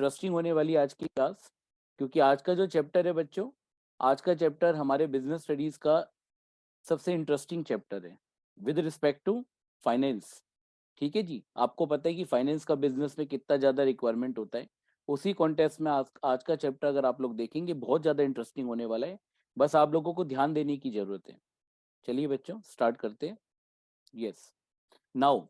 Interesting होने वाली है आज की क्लास, क्योंकि आज का जो चैप्टर है बच्चों, आज का चैप्टर हमारे बिजनेस स्टडीज का सबसे इंटरेस्टिंग चैप्टर है विद रिस्पेक्ट टू फाइनेंस। ठीक है जी, आपको पता है कि फाइनेंस का बिजनेस में कितना ज़्यादा रिक्वायरमेंट होता है। उसी कॉन्टेक्स्ट में आज का चैप्टर अगर आप लोग देखेंगे बहुत ज़्यादा इंटरेस्टिंग होने वाला है। बस आप लोगों को ध्यान देने की ज़रूरत है। चलिए बच्चों स्टार्ट करते हैं। यस, नाउ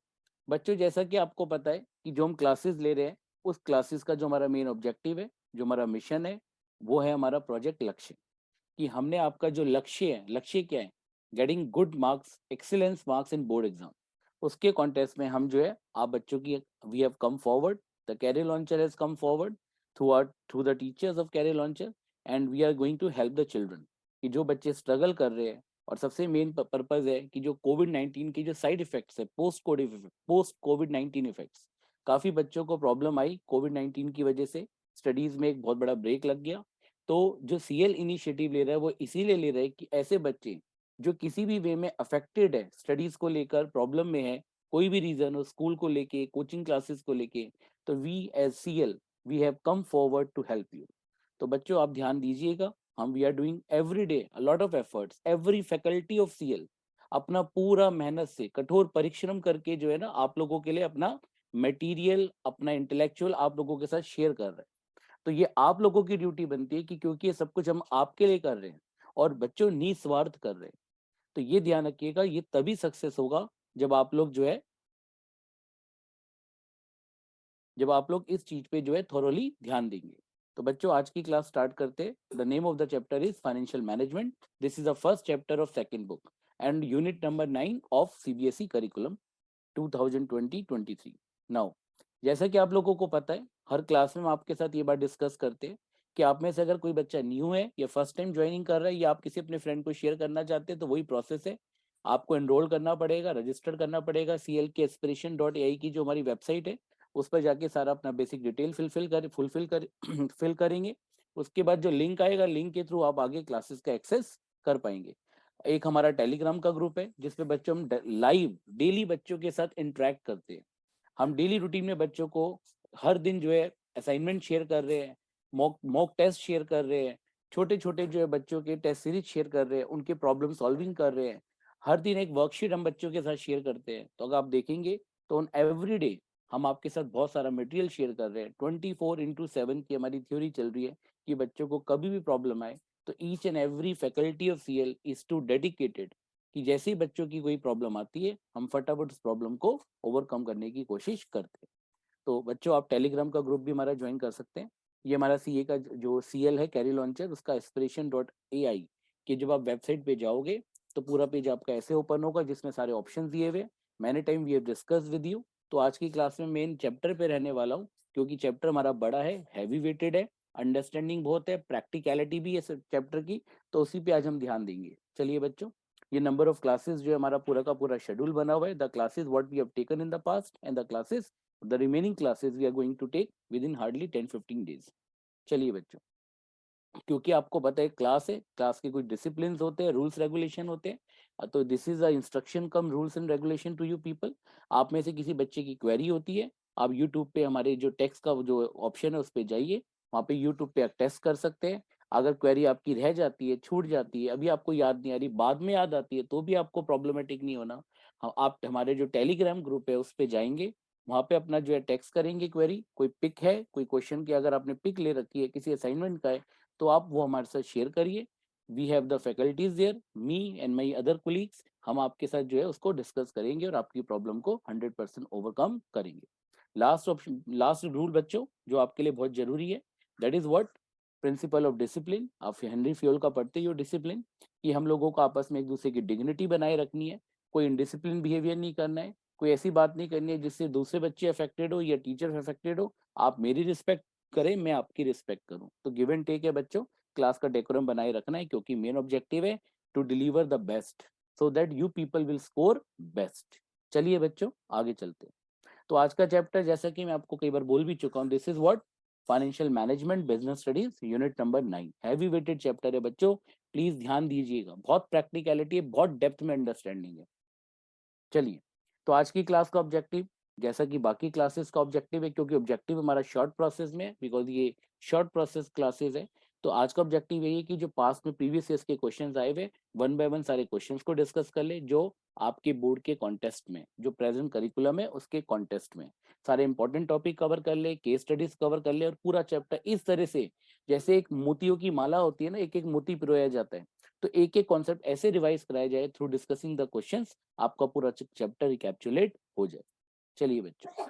बच्चों, जैसा कि आपको पता है कि जो हम क्लासेस ले रहे हैं, उस क्लासेस का जो हमारा मेन ऑब्जेक्टिव है, जो हमारा मिशन है, वो है हमारा प्रोजेक्ट लक्ष्य। कि हमने आपका जो लक्ष्य है, लक्ष्य क्या है? Getting good marks, excellence marks in board exam. उसके कॉन्टेस्ट में हम जो है आप बच्चों की, we have come forward, the Career Launcher has come forward through the teachers of Career Launcher, and we are going to help the children. कि जो बच्चे स्ट्रगल कर रहे हैं, और सबसे मेन पर्पज है कि जो कोविड-19 की जो साइड इफेक्ट्स है, पोस्ट कोविड-19 इफेक्ट्स, काफ़ी बच्चों को प्रॉब्लम आई कोविड-19 की वजह से। स्टडीज़ में एक बहुत बड़ा ब्रेक लग गया। तो जो सीएल इनिशिएटिव ले रहा है वो इसीलिए ले रहा है कि ऐसे बच्चे जो किसी भी वे में अफेक्टेड है, स्टडीज को लेकर प्रॉब्लम में है, कोई भी रीजन हो, स्कूल को लेके, कोचिंग क्लासेस को लेके, तो we as CL we have come forward to help you. तो बच्चों आप ध्यान दीजिएगा, हम we are doing every day a lot of efforts, every faculty of CL अपना पूरा मेहनत से कठोर परिश्रम करके जो है ना आप लोगों के लिए अपना मटेरियल, अपना इंटेलेक्चुअल आप लोगों के साथ शेयर कर रहे हैं। तो ये आप लोगों की ड्यूटी बनती है कि क्योंकि ये सब कुछ हम आपके लिए कर रहे हैं और बच्चों निस्वार्थ कर रहे हैं, तो ये ध्यान रखिएगा, ये तभी सक्सेस होगा जब आप लोग जो है, जब आप लोग इस चीज पे जो है थोरोली ध्यान देंगे। तो बच्चों आज की क्लास स्टार्ट करते हैं। The name of the chapter is financial management. This is the first chapter of second book and unit number 9 of CBSE curriculum 2020-23। Now, जैसा कि आप लोगों को पता है, हर क्लास में हम आपके साथ ये बात डिस्कस करते हैं कि आप में से अगर कोई बच्चा न्यू है या फर्स्ट टाइम ज्वाइनिंग कर रहा है या आप किसी अपने फ्रेंड को शेयर करना चाहते हैं, तो वही प्रोसेस है। आपको एनरोल करना पड़ेगा, रजिस्टर करना पड़ेगा। सीएल के एस्पिरेशन.ai की जो हमारी वेबसाइट है, उस पर जाके सारा अपना बेसिक डिटेल फुलफिल कर फिल करेंगे। उसके बाद जो लिंक आएगा, लिंक के थ्रू आप आगे क्लासेस का एक्सेस कर पाएंगे। एक हमारा टेलीग्राम का ग्रुप है जिसपे बच्चों हम लाइव डेली बच्चों के साथ इंटरेक्ट करते हैं। हम डेली रूटीन में बच्चों को हर दिन जो है असाइनमेंट शेयर कर रहे हैं, मॉक मॉक टेस्ट शेयर कर रहे हैं, छोटे छोटे जो है बच्चों के टेस्ट सीरीज शेयर कर रहे हैं, उनके प्रॉब्लम सॉल्विंग कर रहे हैं। हर दिन एक वर्कशीट हम बच्चों के साथ शेयर करते हैं। तो अगर आप देखेंगे तो ऑन एवरी डे हम आपके साथ बहुत सारा मटेरियल शेयर कर रहे हैं। 24/7 की हमारी थ्योरी चल रही है कि बच्चों को कभी भी प्रॉब्लम आए तो each and every faculty of CL is too dedicated कि जैसे ही बच्चों की कोई प्रॉब्लम आती है हम फटाफट उस प्रॉब्लम को ओवरकम करने की कोशिश करते हैं। तो बच्चों आप टेलीग्राम का ग्रुप भी हमारा ज्वाइन कर सकते हैं। ये हमारा सीए का जो सीएल है कैरी लॉन्चर, उसका एस्पिरेशन.ai कि जब आप वेबसाइट पे जाओगे तो पूरा पेज आपका ऐसे ओपन होगा जिसमें सारे ऑप्शंस दिए हुए। मैंने time we have discuss with you. तो आज की क्लास में मेन चैप्टर पे रहने वाला हूँ, क्योंकि चैप्टर हमारा बड़ा है, हैवी वेटेड है, अंडरस्टैंडिंग बहुत है, प्रैक्टिकलिटी भी है चैप्टर की। तो उसी पे आज हम ध्यान देंगे। चलिए बच्चों, ये नंबर ऑफ क्लासेस जो है हमारा पूरा का पूरा शेड्यूल बना हुआ है। The classes what we have taken in the past and the classes the remaining classes we are going to take within hardly 10-15 days. चलिए बच्चों, क्योंकि आपको पता है क्लास है, क्लास के कुछ डिसिप्लिन होते हैं, रूल्स रेगुलेशन होते हैं। तो this is a instruction cum rules and regulation to you people. आप में से किसी बच्चे की क्वेरी होती है, आप यूट्यूब पे हमारे जो टेक्स्ट का जो ऑप्शन है उस पर जाइए, वहाँ पे यूट्यूब पे आप टेस्ट कर सकते हैं। अगर क्वेरी आपकी रह जाती है, छूट जाती है, अभी आपको याद नहीं आ रही, बाद में याद आती है, तो भी आपको प्रॉब्लमेटिक नहीं होना। आप हमारे जो टेलीग्राम ग्रुप है उस पर जाएंगे, वहाँ पे अपना जो है टेक्स्ट करेंगे क्वेरी, कोई पिक है कोई क्वेश्चन की, अगर आपने पिक ले रखी है किसी असाइनमेंट का है, तो आप वो हमारे साथ शेयर करिए। We have the faculties there, me and my other colleagues, हम आपके साथ जो है उसको डिस्कस करेंगे और आपकी प्रॉब्लम को 100% ओवरकम करेंगे। लास्ट ऑप्शन, लास्ट रूल बच्चों जो आपके लिए बहुत जरूरी है, that is what, principle of discipline. आप हेनरी फ्योल का पढ़ते ही हो डिसिप्लिन, कि हम लोगों को आपस में एक दूसरे की डिग्निटी बनाए रखनी है, कोई इनडिसिप्लिन बिहेवियर नहीं करना है, कोई ऐसी बात नहीं करनी है जिससे दूसरे बच्चे अफेक्टेड हो या टीचर अफेक्टेड हो। आप मेरी रिस्पेक्ट करें, मैं आपकी रिस्पेक्ट करूं, तो गिव एंड टेक है बच्चों। क्लास का डेकोरम बनाए रखना है, क्योंकि मेन ऑब्जेक्टिव है to deliver the best so that you people will score best. चलिए बच्चों आगे चलते हैं। तो आज का चैप्टर, जैसा कि मैं आपको कई बार बोल भी चुका हूँ, this is what, financial management business studies unit number 9। Heavy weighted chapter है बच्चों, प्लीज ध्यान दीजिएगा, बहुत प्रैक्टिकलिटी है, बहुत डेप्थ में अंडरस्टैंडिंग है। चलिए, तो आज की क्लास का ऑब्जेक्टिव, जैसा कि बाकी क्लासेस का ऑब्जेक्टिव है, क्योंकि ऑब्जेक्टिव हमारा शॉर्ट प्रोसेस में है, बिकॉज ये शॉर्ट प्रोसेस क्लासेस है। तो आज का ऑब्जेक्टिव यही है कि जो पास्ट में प्रीवियस ईयर्स के क्वेश्चंस आए हुए वन बाय वन सारे क्वेश्चंस को डिस्कस कर ले, जो आपके बोर्ड के कॉन्टेस्ट में, जो प्रेजेंट करिकुलम है उसके कॉन्टेस्ट में सारे इंपॉर्टेंट टॉपिक कवर कर ले, केस स्टडीज कवर कर ले, और पूरा चैप्टर इस तरह से जैसे एक मोतियों की माला होती है ना, एक एक मोती पिरोया जाता है, तो एक एक कॉन्सेप्ट ऐसे रिवाइज कराया जाए थ्रू डिस्कसिंग द क्वेश्चंस, आपका पूरा चैप्टर रिकैप्चुलेट हो जाए। चलिए बच्चों,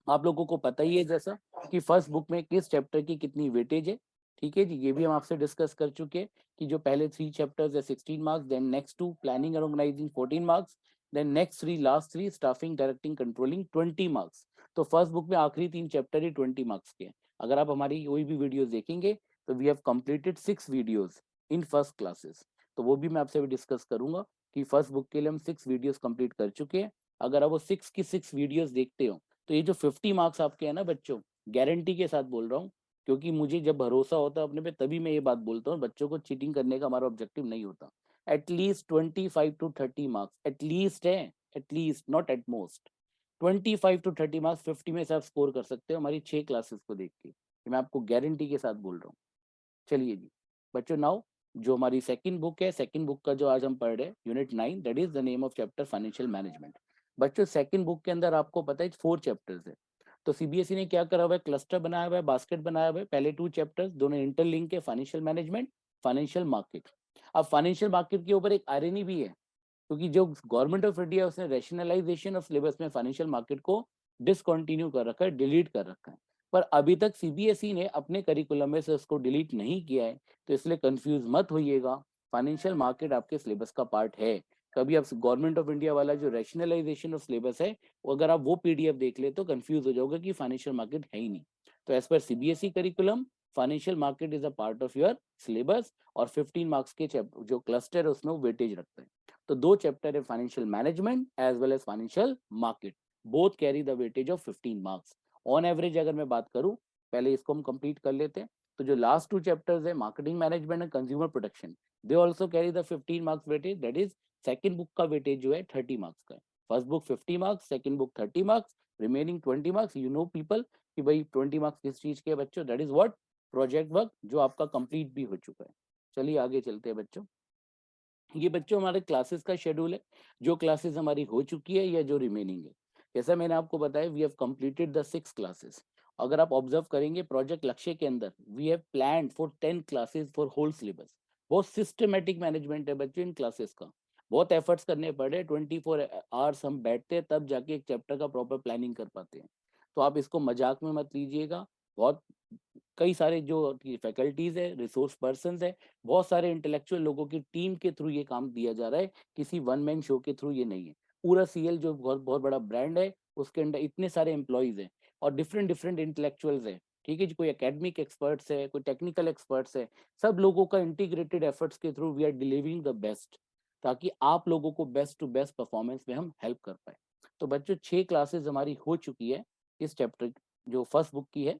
आप लोगों को पता ही है जैसा कि फर्स्ट बुक में किस चैप्टर की कितनी वेटेज है। ठीक है जी, ये भी हम आपसे डिस्कस कर चुके हैं कि जो पहले 3 चैप्टर्स है 16 marks, then next 2 planning and organising 14 marks, then next 3 last 3 staffing directing controlling 20 marks. तो फर्स्ट बुक में आखिरी 3 चैप्टर ही 20 मार्क्स के हैं। अगर आप हमारी कोई भी वीडियोस देखेंगे तो we have completed 6 videos in first classes. तो वो भी मैं आपसे डिस्कस करूंगा कि फर्स्ट बुक के लिए हम 6 वीडियोस कंप्लीट कर चुके हैं। अगर आप वो 6 की 6 वीडियोस देखते हो तो ये जो 50 मार्क्स आपके हैं ना बच्चों, गारंटी के साथ बोल रहा हूँ, क्योंकि मुझे जब भरोसा होता है अपने पे तभी मैं ये बात बोलता हूँ, बच्चों को चीटिंग करने का हमारा ऑब्जेक्टिव नहीं होता। एटलीस्ट 25 to 30 मार्क्स एटलीस्ट है, at least not at most. 25 to 30 marks 50 में से आप स्कोर कर सकते हो हमारी 6 क्लासेस को देख के, ये मैं आपको गारंटी के साथ बोल रहा हूँ। चलिए जी बच्चों, नाउ जो हमारी सेकंड बुक है, सेकंड बुक का जो आज हम पढ़ रहे हैं unit 9, that is the name of chapter financial management. बच्चों सेकंड बुक के अंदर आपको पता है 4 चैप्टर्स है। तो सीबीएसई ने क्या करा हुआ है, क्लस्टर बनाया हुआ है, बास्केट बनाया हुआ है। पहले 2 चैप्टर्स दोनों इंटरलिंक है, फाइनेंशियल मैनेजमेंट, फाइनेंशियल मार्केट। अब फाइनेंशियल मार्केट के ऊपर एक आयरनी भी है, क्योंकि जो गवर्नमेंट ऑफ इंडिया उसने रैशनलाइजेशन ऑफ सिलेबस में फाइनेंशियल मार्केट को डिसकंटिन्यू कर रखा है, डिलीट कर रखा है। पर अभी तक सीबीएसई ने अपने करिकुलम में से उसको डिलीट नहीं किया है, तो इसलिए कंफ्यूज मत होइएगा, फाइनेंशियल मार्केट आपके सिलेबस का पार्ट है। कभी आप गवर्नमेंट ऑफ इंडिया वाला जो रैशनलाइजेशन ऑफ सिलेबस है, वो अगर आप वो पीडीएफ देख ले तो कंफ्यूज हो जाओगे कि फाइनेंशियल मार्केट है ही नहीं। तो as per CBSE curriculum, financial market is a part of your syllabus, और 15 मार्क्स के जो क्लस्टर है उसमें वो वेटेज रखता है। तो 2 चैप्टर है, financial management as well as financial market, both carry the weightage of 15 marks on average. अगर मैं बात करूं, पहले इसको हम कंप्लीट कर लेते हैं। तो जो लास्ट 2 चैप्टर्स है, marketing management and consumer protection, they also carry the 15 marks weightage, that is second book का वेटेज जो है 30 मार्क्स का है। First book 50 marks, second book 30 marks, remaining 20 marks. You know people कि भाई 20 मार्क्स किस चीज के बच्चों, that is what, project work, जो आपका कंप्लीट भी हो चुका है। चलिए आगे चलते हैं बच्चों। ये बच्चों हमारे क्लासेस का शेड्यूल है, जो क्लासेस हमारी हो चुकी है या जो रिमेनिंग है। जैसा मैंने आपको बताया, we have completed the 6 classes. अगर आप ऑब्जर्व करेंगे प्रोजेक्ट लक्ष्य के अंदर, we have planned for 10 classes for whole syllabus. बहुत सिस्टमेटिक मैनेजमेंट है बच्चों इन क्लासेस का, बहुत एफर्ट्स करने पड़े, 24 आवर्स हम बैठते हैं तब जाके एक चैप्टर का प्रॉपर प्लानिंग कर पाते हैं। तो आप इसको मजाक में मत लीजिएगा। बहुत कई सारे जो फैकल्टीज है, रिसोर्स पर्सन है, बहुत सारे इंटेलेक्चुअल लोगों की टीम के थ्रू ये काम दिया जा रहा है, किसी वन मैन शो के थ्रू ये नहीं है। पूरा सीएल जो बहुत बहुत बड़ा ब्रांड है, उसके अंदर इतने सारे एम्प्लॉयज हैं और डिफरेंट डिफरेंट इंटेलेक्चुअल्स है। ठीक है जी, कोई एकेडमिक एक्सपर्ट्स है, कोई टेक्निकल एक्सपर्ट्स है, सब लोगों का इंटीग्रेटेड एफर्ट्स के through we are delivering the best, ताकि आप लोगों को बेस्ट टू बेस्ट परफॉर्मेंस में हम हेल्प कर पाए। तो बच्चों 6 क्लासेस हमारी हो चुकी है इस चैप्टर जो फर्स्ट बुक की है।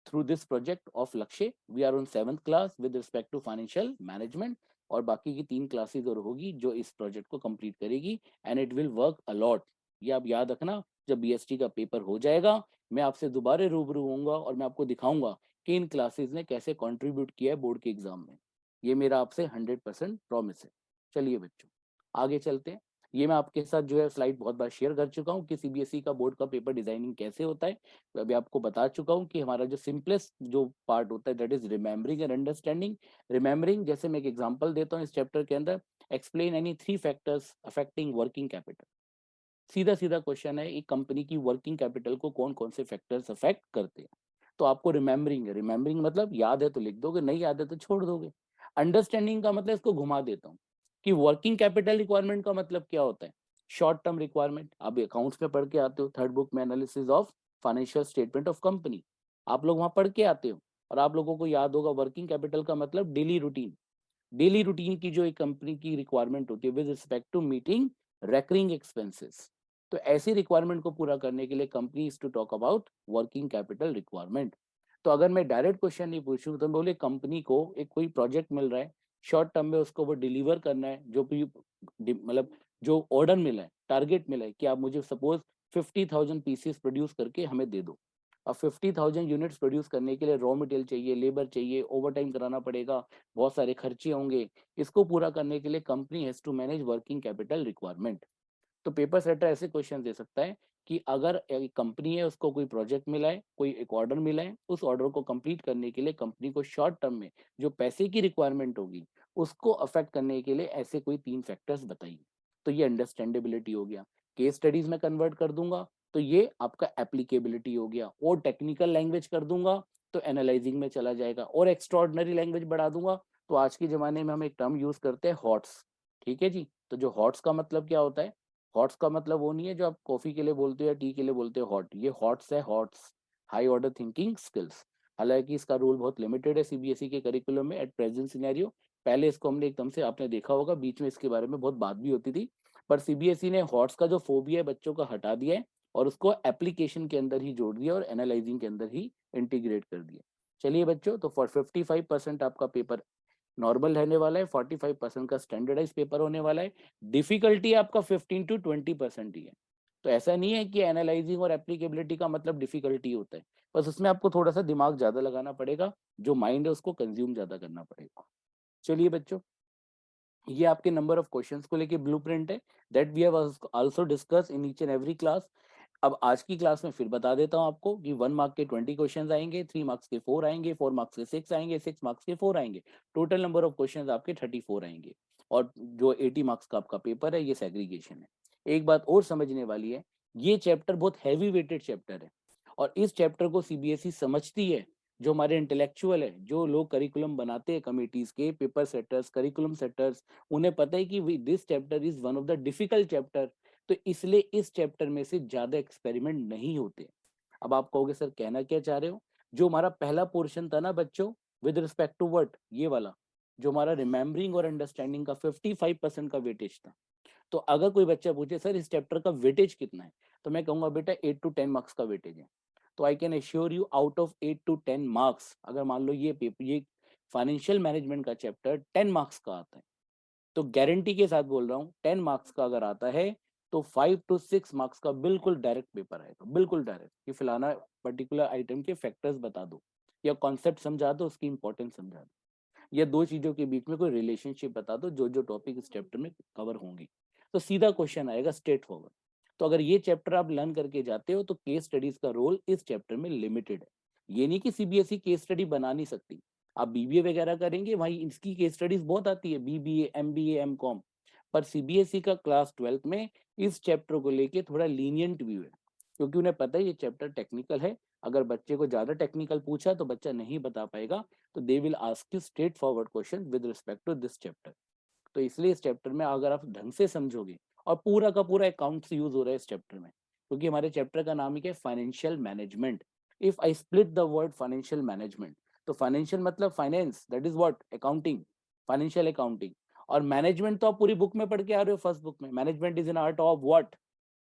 Through this project of Lakshya we are on 7th class with respect to financial management, और बाकी की 3 क्लासेस और होगी जो इस प्रोजेक्ट को कंप्लीट करेगी, and it will work allot. ये आप याद रखना, जब बीएसटी का पेपर हो जाएगा मैं आपसे दोबारा रूबरू होऊंगा और मैं आपको दिखाऊंगा कि इन क्लासेस ने कैसे कंट्रीब्यूट किया है बोर्ड के एग्जाम में। ये मेरा आपसे 100% प्रॉमिस है। चलिए बच्चों आगे चलते हैं। ये मैं आपके साथ जो है स्लाइड बहुत बार शेयर कर चुका हूँ कि सीबीएसई का बोर्ड का पेपर डिजाइनिंग कैसे होता है। तो अभी आपको बता चुका हूँ कि हमारा जो सिंपलेस्ट जो पार्ट होता है that is remembering and understanding. Remembering, जैसे मैं एक एग्जांपल देता हूँ इस चैप्टर के अंदर, explain any 3 factors affecting working capital. सीधा सीधा क्वेश्चन है, एक कंपनी की वर्किंग कैपिटल को कौन कौन से फैक्टर्स अफेक्ट करते हैं। तो आपको रिमेम्बरिंग है, रिमेम्बरिंग मतलब याद है तो लिख दोगे, नहीं याद है तो छोड़ दोगे। अंडरस्टैंडिंग का मतलब इसको घुमा देता हूँ कि वर्किंग कैपिटल रिक्वायरमेंट का मतलब क्या होता है। शॉर्ट टर्म रिक्वायरमेंट, आप अकाउंट्स में पढ़ के आते हो, थर्ड बुक में analysis of financial statement of company, आप लोग वहां पढ़ के आते हो। और आप लोगों को याद होगा वर्किंग कैपिटल का मतलब डेली रूटीन, डेली रूटीन की जो एक कंपनी की रिक्वायरमेंट होती है with respect to meeting recurring expenses. तो ऐसी रिक्वायरमेंट को पूरा करने के लिए company is to talk about working capital requirement. तो अगर मैं डायरेक्ट क्वेश्चन नहीं पूछूं तो बोले कंपनी को एक कोई प्रोजेक्ट मिल रहा है शॉर्ट टर्म में, उसको वो डिलीवर करना है, जो भी मतलब जो ऑर्डर मिला है, टारगेट मिला है कि आप मुझे सपोज 50,000 पीसेस प्रोड्यूस करके हमें दे दो। अब 50,000 यूनिट्स प्रोड्यूस करने के लिए रॉ मटेरियल चाहिए, लेबर चाहिए, ओवरटाइम कराना पड़ेगा, बहुत सारे खर्चे होंगे। इसको पूरा करने के लिए company has to manage working capital requirement. तो पेपर सेटर ऐसे क्वेश्चन दे सकता है कि अगर एक कंपनी है, उसको कोई प्रोजेक्ट मिला है, कोई एक ऑर्डर मिला है, उस ऑर्डर को कंप्लीट करने के लिए कंपनी को शॉर्ट टर्म में जो पैसे की रिक्वायरमेंट होगी उसको अफेक्ट करने के लिए ऐसे कोई 3 फैक्टर्स बताइए। तो ये अंडरस्टैंडेबिलिटी हो गया। केस स्टडीज में कन्वर्ट कर दूंगा तो ये आपका एप्लीकेबिलिटी हो गया, और टेक्निकल लैंग्वेज कर दूंगा तो एनालाइजिंग में चला जाएगा, और एक्स्ट्रॉर्डनरी लैंग्वेज बढ़ा दूंगा तो आज के जमाने में हम एक टर्म यूज करते हैं हॉट्स। ठीक है जी। तो जो हॉट्स का मतलब क्या होता है, हॉट्स का मतलब वो नहीं है जो आप कॉफी के लिए बोलते हो या टी के लिए बोलते हो हॉट, ये हॉट्स है, hots high order thinking skills. हालांकि इसका रोल बहुत लिमिटेड है सीबीएसई के करिकुलम में एट प्रेजेंट सिनेरियो। पहले इसको हमने एकदम से, आपने देखा होगा बीच में इसके बारे में बहुत बात भी होती थी, पर सीबीएसई ने हॉट्स का जो फोबिया है बच्चों का हटा दिया है और उसको एप्लीकेशन के अंदर ही जोड़ दिया और एनालाइजिंग के अंदर ही इंटीग्रेट कर दिया। चलिए बच्चों, तो फॉर 55% आपका पेपर नॉर्मल रहने वाला है, 45% का स्टैंडर्डाइज पेपर होने वाला है। डिफिकल्टी आपका 15 to 20% ही है। तो ऐसा नहीं है कि एनालाइजिंग और एप्लीकेबिलिटी का मतलब डिफिकल्टी होता है, बस उसमें आपको थोड़ा सा दिमाग ज्यादा लगाना पड़ेगा, जो माइंड है उसको कंज्यूम ज्यादा करना पड़ेगा। चलिए बच्चों, ये आपके नंबर ऑफ क्वेश्चंस को लेके ब्लूप्रिंट है that we have also discuss in each and every class. अब आज की क्लास में फिर बता देता हूँ आपको कि 1 मार्क के 20 क्वेश्चंस आएंगे, 3 मार्क्स के 4 आएंगे, 4 मार्क्स के 6 आएंगे, 6 मार्क्स के 4 आएंगे। टोटल नंबर ऑफ क्वेश्चंस आपके 34 आएंगे, और जो 80 मार्क्स का आपका पेपर है ये सेग्रीगेशन है। एक बात और समझने वाली है, ये चैप्टर बहुत हैवी वेटेड चैप्टर है, और इस चैप्टर को सीबीएसई समझती है। जो हमारे इंटेलेक्चुअल है, जो लोग करिकुलम बनाते हैं कमिटीज के, पेपर सेटर्स, करिकुलम सेटर्स, उन्हें पता है कि this chapter is one of the difficult chapter. तो इसलिए इस चैप्टर में से ज्यादा एक्सपेरिमेंट नहीं होते। अब आप कहोगे सर कहना क्या चाह रहे हो, जो हमारा पहला पोर्शन था ना बच्चों, विद रिस्पेक्ट टू वर्ड, ये वाला जो हमारा रिमेम्बरिंग और अंडरस्टैंडिंग का 55% का वेटेज था, तो अगर कोई बच्चा पूछे सर इस चैप्टर का वेटेज कितना है, तो मैं कहूंगा बेटा 8 to 10 मार्क्स का वेटेज है। तो I can assure you out of 8 to 10 marks, अगर मान लो ये पेपर, ये फाइनेंशियल मैनेजमेंट का चैप्टर 10 मार्क्स का आता है, तो गारंटी के साथ बोल रहा हूँ 10 मार्क्स का अगर आता है तो 5 to 6 मार्क्स का बिल्कुल डायरेक्ट पेपर आएगा, बिल्कुल डायरेक्ट, कि फलाना पर्टिकुलर आइटम के फैक्टर्स बता दो या कॉन्सेप्ट समझा दो, उसकी इंपॉर्टेंस समझा दो, या दो चीजों के बीच में कोई रिलेशनशिप बता दो, जो जो टॉपिक इस चैप्टर में कवर होंगे। तो सीधा क्वेश्चन आएगा, स्ट्रेट फॉरवर्ड। तो अगर ये चैप्टर आप लर्न करके जाते हो तो केस स्टडीज का रोल इस चैप्टर में लिमिटेड है। ये नहीं कि सीबीएसई केस स्टडी बना नहीं सकती, आप बीबीए वगैरह करेंगे भाई इसकी केस स्टडीज बहुत आती है, बीबीए, एमबीए, एमकॉम। पर सीबीएसई का क्लास 12th में इस चैप्टर को लेके थोड़ा लीनियंट व्यू है, क्योंकि उन्हें पता है ये चैप्टर टेक्निकल है। अगर बच्चे को ज्यादा टेक्निकल पूछा तो बच्चा नहीं बता पाएगा, तो they will ask you straightforward question with respect to this chapter. तो इसलिए इस चैप्टर में अगर आप ढंग से समझोगे, और पूरा का पूरा अकाउंट्स यूज हो रहा है इस चैप्टर में, क्योंकि हमारे चैप्टर का नाम ही क्या है, financial management. If I split the word financial management, तो फाइनेंशियल मतलब finance, that is what, accounting, financial accounting. और मैनेजमेंट तो आप पूरी बुक में पढ़ के आ रहे हो, फर्स्ट बुक में, management is an art of what,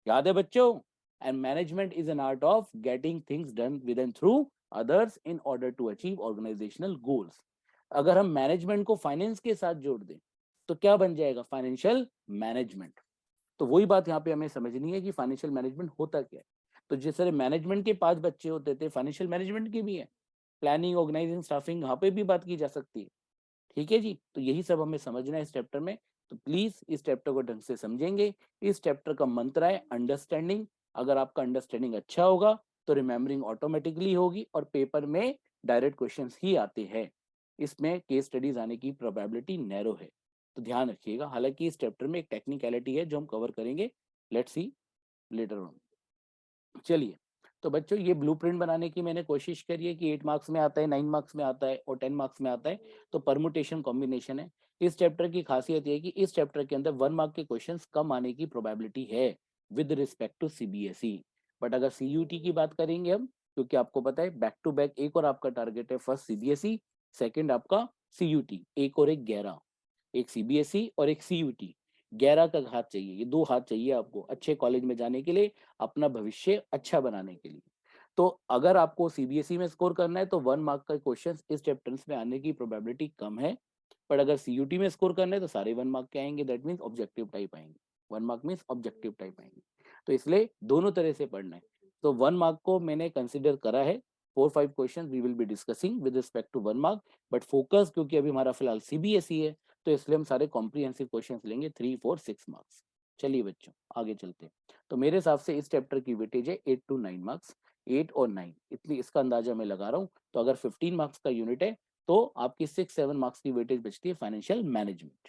याद है बच्चों? And management is an art of getting things done with and through others in order to achieve organisational goals. अगर हम मैनेजमेंट को फाइनेंस के साथ जोड़ दें तो क्या बन जाएगा, फाइनेंशियल मैनेजमेंट। तो वही बात यहाँ पे हमें समझनी है कि फाइनेंशियल मैनेजमेंट होता क्या है। तो जिस तरह मैनेजमेंट के 5 बच्चे होते थे, फाइनेंशियल मैनेजमेंट के भी है, प्लानिंग, ऑर्गेनाइजिंग, स्टाफिंग, यहाँ पे भी बात की जा सकती है। ठीक है जी। तो यही सब हमें समझना है इस चैप्टर में। तो प्लीज इस चैप्टर को ढंग से समझेंगे। इस चैप्टर का मंत्र है अंडरस्टैंडिंग। अगर आपका अंडरस्टैंडिंग अच्छा होगा तो रिमेम्बरिंग ऑटोमेटिकली होगी, और पेपर में डायरेक्ट क्वेश्चंस ही आते हैं, इसमें केस स्टडीज आने की प्रोबेबिलिटी नैरो है। तो ध्यान रखिएगा। हालांकि इस चैप्टर में एक टेक्निकलिटी है जो हम कवर करेंगे, लेट्स सी लेटर ऑन। चलिए, तो बच्चों ये ब्लूप्रिंट बनाने की मैंने कोशिश करी है कि 8 मार्क्स में आता है, 9 मार्क्स में आता है और 10 मार्क्स में आता है, तो परमुटेशन कॉम्बिनेशन है। इस चैप्टर की खासियत ये है कि इस चैप्टर के अंदर 1 मार्क के क्वेश्चंस कम आने की प्रोबेबिलिटी है with respect to CBSE. But अगर सीयूटी की बात करेंगे हम, क्योंकि आपको पता है बैक टू बैक एक और आपका टारगेट है, फर्स्ट सीबीएसई, सेकेंड आपका सीयूटी, एक और एक 11, एक सीबीएसई और एक सीयूटी। 11 का हाथ चाहिए, ये 2 हाथ चाहिए आपको अच्छे कॉलेज में जाने के लिए, अपना भविष्य अच्छा बनाने के लिए। तो अगर आपको सीबीएसई में स्कोर करना है तो 1 मार्क का क्वेश्चन इस चैप्टर्स में आने की प्रोबेबिलिटी कम है। पर अगर सीयूटी में स्कोर करना है तो सारे 1 मार्क के आएंगे, दैट मीन्स ऑब्जेक्टिव टाइप आएंगे। 1 मार्क मीन्स ऑब्जेक्टिव टाइप आएंगे। तो इसलिए दोनों तरह से पढ़ना है। तो 1 मार्क को मैंने कंसिडर करा है, 4-5 question we will be discussing with respect to 1 mark, but focus क्योंकि अभी हमारा फिलहाल सीबीएसई है, तो इसलिए हम सारे कॉम्प्रिहेंसिव क्वेश्चंस लेंगे 3, 4, 6 मार्क्स। चलिए बच्चों आगे चलते हैं। तो मेरे हिसाब से इस चैप्टर की वेटेज है 8 to 9 मार्क्स, 8 और 9 इतनी इसका अंदाजा मैं लगा रहा हूँ। तो अगर 15 मार्क्स का यूनिट है तो आपकी 6-7 मार्क्स की वेटेज बचती है फाइनेंशियल मैनेजमेंट।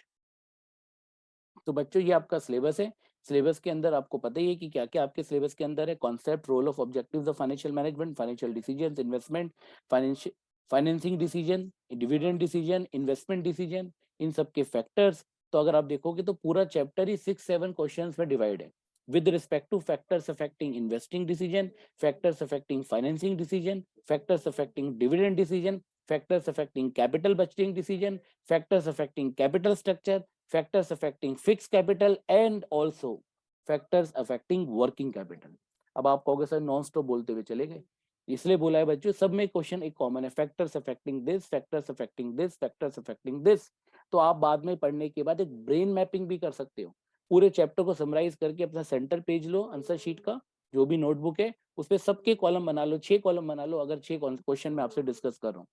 तो बच्चों ये आपका सिलेबस है। सिलेबस के अंदर आपको पता ही है कि क्या क्या आपके सिलेबस के अंदर है। Concept, role of objectives of financial management, financial decisions, investment, financial financing decision, dividend decision, investment decision, इन सब के फैक्टर्स। तो अगर आप देखोगे तो पूरा चैप्टर ही 6-7 क्वेश्चंस में डिवाइड है with respect to factors affecting investing decision, factors affecting financing decision, factors affecting dividend decision, factors affecting capital budgeting decision, factors affecting capital structure, factors affecting fixed capital and also factors affecting working capital। अब आप कहोगे sir non stop बोलते हुए चले गए, इसलिए बोला है बच्चों सब में क्वेश्चन एक कॉमन है, factors affecting this, factors affecting this, factors affecting this. तो आप बाद में पढ़ने के बाद एक ब्रेन मैपिंग भी कर सकते हो, पूरे चैप्टर को समराइज करके अपना सेंटर पेज लो आंसर शीट का, जो भी नोटबुक है उस पे सबके कॉलम बना लो, 6 कॉलम बना लो। अगर 6 क्वेश्चन मैं आपसे डिस्कस कर रहा हूँ,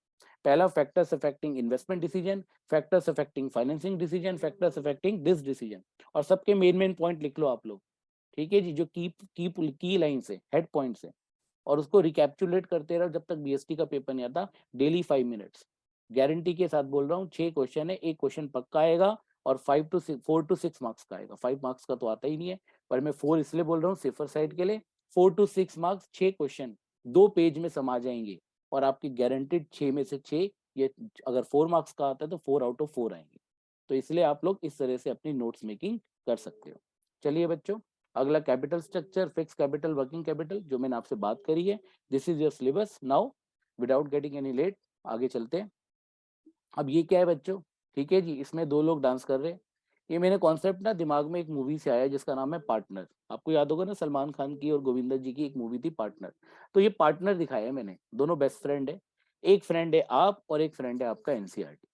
पहला factors affecting investment decision, factors affecting financing decision, factors affecting this decision, और सबके मेन पॉइंट लिख लो आप लोग। ठीक है जी, जो की लाइन से हेड पॉइंट से, और उसको रिकैप्चुलेट करते रहो जब तक बीएसटी का पेपर नहीं आता। डेली 5 मिनट्स, गारंटी के साथ बोल रहा हूँ। 6 क्वेश्चन है, एक क्वेश्चन पक्का आएगा और 4 to 6 मार्क्स का आएगा। 5 मार्क्स का तो आता ही नहीं है, पर मैं 4 इसलिए बोल रहा हूँ सेफर साइड के लिए। 4 to 6 मार्क्स, 6 क्वेश्चन 2 पेज में समा जाएंगे, और आपकी गारंटेड 6 में से 6, ये अगर 4 मार्क्स का आता है तो 4 out of 4 आएंगे। तो इसलिए आप लोग इस तरह से अपनी नोट्स मेकिंग कर सकते हो। चलिए बच्चों, अगला capital structure, fix capital, working capital, जो मैंने आपसे बात करी है। This is your syllabus now, without getting any late आगे चलते हैं। अब ये क्या है बच्चों, ठीक है जी, इसमें 2 लोग डांस कर रहे हैं। ये मैंने कॉन्सेप्ट ना दिमाग में एक मूवी से आया जिसका नाम है पार्टनर। आपको याद होगा ना, सलमान खान की और गोविंदा जी की एक मूवी थी पार्टनर। तो ये पार्टनर दिखाया है मैंने, दोनों बेस्ट फ्रेंड है। एक फ्रेंड है आप और एक फ्रेंड है आपका एनसीईआरटी।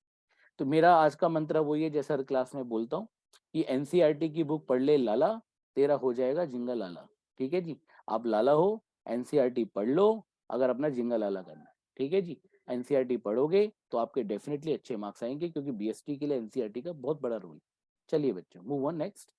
तो मेरा आज का मंत्र वही है जैसा हर क्लास में बोलता हूँ कि एनसीईआरटी की बुक पढ़ ले लाला, तेरा हो जाएगा जिंगा लाला। ठीक है जी, आप लाला हो, एनसीईआरटी पढ़ लो अगर अपना जिंगा लाला करना है। ठीक है जी, एनसीईआरटी पढ़ोगे तो आपके डेफिनेटली अच्छे मार्क्स आएंगे, क्योंकि बीएसटी के लिए एनसीईआरटी का बहुत बड़ा रोल है। चलिए बच्चों, मूव ऑन नेक्स्ट।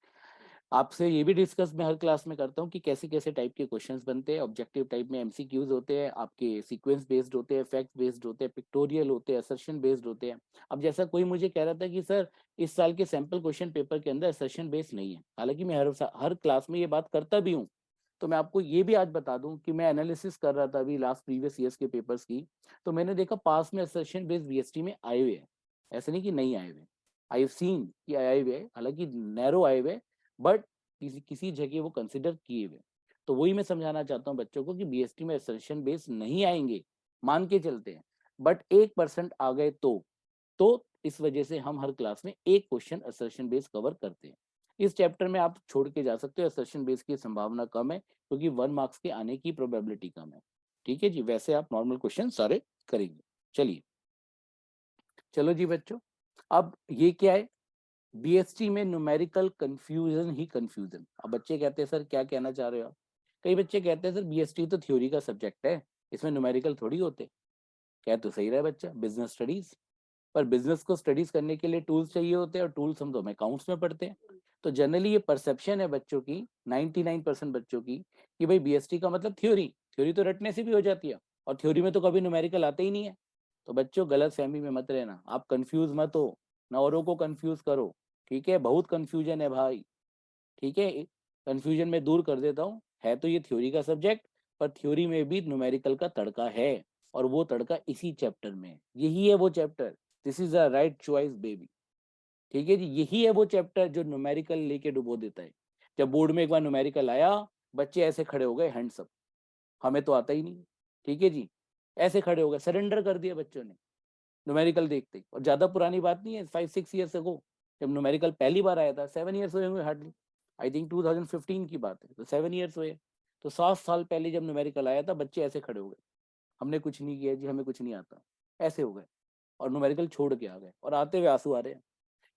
आपसे ये भी डिस्कस मैं हर क्लास में करता हूँ कि कैसे कैसे टाइप के क्वेश्चंस बनते हैं। ऑब्जेक्टिव टाइप में एमसीक्यूज होते हैं, आपके सीक्वेंस बेस्ड होते हैं, फैक्ट बेस्ड होते हैं, पिक्टोरियल होते हैं, असर्शन बेस्ड होते हैं। अब जैसा कोई मुझे कह रहा था कि सर इस साल के सैंपल क्वेश्चन पेपर के अंदर असर्शन बेस्ड नहीं है, हालांकि मैं हर क्लास में ये बात करता भी हूँ। तो मैं आपको ये भी आज बता दूं कि मैं एनालिसिस कर रहा था अभी लास्ट प्रीवियस ईयर्स के पेपर्स की, तो मैंने देखा पास में असर्शन बेस्ड बीएसटी में आए हुए हैं, ऐसे नहीं कि नहीं आए हुए। आई हैव सीन कि आए हुए हैं, हालांकि नैरो आए हुए, बट किसी किसी जगह वो कंसिडर किए हुए। तो वही मैं समझाना चाहता हूँ बच्चों को कि बीएसटी में असर्शन बेस नहीं आएंगे, मान के चलते हैं, बट 1% आ गए तो इस वजह से हम हर क्लास में एक क्वेश्चन असर्शन बेस कवर करते हैं। इस चैप्टर में आप छोड़ के जा सकते हो, असर्शन बेस की संभावना कम है क्योंकि 1 मार्क्स के आने की प्रोबेबिलिटी कम है। ठीक है जी, वैसे आप नॉर्मल क्वेश्चन सारे करेंगे। चलिए, चलो जी बच्चों, अब ये क्या है, बीएसटी में न्यूमेरिकल कंफ्यूजन ही कंफ्यूजन। अब बच्चे कहते हैं सर क्या कहना चाह रहे हो आप। कई बच्चे कहते हैं सर बीएसटी तो थ्योरी का सब्जेक्ट है, इसमें न्यूमेरिकल थोड़ी होते। कह तो सही रहा है बच्चा, बिजनेस स्टडीज, पर बिजनेस को स्टडीज करने के लिए टूल्स चाहिए होते हैं, और टूल्स हम तो अकाउंट्स में पढ़ते हैं। तो जनरली ये परसेप्शन है बच्चों की, 99% बच्चों की, कि भाई बीएसटी का मतलब थ्योरी, थ्योरी तो रटने से भी हो जाती है, और थ्योरी में तो कभी न्यूमेरिकल आते ही नहीं है। तो बच्चों गलत फहमी में मत रहना, आप कंफ्यूज मत हो, ना औरों को कंफ्यूज करो। ठीक है, बहुत कंफ्यूजन है भाई। ठीक है, कंफ्यूजन में दूर कर देता हूँ, है तो ये थ्योरी का सब्जेक्ट, पर थ्योरी में भी न्यूमेरिकल का तड़का है, और वो तड़का इसी चैप्टर में है। यही है वो chapter, this is the right choice baby. ठीक है जी, यही है वो चैप्टर जो न्यूमेरिकल लेके डुबो देता है। जब बोर्ड में एक बार न्यूमेरिकल आया, बच्चे ऐसे खड़े हो गए हैंड्स अप, हमें तो आता ही नहीं। ठीक है जी, ऐसे खड़े हो गए, सरेंडर कर दिया बच्चों ने न्यूमेरिकल देखते ही। और ज्यादा पुरानी बात नहीं है, 5-6 ईयर्स अगो जब न्यूमेरिकल पहली बार आया था, 7 ईयर्स हुए होंगे हार्डली, आई थिंक 2015 की बात है, तो 7 ईयर्स हुए। तो 7 साल पहले जब न्यूमेरिकल आया था, बच्चे ऐसे खड़े हो गए, हमने कुछ नहीं किया जी, हमें कुछ नहीं आता, ऐसे हो गए, और न्यूमेरिकल छोड़ के आ गए, और आते हुए आंसू आ रहे हैं,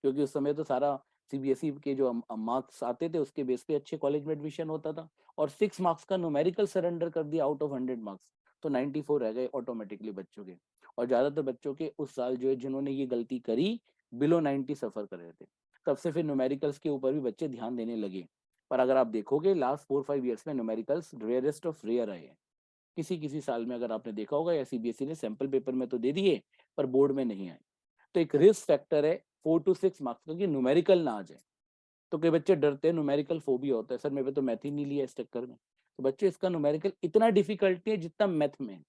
क्योंकि उस समय तो सारा सीबीएसई के जो मार्क्स आते थे उसके बेस पे अच्छे कॉलेज में एडमिशन होता था, और 6 मार्क्स का न्यूमेरिकल सरेंडर कर दिया आउट ऑफ 100 मार्क्स, तो 94 रह गए ऑटोमेटिकली बच्चों के। और ज्यादातर बच्चों के उस साल जो है जिन्होंने ये गलती करी बिलो 90 सफर कर रहे थे। तब से फिर न्यूमेरिकल्स के ऊपर भी बच्चे ध्यान देने लगे। पर अगर आप देखोगे लास्ट 4-5 ईयर्स में न्यूमेरिकल्स रेयरेस्ट ऑफ रेयर आए हैं। किसी किसी साल में अगर आपने देखा होगा, या सीबीएसई ने सैंपल पेपर में तो दे दिए पर बोर्ड में नहीं आए। तो एक रिस्क फैक्टर है 4 to 6 मार्क्स का कि न्यूमेरिकल ना आ जाए। तो कई बच्चे डरते हैं, न्यूमेरिकल फोबिया होता है, सर मेरे तो मैथ ही नहीं लिया इस चक्कर में। तो बच्चे इसका न्यूमेरिकल इतना डिफिकल्ट नहीं है जितना मैथ में है।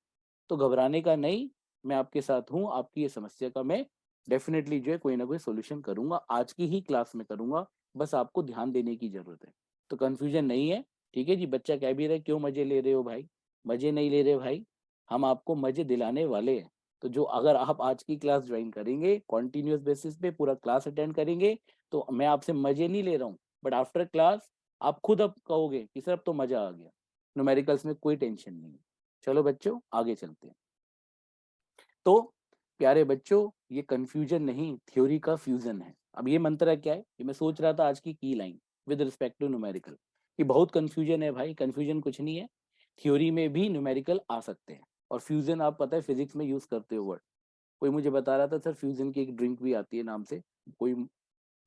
तो घबराने का नहीं, मैं आपके साथ हूँ, आपकी ये समस्या का मैं डेफिनेटली जो है कोई ना कोई सोल्यूशन करूंगा, आज की ही क्लास में करूंगा। बस आपको ध्यान देने की जरूरत है। तो कंफ्यूजन नहीं है, ठीक है जी। बच्चा कह भी रहे क्यों मजे ले रहे हो भाई, मजे नहीं ले रहे भाई, हम आपको मजे दिलाने वाले हैं। तो जो अगर आप आज की क्लास ज्वाइन करेंगे कॉन्टिन्यूस बेसिस पे पूरा क्लास अटेंड करेंगे, तो मैं आपसे मजे नहीं ले रहा हूँ, बट आफ्टर क्लास आप खुद अब कहोगे कि सर अब तो मजा आ गया, न्यूमेरिकल्स में कोई टेंशन नहीं है। चलो बच्चों आगे चलते हैं। तो प्यारे बच्चों, ये कंफ्यूजन नहीं, थ्योरी का फ्यूजन है। अब ये मंत्र क्या है, ये मैं सोच रहा था आज की line with respect to numerical, कि बहुत कंफ्यूजन है भाई। कंफ्यूजन कुछ नहीं है, थ्योरी में भी न्यूमेरिकल आ सकते हैं। और फ्यूजन आप पता है फिजिक्स में यूज करते हो वर्ड। कोई मुझे बता रहा था सर फ्यूजन की एक ड्रिंक भी आती है नाम से, कोई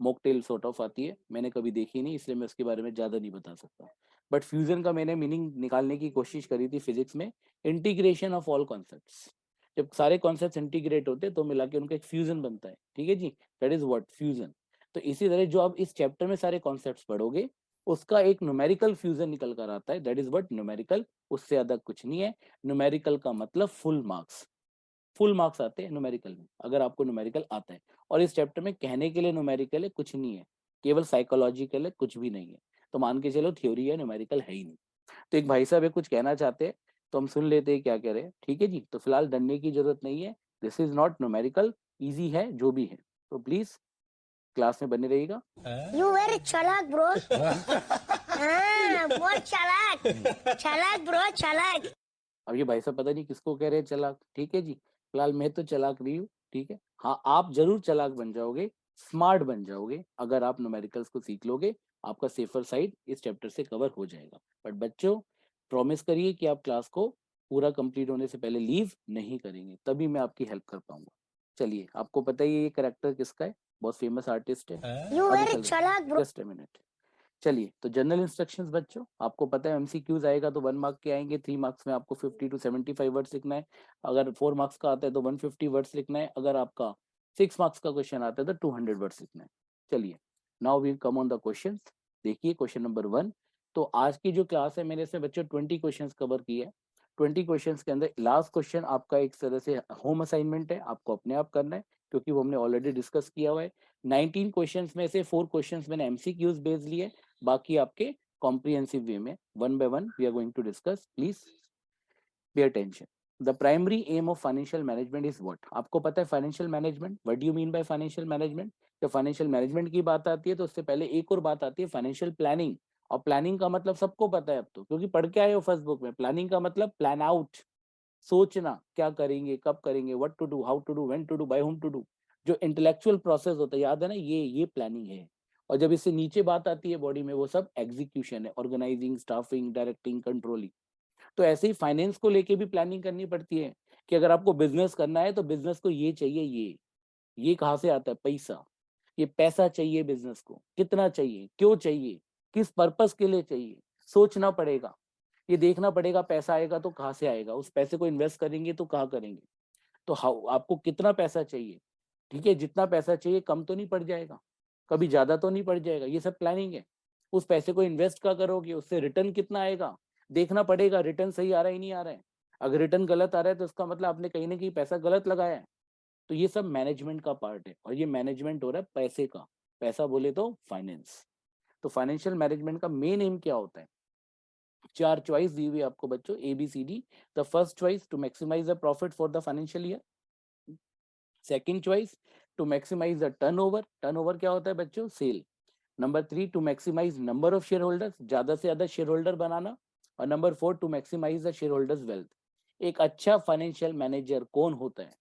मॉकटेल सॉर्ट ऑफ आती है, मैंने कभी देखी नहीं इसलिए मैं उसके बारे में ज्यादा नहीं बता सकता। बट फ्यूजन का मैंने मीनिंग निकालने की कोशिश करी थी फिजिक्स में, इंटीग्रेशन ऑफ ऑल कॉन्सेप्ट्स। जब सारे कॉन्सेप्ट्स इंटीग्रेट होते हैं तो मिला के उनका एक फ्यूजन बनता है, ठीक है जी, दैट इज व्हाट फ्यूजन। तो इसी तरह जो आप इस चैप्टर में सारे कॉन्सेप्ट्स पढ़ोगे उसका एक न्यूमेरिकल फ्यूजन निकल कर आता है, दैट इज व्हाट न्यूमेरिकल। उससे ज्यादा कुछ नहीं है। न्यूमेरिकल का मतलब फुल मार्क्स, फुल मार्क्स आते हैं न्यूमेरिकल में अगर आपको न्यूमेरिकल आता है। और इस चैप्टर में कहने के लिए न्यूमेरिकल है कुछ नहीं है, केवल साइकोलॉजिकल है, कुछ भी नहीं है। तो मान के चलो थ्योरी है, न्यूमेरिकल है ही नहीं। तो एक भाई साहब है कुछ कहना चाहते हैं, तो हम सुन लेते हैं क्या कह रहे हैं, ठीक है जी। तो फिलहाल डरने की जरूरत नहीं है, this is not numerical, easy है जो भी है। तो प्लीज क्लास में बने रहिएगा। You very chalak, bro. बहुत चालाक, चालाक ब्रो, चालाक। अब ये भाई साहब पता नहीं किसको कह रहे हैं चलाक, ठीक है जी। फिलहाल मैं तो चलाक नहीं हूँ, ठीक है। हाँ आप जरूर चलाक बन जाओगे, स्मार्ट बन जाओगे अगर आप न्यूमेरिकल्स को सीख लोगे। आपका सेफर साइड इस चैप्टर से कवर हो जाएगा। बट बच्चों प्रॉमिस करिए कि आप क्लास को पूरा कंप्लीट होने से पहले लीव नहीं करेंगे, तभी मैं आपकी हेल्प कर पाऊंगा। चलिए आपको पता ही है ये करेक्टर किसका है, बहुत फेमस आर्टिस्ट है। You आगे very चल रहे chalak, bro. Just a minute. चलिए तो जनरल इंस्ट्रक्शंस बच्चों, आपको पता है एमसीक्यूज आएगा तो 1 मार्क के आएंगे, 3 मार्क्स में आपको 50 to 75 वर्ड्स लिखना है। अगर 4 मार्क्स का आता है तो 150 वर्ड्स लिखना है। अगर आपका 6 मार्क्स का क्वेश्चन आता है तो 200 वर्ड्स लिखना है। चलिए now we come on the question. देखिए क्वेश्चन नंबर 1। तो आज की जो क्लास है मैंने इसमें बच्चों 20 क्वेश्चन कवर किए हैं। 20 क्वेश्चन के अंदर लास्ट क्वेश्चन आपका एक तरह से होम असाइनमेंट है, आपको अपने आप करना है क्योंकि वो हमने ऑलरेडी डिस्कस किया हुआ है। 19 क्वेश्चंस में से 4 क्वेश्चंस मैंने एमसीक्यूज बेस लिए, बाकी आपके कॉम्प्रिहेंसिव वे में one by one we are going to discuss. Please pay attention. The primary aim of financial management is what. आपको पता है financial management, what do you mean by financial management. जब financial management की बात आती है तो उससे पहले एक और बात आती है फाइनेंशियल प्लानिंग। और प्लानिंग का मतलब सबको पता है अब तो, क्योंकि पढ़ के आए हो फर्स्ट बुक में। प्लानिंग का मतलब प्लान आउट, सोचना क्या करेंगे, कब करेंगे, what to do, how to do, when to do, by whom to do. जो इंटेलेक्चुअल प्रोसेस होता है, याद है ना, ये प्लानिंग है। और जब इससे नीचे बात आती है बॉडी में, वो सब एग्जीक्यूशन है, ऑर्गेनाइजिंग, स्टाफिंग, डायरेक्टिंग, कंट्रोलिंग। तो ऐसे ही फाइनेंस को लेके भी प्लानिंग करनी पड़ती है कि अगर आपको बिजनेस करना है तो बिजनेस को ये चाहिए, ये कहाँ से आता है, पैसा। ये पैसा चाहिए बिजनेस को, कितना चाहिए, क्यों चाहिए, किस पर्पस के लिए चाहिए, सोचना पड़ेगा। ये देखना पड़ेगा पैसा आएगा तो कहाँ से आएगा, उस पैसे को इन्वेस्ट करेंगे तो कहाँ करेंगे, तो हाउ आपको कितना पैसा चाहिए, ठीक है। जितना पैसा चाहिए कम तो नहीं पड़ जाएगा, कभी ज्यादा तो नहीं पड़ जाएगा, ये सब प्लानिंग है। उस पैसे को इन्वेस्ट क्या करोगे, उससे रिटर्न कितना आएगा, देखना पड़ेगा रिटर्न सही आ रहा है नहीं आ रहा है। अगर रिटर्न गलत आ रहा है तो उसका मतलब आपने कहीं ना कहीं पैसा गलत लगाया है। तो ये सब मैनेजमेंट का पार्ट है, और ये मैनेजमेंट हो रहा है पैसे का। पैसा बोले तो फाइनेंस। तो फाइनेंशियल मैनेजमेंट का मेन एम क्या होता है, 4 चॉइस दी हुई आपको बच्चों, ABCD। The first choice to maximise the profit for the financial year. Second choice to maximise the turnover. Turnover क्या होता है बच्चों, sale. Number 3 to maximise number of shareholders, ज्यादा से ज्यादा शेयर होल्डर बनाना। और number 4 to maximise the share holders wealth. एक अच्छा फाइनेंशियल मैनेजर कौन होता है,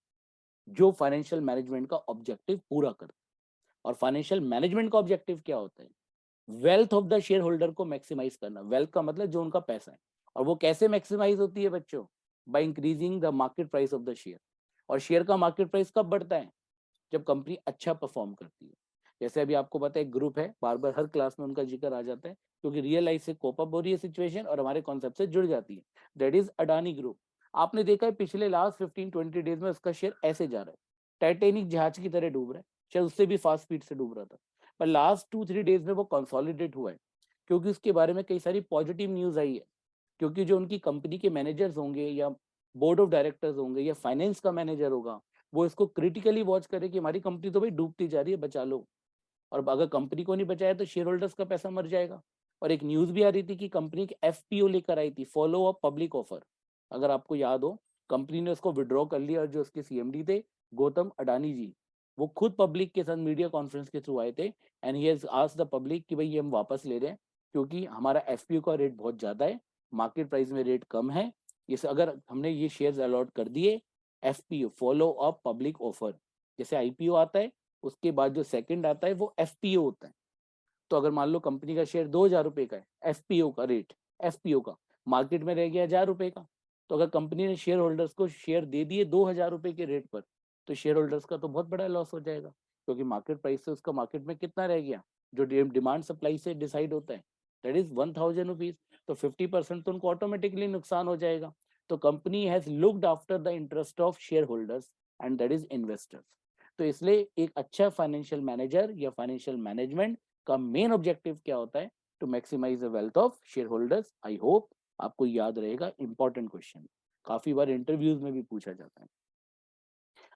जो फाइनेंशियल मैनेजमेंट का ऑब्जेक्टिव पूरा करता है। और फाइनेंशियल मैनेजमेंट का ऑब्जेक्टिव क्या होता है? Wealth of the share holder को मैक्सिमाइज करना। वेल्थ का मतलब जो उनका पैसा है, और वो कैसे मैक्सिमाइज होती है बच्चों? By increasing the market price of the share. और शेयर का मार्केट प्राइस कब बढ़ता है? जब कंपनी अच्छा परफॉर्म करती है। जैसे अभी आपको पता है, ग्रुप है, बार बार हर क्लास में उनका जिक्र आ जाता है, क्योंकि रियल लाइफ से कोप अप हो रही है सिचुएशन और हमारे कॉन्सेप्ट से जुड़ जाती है। That is Adani group. आपने देखा है पिछले लास्ट 15-20 डेज में उसका शेयर ऐसे जा रहा है, टाइटेनिक जहाज की तरह डूब रहा है, शायद उससे भी फास्ट स्पीड से डूब रहा था। पर लास्ट 2-3 डेज में वो कंसोलिडेट हुआ है, क्योंकि उसके बारे में कई सारी पॉजिटिव न्यूज आई है। क्योंकि जो उनकी कंपनी के मैनेजर्स होंगे, या बोर्ड ऑफ डायरेक्टर्स होंगे, या फाइनेंस का मैनेजर होगा, वो इसको क्रिटिकली वॉच करे कि हमारी कंपनी तो भाई डूबती जा रही है, बचा लो। और अगर कंपनी को नहीं बचाया तो शेयर होल्डर्स का पैसा मर जाएगा। और एक न्यूज भी आ रही थी कि कंपनी एक एफपीओ लेकर आई थी, फॉलो अप पब्लिक ऑफर। अगर आपको याद हो, कंपनी ने उसको विड्रॉ कर लिया, और जो उसके सीएमडी थे गौतम अडानी जी, वो खुद पब्लिक के साथ मीडिया कॉन्फ्रेंस के थ्रू आए थे, and he has asked the public कि भाई ये हम वापस ले रहे हैं, क्योंकि हमारा एफपीओ का रेट बहुत ज्यादा है, मार्केट प्राइस में रेट कम है। इस अगर हमने ये शेयर्स अलॉट कर दिए, FPO follow up public offer, जैसे आईपीओ आता है, उसके बाद जो सेकंड आता है वो एफपीओ होता है। तो अगर मान लो कंपनी का शेयर 2,000 रुपए का है, एफपीओ का रेट, एफपीओ का मार्केट में रह गया 1,000 रुपए का, तो अगर कंपनी ने शेयर होल्डर्स को शेयर दे दिए 2,000 रुपए के रेट पर, तो शेयर होल्डर्स का तो बहुत बड़ा लॉस हो जाएगा, क्योंकि मार्केट प्राइस से उसका मार्केट में कितना रह गया, जो डिमांड सप्लाई से डिसाइड होता है, दैट इज 1,000 रुपीज। तो 50% तो उनको ऑटोमेटिकली नुकसान हो जाएगा। तो company has looked after the interest of shareholders, and that is investors. तो इसलिए एक अच्छा फाइनेंशियल मैनेजर या फाइनेंशियल मैनेजमेंट का मेन ऑब्जेक्टिव क्या होता है? To maximise the wealth of shareholders. I hope आपको याद रहेगा, इंपॉर्टेंट क्वेश्चन, काफी बार इंटरव्यूज में भी पूछा जाता है।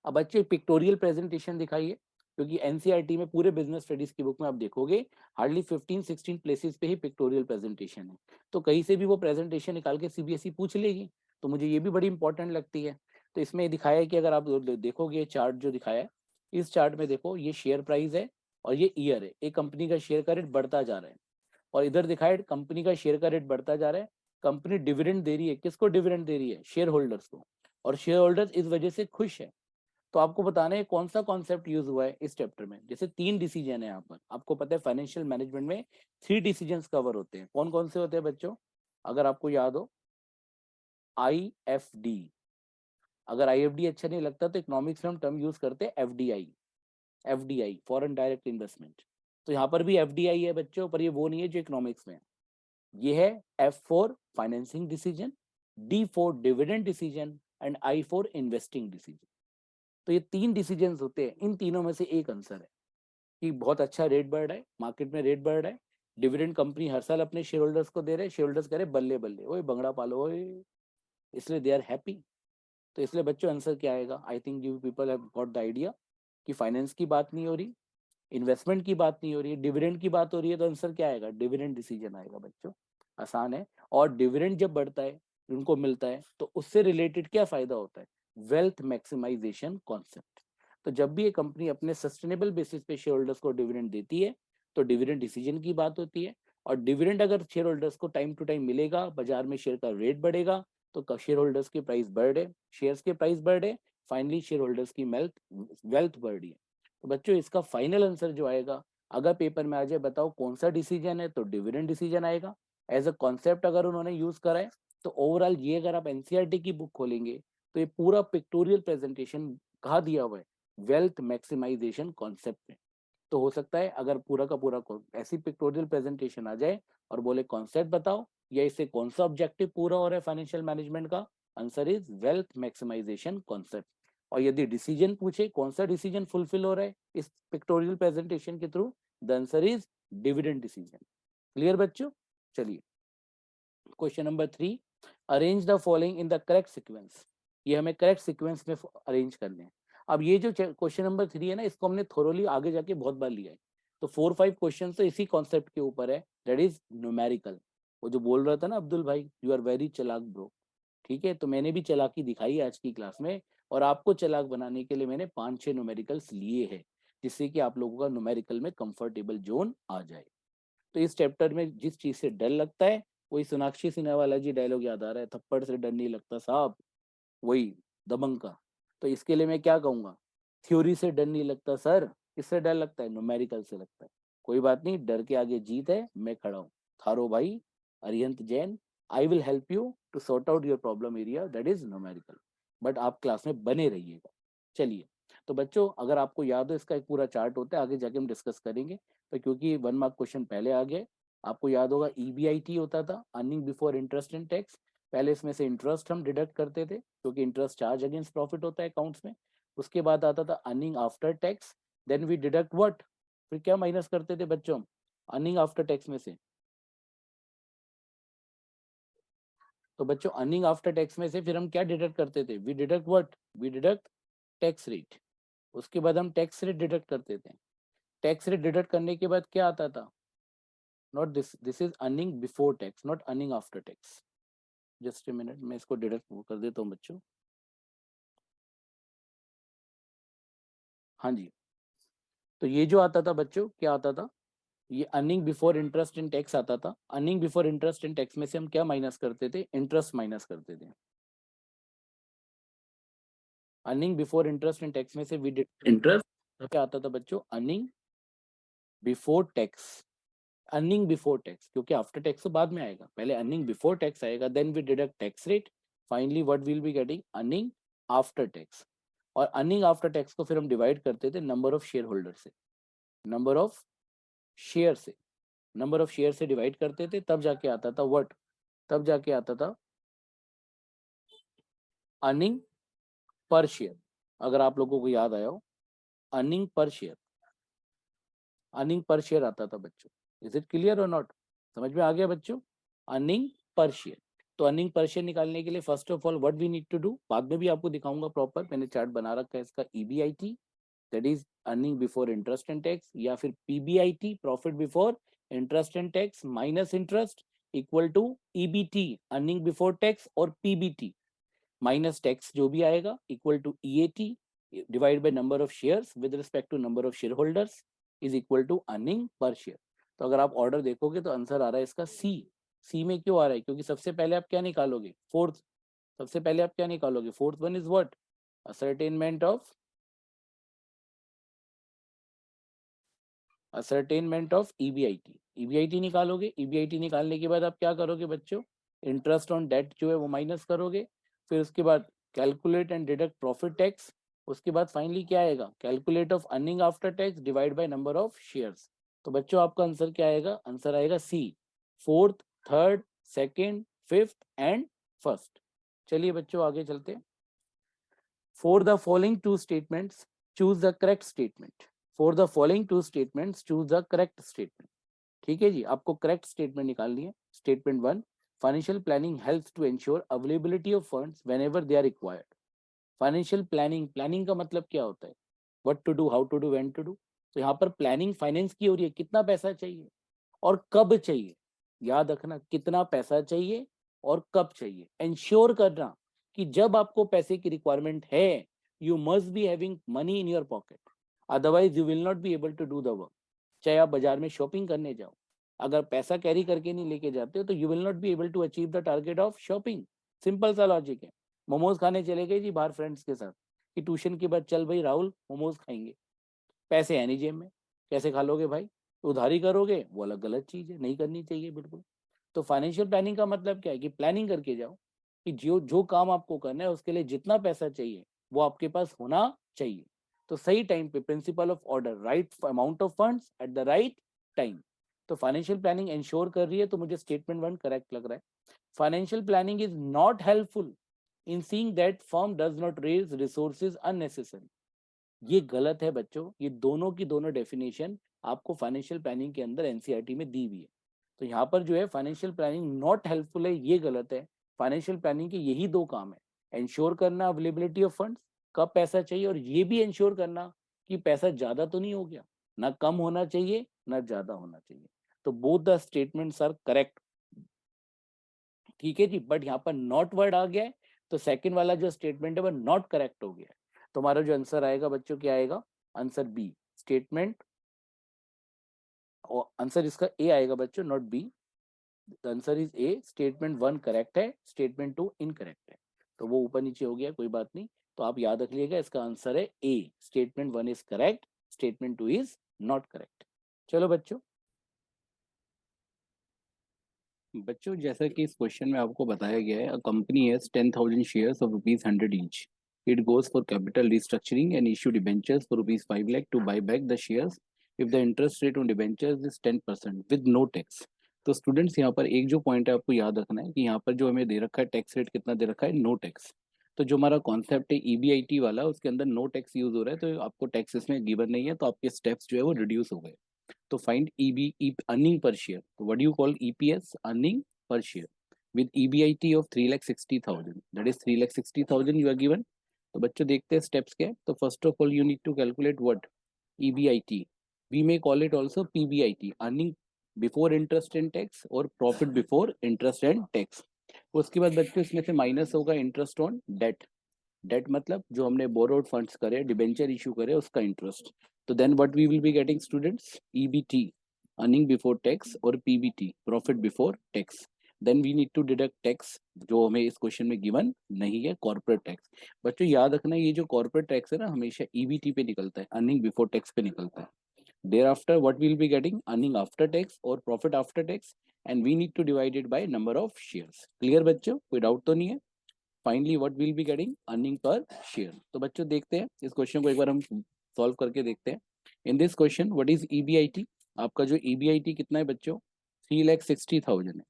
अब बच्चे पिक्टोरियल प्रेजेंटेशन दिखाइए, क्योंकि एनसीईआरटी में पूरे बिजनेस स्टडीज की बुक में आप देखोगे हार्डली 15-16 प्लेसेस पे ही पिक्टोरियल प्रेजेंटेशन है। तो कहीं से भी वो प्रेजेंटेशन निकाल के सीबीएसई पूछ लेगी, तो मुझे ये भी बड़ी इंपॉर्टेंट लगती है। तो इसमें दिखाया है कि अगर आप देखोगे चार्ट जो दिखाया है, इस चार्ट में देखो, ये शेयर प्राइस है और ये ईयर है, एक कंपनी का शेयर का रेट बढ़ता जा रहा है, और इधर दिखाया कंपनी का शेयर का रेट बढ़ता जा रहा है। कंपनी डिविडेंड दे रही है, किसको डिविडेंड दे रही है? शेयर होल्डर्स को। और शेयर होल्डर्स इस वजह से खुश है। तो आपको बताना है कौन सा कॉन्सेप्ट यूज हुआ है इस चैप्टर में। जैसे 3 डिसीजन है यहाँ पर, आपको पता है फाइनेंशियल मैनेजमेंट में 3 डिसीजन कवर होते हैं। कौन कौन से होते हैं बच्चों? अगर आपको याद हो, IFD। अगर IFD अच्छा नहीं लगता तो इकोनॉमिक्स में हम टर्म यूज करते हैं FDI। FDI foreign direct investment. तो यहाँ पर भी FDI है बच्चों, पर ये वो नहीं है जो इकोनॉमिक्स में है। ये है F for financing decision, D for dividend decision, and I for investing decision. तो ये 3 डिसीजन होते हैं, इन तीनों में से एक आंसर है कि बहुत अच्छा रेट बढ़ रहा है, मार्केट में रेट बढ़ रहा है, डिविडेंड कंपनी हर साल अपने शेयर होल्डर्स को दे रहे हैं, शेयर होल्डर्स कह रहे बल्ले बल्ले, ओए बंगड़ा पालो ओए, इसलिए दे आर हैप्पी। तो इसलिए बच्चों आंसर क्या आएगा? I think you people have got the idea कि फाइनेंस की बात नहीं हो रही, इन्वेस्टमेंट की बात नहीं हो रही है, डिविडेंड की बात हो रही है, तो आंसर क्या आएगा? डिविडेंड डिसीजन आएगा बच्चों। आसान है। और डिविडेंड जब बढ़ता है, उनको मिलता है, तो उससे रिलेटेड क्या फायदा होता है? Wealth maximisation concept. तो जब भी ये कंपनी अपने सस्टेनेबल बेसिस पे शेयर होल्डर्स को डिविडेंड देती है, तो डिविडेंड डिसीजन की बात होती है। और डिविडेंड अगर शेयर होल्डर्स को टाइम टू टाइम मिलेगा, बाजार में शेयर का रेट बढ़ेगा, तो शेयर होल्डर्स की प्राइस बढ़ रहे, शेयर्स के प्राइस बढ़ रहे, फाइनली शेयर होल्डर्स की वेल्थ बढ़ रही है। तो बच्चों इसका फाइनल आंसर जो आएगा, अगर पेपर में आ जाए बताओ कौन सा डिसीजन है, तो डिविडेंड डिसीजन आएगा। एज अ कॉन्सेप्ट अगर उन्होंने यूज करा है, तो ओवरऑल ये अगर आप एनसीईआरटी की बुक खोलेंगे, तो ये पूरा पिक्टोरियल प्रेजेंटेशन कहा दिया हुआ है वेल्थ मैक्सिमाइजेशन कॉन्सेप्ट में। तो हो सकता है अगर पूरा का पूरा ऐसी पिक्टोरियल प्रेजेंटेशन आ जाए और बोले कॉन्सेप्ट बताओ, या इससे कौन सा ऑब्जेक्टिव पूरा हो रहा है फाइनेंशियल मैनेजमेंट का, answer is wealth maximisation concept. और यदि डिसीजन पूछे कौन सा डिसीजन फुलफिल हो रहा है इस पिक्टोरियल प्रेजेंटेशन के through, the answer is dividend decision. Clear बच्चों? चलिए question number 3, arrange the following in the correct sequence. ये हमें करेक्ट सीक्वेंस में अरेंज करने हैं। अब ये जो क्वेश्चन नंबर 3 है ना, इसको हमने थोरोली आगे जाके बहुत बार लिया है। तो 4-5 क्वेश्चन तो इसी कॉन्सेप्ट के ऊपर है, दैट इज न्यूमेरिकल। वो जो बोल रहा था ना अब्दुल भाई, यू आर वेरी चालाक ब्रो। ठीक है, तो मैंने भी चालाकी दिखाई आज की क्लास में, और आपको चालाक बनाने के लिए मैंने 5-6 न्यूमेरिकल्स लिए हैं, जिससे कि आप लोगों का न्यूमेरिकल में कंफर्टेबल जोन आ जाए। तो इस चैप्टर में जिस चीज से डर लगता है, वही सोनाक्षी सिन्हा वाला जी डायलॉग याद आ रहा है, थप्पड़ से डर नहीं लगता साहब, वही दबंग का। तो इसके लिए मैं क्या कहूंगा? थ्योरी से डर नहीं लगता सर, किससे डर लगता है? न्यूमेरिकल से लगता है। कोई बात नहीं, डर के आगे जीत है, मैं खड़ा हूँ। थारो भाई, Arihant Jain, I will help you to sort out your problem area that is numerical. But आप क्लास में बने रहिएगा। चलिए, तो बच्चों अगर आपको याद हो, इसका एक पूरा चार्ट होता है, आगे जाके हम डिस्कस करेंगे। तो क्योंकि 1 मार्क क्वेश्चन पहले आ गए, आपको याद होगा EBIT होता था, earning before interest and tax. पहले इसमें से इंटरेस्ट हम डिडक्ट करते थे, क्योंकि इंटरेस्ट चार्ज अगेंस्ट प्रॉफिट होता है अकाउंट्स में। उसके बाद आता था earning after tax, then we deduct what, फिर क्या माइनस करते थे बच्चों हम अर्निंग आफ्टर टैक्स में से? तो बच्चों अर्निंग आफ्टर टैक्स में से फिर हम क्या डिडक्ट करते थे? We deduct what, we deduct tax rate. उसके बाद हम टैक्स रेट डिडक्ट करते थे। टैक्स रेट डिडक्ट करने के बाद क्या आता था? Not this, this is earning before tax, not earning after tax. Just a minute, मैं इसको डिडक्ट कर देता हूँ बच्चों। हाँ जी, तो ये जो आता था बच्चों, क्या आता था? ये earning before interest and tax आता था। Earning before interest and tax में से हम क्या माइनस करते थे? इंटरेस्ट माइनस करते थे। Earning before interest and tax में से वी डिड इंटरेस्ट। क्या आता था बच्चों? Earning before tax. Earning before tax, क्योंकि आफ्टर टैक्स तो बाद में आएगा, पहले अर्निंग बिफोर टैक्स आएगा, then we deduct tax rate, finally what will be getting? Earning after tax. और अर्निंग आफ्टर टैक्स को फिर हम डिवाइड करते थे नंबर ऑफ शेयर होल्डर से, नंबर ऑफ शेयर से, नंबर ऑफ शेयर से डिवाइड करते थे, तब जाके आता था व्हाट, तब जाके आता था अर्निंग पर शेयर। अगर आप लोगों को याद आया हो, earning per share, earning per share आता था बच्चों। इज इट क्लियर और नॉट? समझ में आ गया बच्चों? Earning per share. तो अर्निंग पर शेयर निकालने के लिए first of all what we need to do, बाद में भी आपको दिखाऊंगा प्रॉपर, मैंने चार्ट बना रखा है इसका। EBIT that is earning before interest and tax, या फिर PBIT profit before interest and tax minus interest, equal to EBT earning before tax और PBT माइनस टैक्स जो भी आएगा, equal to EAT divide by number of shares with respect to number of shareholders is equal to earning per share. तो अगर आप order देखोगे तो answer आ रहा है इसका सी। सी में क्यों आ रहा है? क्योंकि सबसे पहले आप क्या निकालोगे? फोर्थ। सबसे पहले आप क्या निकालोगे? Fourth one is what? Ascertainment of, ascertainment of EBIT। EBIT निकालोगे। EBIT निकालने के बाद आप क्या करोगे बच्चों? इंटरेस्ट ऑन डेट जो है वो माइनस करोगे। फिर उसके बाद calculate and deduct profit tax. उसके बाद फाइनली क्या आएगा? Calculate of earning after tax divide by number of shares. तो बच्चों आपका आंसर क्या आएगा? आंसर आएगा C, fourth, third, second, fifth and first. चलिए बच्चों आगे चलते हैं। For the following two statements, choose the correct statement. For the following two statements, choose the correct statement. ठीक है जी, आपको करेक्ट स्टेटमेंट निकालनी है। Statement one, financial planning helps to ensure availability of funds whenever they are required. Financial planning, planning का मतलब क्या होता है? What to do, how to do, when to do. तो यहाँ पर प्लानिंग फाइनेंस की हो रही है, कितना पैसा चाहिए और कब चाहिए। याद रखना, कितना पैसा चाहिए और कब चाहिए। एंश्योर करना कि जब आपको पैसे की रिक्वायरमेंट है, you must be having money in your pocket, otherwise you will not be able to do the work. चाहे आप बाजार में शॉपिंग करने जाओ, अगर पैसा कैरी करके नहीं लेके जाते हो तो you will not be able to achieve the target of shopping. Simple सा लॉजिक है। मोमोज खाने चले गए जी बाहर फ्रेंड्स के साथ, कि ट्यूशन के बाद चल भाई राहुल मोमोज खाएंगे, पैसे है नहीं जेब में, कैसे खा लोगे भाई? उधारी करोगे, वो अलग गलत चीज है, नहीं करनी चाहिए बिल्कुल। तो फाइनेंशियल प्लानिंग का मतलब क्या है? कि प्लानिंग करके जाओ कि जो जो काम आपको करना है उसके लिए जितना पैसा चाहिए वो आपके पास होना चाहिए। तो सही टाइम पे, principle of order, right amount of funds at the right time. तो फाइनेंशियल प्लानिंग इंश्योर कर रही है, तो मुझे स्टेटमेंट वन करेक्ट लग रहा है। Financial planning is not helpful in seeing that firm does not raise resources unnecessary. ये गलत है बच्चों, ये दोनों की दोनों डेफिनेशन आपको फाइनेंशियल प्लानिंग के अंदर एनसीईआरटी में दी हुई है। तो यहाँ पर जो है फाइनेंशियल प्लानिंग नॉट हेल्पफुल है, ये गलत है। फाइनेंशियल प्लानिंग के यही दो काम है, एंश्योर करना अवेलेबिलिटी ऑफ फंड्स, कब पैसा चाहिए, और ये भी एंश्योर करना कि पैसा ज्यादा तो नहीं हो गया, ना कम होना चाहिए ना ज्यादा होना चाहिए। तो both the statements are correct. ठीक है जी, बट यहाँ पर नॉट वर्ड आ गया है, तो सेकंड वाला जो स्टेटमेंट है वो नॉट करेक्ट हो गया है। तो हमारा जो आंसर आएगा बच्चों क्या आएगा? आंसर बी, स्टेटमेंट, और आंसर इसका ए आएगा बच्चों, not be. Answer is a, statement one correct है, स्टेटमेंट टू इनकरेक्ट है। तो वो ऊपर नीचे हो गया, कोई बात नहीं। तो आप याद रख लीजिएगा, इसका आंसर है A, statement one is correct, statement 2 is not correct. चलो बच्चों जैसा कि इस क्वेश्चन में आपको बताया गया है, a company has 10,000 shares of rupees 100 each. It goes for capital restructuring and issue debentures for rupees 5 lakh to buy back the shares if the interest rate on debentures is 10% with no tax. तो students यहाँ पर एक जो point है आपको याद रखना है कि यहाँ पर जो हमें दे रखा है टैक्स रेट कितना दे रखा है, नो टैक्स। तो जो हमारा कॉन्सेप्ट है ईबीआईटी वाला, उसके अंदर नो टैक्स यूज हो रहा है, तो आपको टैक्स इसमें गिवन नहीं है, तो आपके स्टेप्स जो है वो रिड्यूस हो गए। तो find earning per share. So what do you call EPS? Earning per share with EBIT of 3,60,000. That is 3,60,000 you are given. तो बच्चों देखते हैं स्टेप्स क्या है। तो first of all you need to calculate what EBIT. We may call it also PBIT, earning before interest and tax और profit before interest and tax. उसके बाद बच्चों इसमें से माइनस होगा इंटरेस्ट ऑन डेट। डेट मतलब जो हमने बोरोड फंड्स करे, डिबेंचर इशू करे, उसका इंटरेस्ट। तो then what we will be getting students, EBT earning before tax और PBT profit before tax. Then we need to deduct tax जो हमें इस क्वेश्चन में गिवन नहीं है, कॉर्पोरेट टैक्स। बच्चों याद रखना ये जो कॉर्पोरेट टैक्स है ना हमेशा ईबीटी पे निकलता है, अर्निंग बिफोर टैक्स पे निकलता है। There after what will be getting, earning after tax और profit after tax, and we need to divide it by number of shares. Clear बच्चों, कोई डाउट तो नहीं है? Finally what will be getting, earning per share. तो बच्चों देखते हैं इस क्वेश्चन को एक बार हम सॉल्व करके देखते हैं। इन this question what is EBIT? आपका जो ईबीआईटी कितना है बच्चों, 3,60,000 है।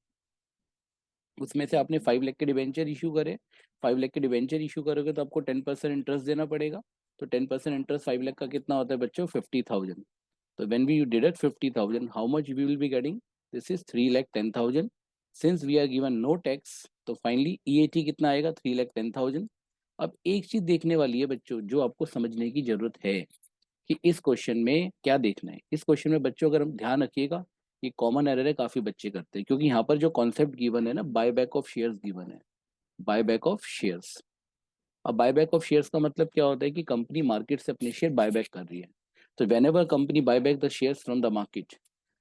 उसमें से आपने 5 लाख के डिबेंचर इशू करे, 5 लाख के डिबेंचर इशू करोगे तो आपको 10% इंटरेस्ट देना पड़ेगा। तो 10% इंटरेस्ट 5 लाख का कितना होता है बच्चों, 50,000। तो when we deduct 50,000, how much we will be getting? This is 3,10,000. Since we are given no tax, तो finally EAT कितना आएगा, 3,10,000। अब एक चीज देखने वाली है बच्चों जो आपको समझने की जरूरत है कि इस क्वेश्चन में क्या देखना है। इस क्वेश्चन में बच्चों अगर हम ध्यान रखिएगा, ये कॉमन एरर है, काफी बच्चे करते हैं, क्योंकि यहाँ पर जो कॉन्सेप्ट गिवन है ना, buy back of shares given है, बाय बैक ऑफ शेयर्स। अब बायबैक ऑफ शेयर्स का मतलब क्या होता है कि कंपनी मार्केट से अपने शेयर बायबैक कर रही है। तो whenever company buyback the shares from the market,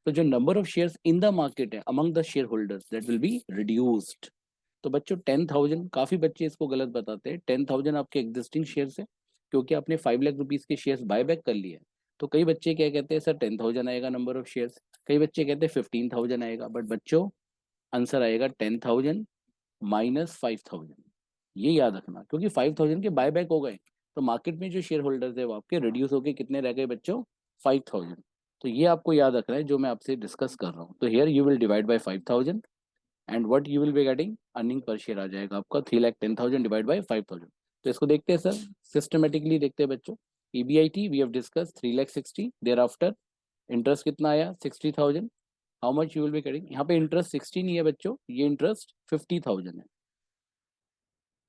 तो जो number of shares in the market है among the share holders that will be reduced. तो बच्चों 10,000, काफी बच्चे इसको गलत बताते हैं, 10,000 आपके एग्जिस्टिंग शेयर्स है, क्योंकि आपने 5 लाख रुपीज के शेयर्स बायबैक कर लिए। तो कई बच्चे क्या कहते हैं, सर 10,000 आएगा नंबर ऑफ शेयर्स, कई बच्चे कहते हैं 15,000 आएगा, बट बच्चों आंसर आएगा 10,000 माइनस 5,000। ये याद रखना, क्योंकि 5,000 के बाय बैक हो गए, तो मार्केट में जो शेयर होल्डर्स है वो आपके रिड्यूस होके कितने रह गए बच्चों, 5,000। तो ये आपको याद रखना है जो मैं आपसे डिस्कस कर रहा हूँ। तो here you will divide by 5,000 and what you will be getting, earning per share आ जाएगा आपका 3,10,000 डिवाइड बाय 5,000। तो इसको देखते हैं सर, सिस्टमेटिकली देखते हैं बच्चों। EBIT we have discussed 3,60,000, thereafter interest कितना आया 60,000। How much you will be getting, यहाँ पे इंटरेस्ट 60 नहीं है बच्चों, ये इंटरेस्ट 50,000 है।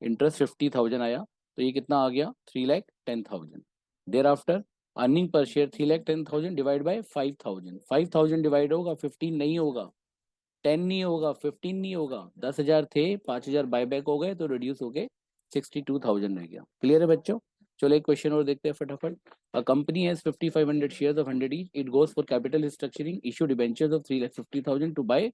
इंटरेस्ट 50,000 आया, तो ये कितना आ गया, 3,10,000। There after earning per share 3,10,000 divide by 5,000। 5,000 divide होगा 15 नहीं होगा, 10 नहीं होगा, 15 नहीं होगा, 10,000 थे, 5,000 बायबैक हो गए, तो रिड्यूस हो गए 62,000 रह गया। क्लियर है बच्चों? चलो एक क्वेश्चन और देखते हैं फटाफट। A company has 5,500 shares of 100 each, it goes for capital restructuring, issue debentures of 3,50,000 to buy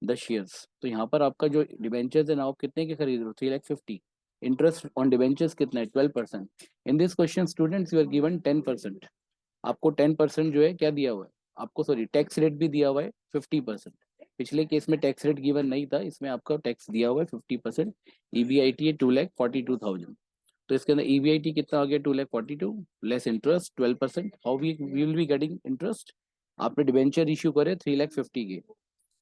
the shares. तो यहाँ पर आपका जो डिबेंचर्स है ना, आप कितने के खरीद रहे हो, 3,50,000। इंटरेस्ट ऑन डिबेंचर्स कितना है, 12%। In this question students you are given 10%। आपको 10% जो है क्या दिया हुआ है, आपको सॉरी टैक्स रेट भी दिया हुआ है 50%। पिछले केस में टैक्स रेट गिवन नहीं था, इसमें आपका टैक्स दिया हुआ है 50%। ईबीआईटी है 2,42,000। तो इसके अंदर ईबीआईटी कितना आ गया, 2,42 less interest 12%। How we will be getting interest, आपने डिबेंचर इशू करे 3,50,000 के,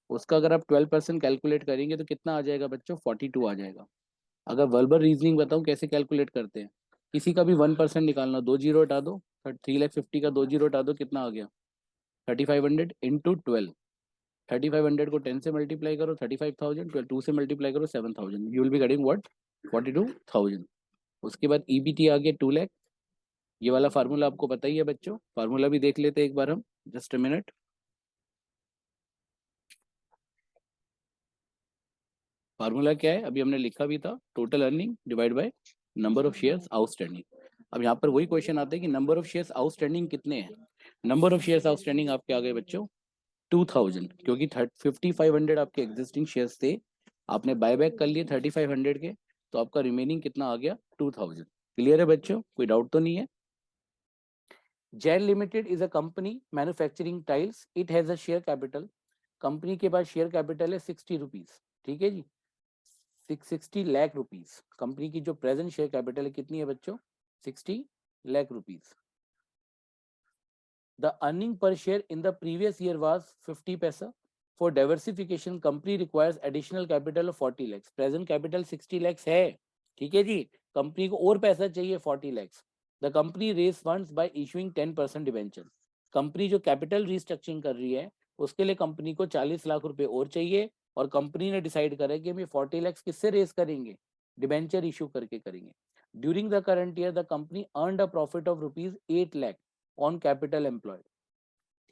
उसका अगर आप 12% कैलकुलेट करेंगे तो कितना आ जाएगा बच्चों, 42 आ जाएगा। अगर वर्बल रीजनिंग बताऊं कैसे कैलकुलेट करते हैं, किसी का भी 1% निकालना, 2 जीरो हटा दो, 3,50,000 का 2 जीरो हटा दो, कितना आ गया 3,500 इंटू 12। 3,500 को 10 से मल्टीप्लाई करो 35,000, 2 से मल्टीप्लाई करो 7,000, you will be getting what, 42,000। उसके बाद ईबीटी आ गया 2 लाख। ये वाला फार्मूला आपको पता ही है बच्चों, फार्मूला भी देख लेते हैं एक बार हम, जस्ट अ मिनट। फार्मूला क्या है, अभी हमने लिखा भी था, total earning divide by number of shares outstanding. अब यहाँ पर वही क्वेश्चन आता है कि नंबर ऑफ शेयर्स आउटस्टैंडिंग कितने हैं। नंबर ऑफ शेयर्स आउटस्टैंडिंग आपके आ गए बच्चों 2,000, क्योंकि 5,500 आपके एग्जिस्टिंग शेयर्स थे, आपने बायबैक कर लिए 3,500 के, तो आपका रिमेनिंग कितना आ गया 2,000। क्लियर है बच्चों, कोई डाउट तो नहीं है? Jain limited is a company manufacturing tiles, it has a share capital, company के पास शेयर कैपिटल है 60 रुपीज, ठीक है जी, 660 लाख रुपीज। कंपनी की जो प्रेजेंट शेयर कैपिटल है कितनी है बच्चों, 60 lakh rupees. The earning per share in the previous year was 50 पैसा। For diversification company requires additional capital of 40 lakhs, present capital 60 lakhs है, ठीक है जी, कंपनी को और पैसा चाहिए 40 lakhs। The company raise funds by issuing 10% debenture, company जो capital restructuring कर रही है उसके लिए कंपनी को 40 लाख रुपए और चाहिए, और कंपनी ने डिसाइड करा कि हम ये 40 lakhs किससे रेज करेंगे, डिबेंचर इशू करके करेंगे। During the current year the company earned a profit of rupees 8 lakh on capital employed,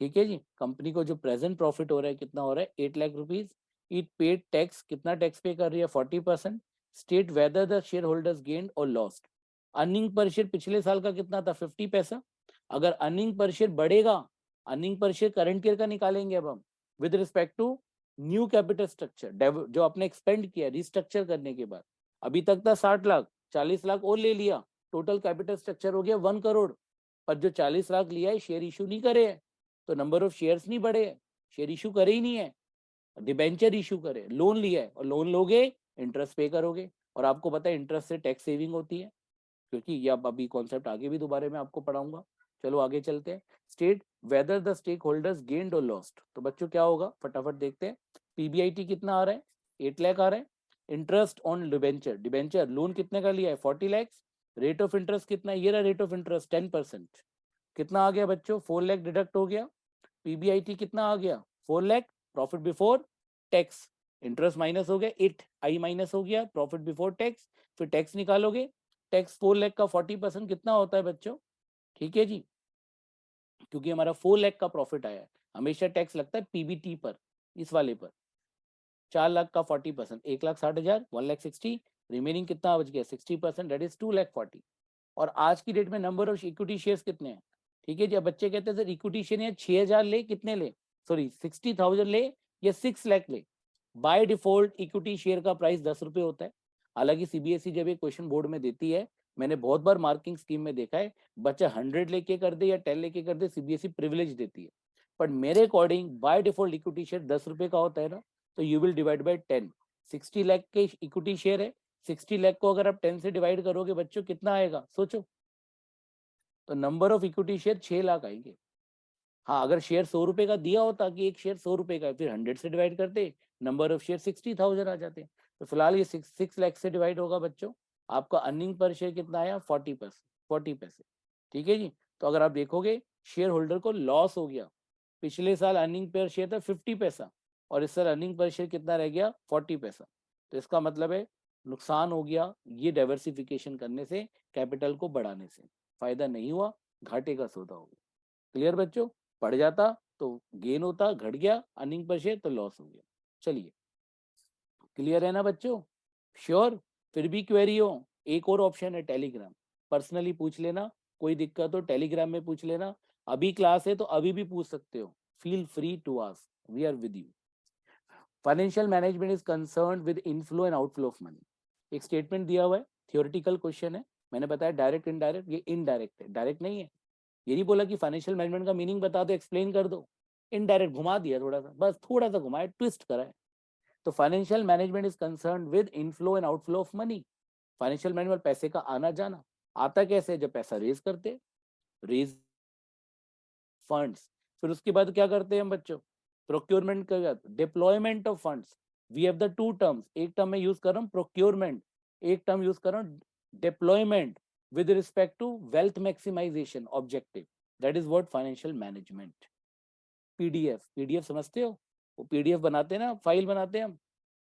ठीक है जी, कंपनी को जो प्रेजेंट प्रॉफिट हो रहा है कितना हो रहा है 8 lakh rupees. It paid tax, कितना टैक्स पे कर रही है 40%। State whether the share holders gained और लॉस्ट। अर्निंग पर शेयर पिछले साल का कितना था 50 पैसा, अगर अर्निंग पर शेयर बढ़ेगा, earning per share current year का निकालेंगे अब हम with respect to new capital structure जो आपने एक्सपेंड किया रिस्ट्रक्चर करने के बाद, अभी तक था 60 लाख, 40 लाख और ले लिया, टोटल कैपिटल स्ट्रक्चर हो गया 1 करोड़, पर जो 40 लाख लिया है शेयर इशू नहीं करे है, तो नंबर ऑफ शेयर्स नहीं बढ़े है, शेयर इशू करे ही नहीं है, डिबेंचर इशू करे, लोन लिया है, और लोन लोगे इंटरेस्ट पे करोगे, और आपको पता है इंटरेस्ट से टैक्स सेविंग होती है, क्योंकि ये अब अभी कॉन्सेप्ट आगे भी दोबारा में आपको पढ़ाऊंगा। चलो आगे चलते हैं। State whether the stakeholders gained और लॉस्ट, तो बच्चों क्या होगा फटाफट देखते हैं। पीबीआईटी कितना आ रहा है 8 लाख आ रहा है। Interest on debenture, debenture loan कितने का लिया है 40 lakhs, रेट ऑफ इंटरेस्ट कितना है, ये रहा रेट ऑफ इंटरेस्ट 10%, कितना आ गया बच्चों 4 लाख डिडक्ट हो गया। पीबीआईटी कितना आ गया 4 lakh, profit before tax, interest minus हो गया 8 आई माइनस हो गया, प्रॉफिट बिफोर टैक्स, फिर टैक्स निकालोगे, टैक्स 4 लाख का 40% कितना होता है बच्चों, ठीक है जी, क्योंकि हमारा 4 लाख का प्रॉफिट आया है, हमेशा टैक्स लगता है पीबीटी पर, इस वाले पर 4 लाख का 40%, 1,60,000, 1,60,000, रिमेनिंग कितना बच गया 60%, दैट इज 2,40,000। और आज की डेट में नंबर ऑफ इक्विटी शेयर्स कितने हैं, ठीक है जी, अब बच्चे कहते हैं सर इक्विटी शेयर या 6,000 ले, कितने ले, सॉरी 60,000 ले या 6 लाख ले, बाय डिफॉल्ट इक्विटी शेयर का प्राइस 10 रुपए होता है। हालांकि सीबीएसई जब ये क्वेश्चन बोर्ड में देती है, मैंने बहुत बार मार्किंग स्कीम में देखा है, बच्चा 100 लेके कर दे या 10 लेके कर दे, सीबीएसई प्रिविलेज देती है, पर मेरे according by default equity share 10 रुपए का होता है ना, तो you will divide bye 10, 60 lakh के इक्विटी शेयर है, 60 लाख को अगर आप 10 से डिवाइड करोगे बच्चों कितना आएगा सोचो, तो number of equity share 6 lakh आएंगे। हाँ अगर शेयर 100 रुपए का दिया होता कि एक शेयर 100 रुपए का, फिर 100 से डिवाइड करते, नंबर ऑफ शेयर 60,000 आ जाते। तो फिलहाल ये 6 लाख से डिवाइड होगा बच्चों, आपका अर्निंग पर शेयर कितना आया 40 पैसे, ठीक है जी। तो अगर आप देखोगे शेयर होल्डर को लॉस हो गया, पिछले साल अर्निंग पर शेयर था 50 पैसा, और इस साल अर्निंग पर शेयर कितना रह गया 40 पैसा, तो इसका मतलब है नुकसान हो गया ये डाइवर्सिफिकेशन करने से, कैपिटल को बढ़ाने से, फायदा नहीं हुआ, घाटे का सौदा हो गया। क्लियर बच्चों, बढ़ जाता तो गेन होता, घट गया अर्निंग पर शेयर तो लॉस हो गया। चलिए क्लियर है ना बच्चों, श्योर, फिर भी क्वेरी हो एक और ऑप्शन है टेलीग्राम, पर्सनली पूछ लेना, कोई दिक्कत हो टेलीग्राम में पूछ लेना, अभी क्लास है तो अभी भी पूछ सकते हो, feel free to ask, we are with you. Financial management is concern with inflow and outflow of money, एक स्टेटमेंट दिया हुआ है, थियोरेटिकल क्वेश्चन है, मैंने बताया डायरेक्ट इनडायरेक्ट, ये इनडायरेक्ट है, डायरेक्ट नहीं है। ये नहीं बोला कि फाइनेंशियल मैनेजमेंट का मीनिंग बता दो एक्सप्लेन कर दो, इनडायरेक्ट घुमा दिया थोड़ा सा, बस थोड़ा सा घुमाया ट्विस्ट करा है। तो financial management is concern with inflow and outflow of money, financial management पैसे का आना जाना, आता कैसे जब पैसा रेज करते, रेज फंड्स, फिर उसके बाद क्या करते हैं हम बच्चों, प्रोक्योरमेंट का, deployment of funds, we have the two terms, एक टर्म में यूज कर रहा हूँ प्रोक्योरमेंट, एक टर्म यूज कर रहा हूँ deployment with respect to wealth maximisation objective, that is what financial management. PDF, PDF समझते हो, वो पीडीएफ बनाते हैं ना, फाइल बनाते हैं हम,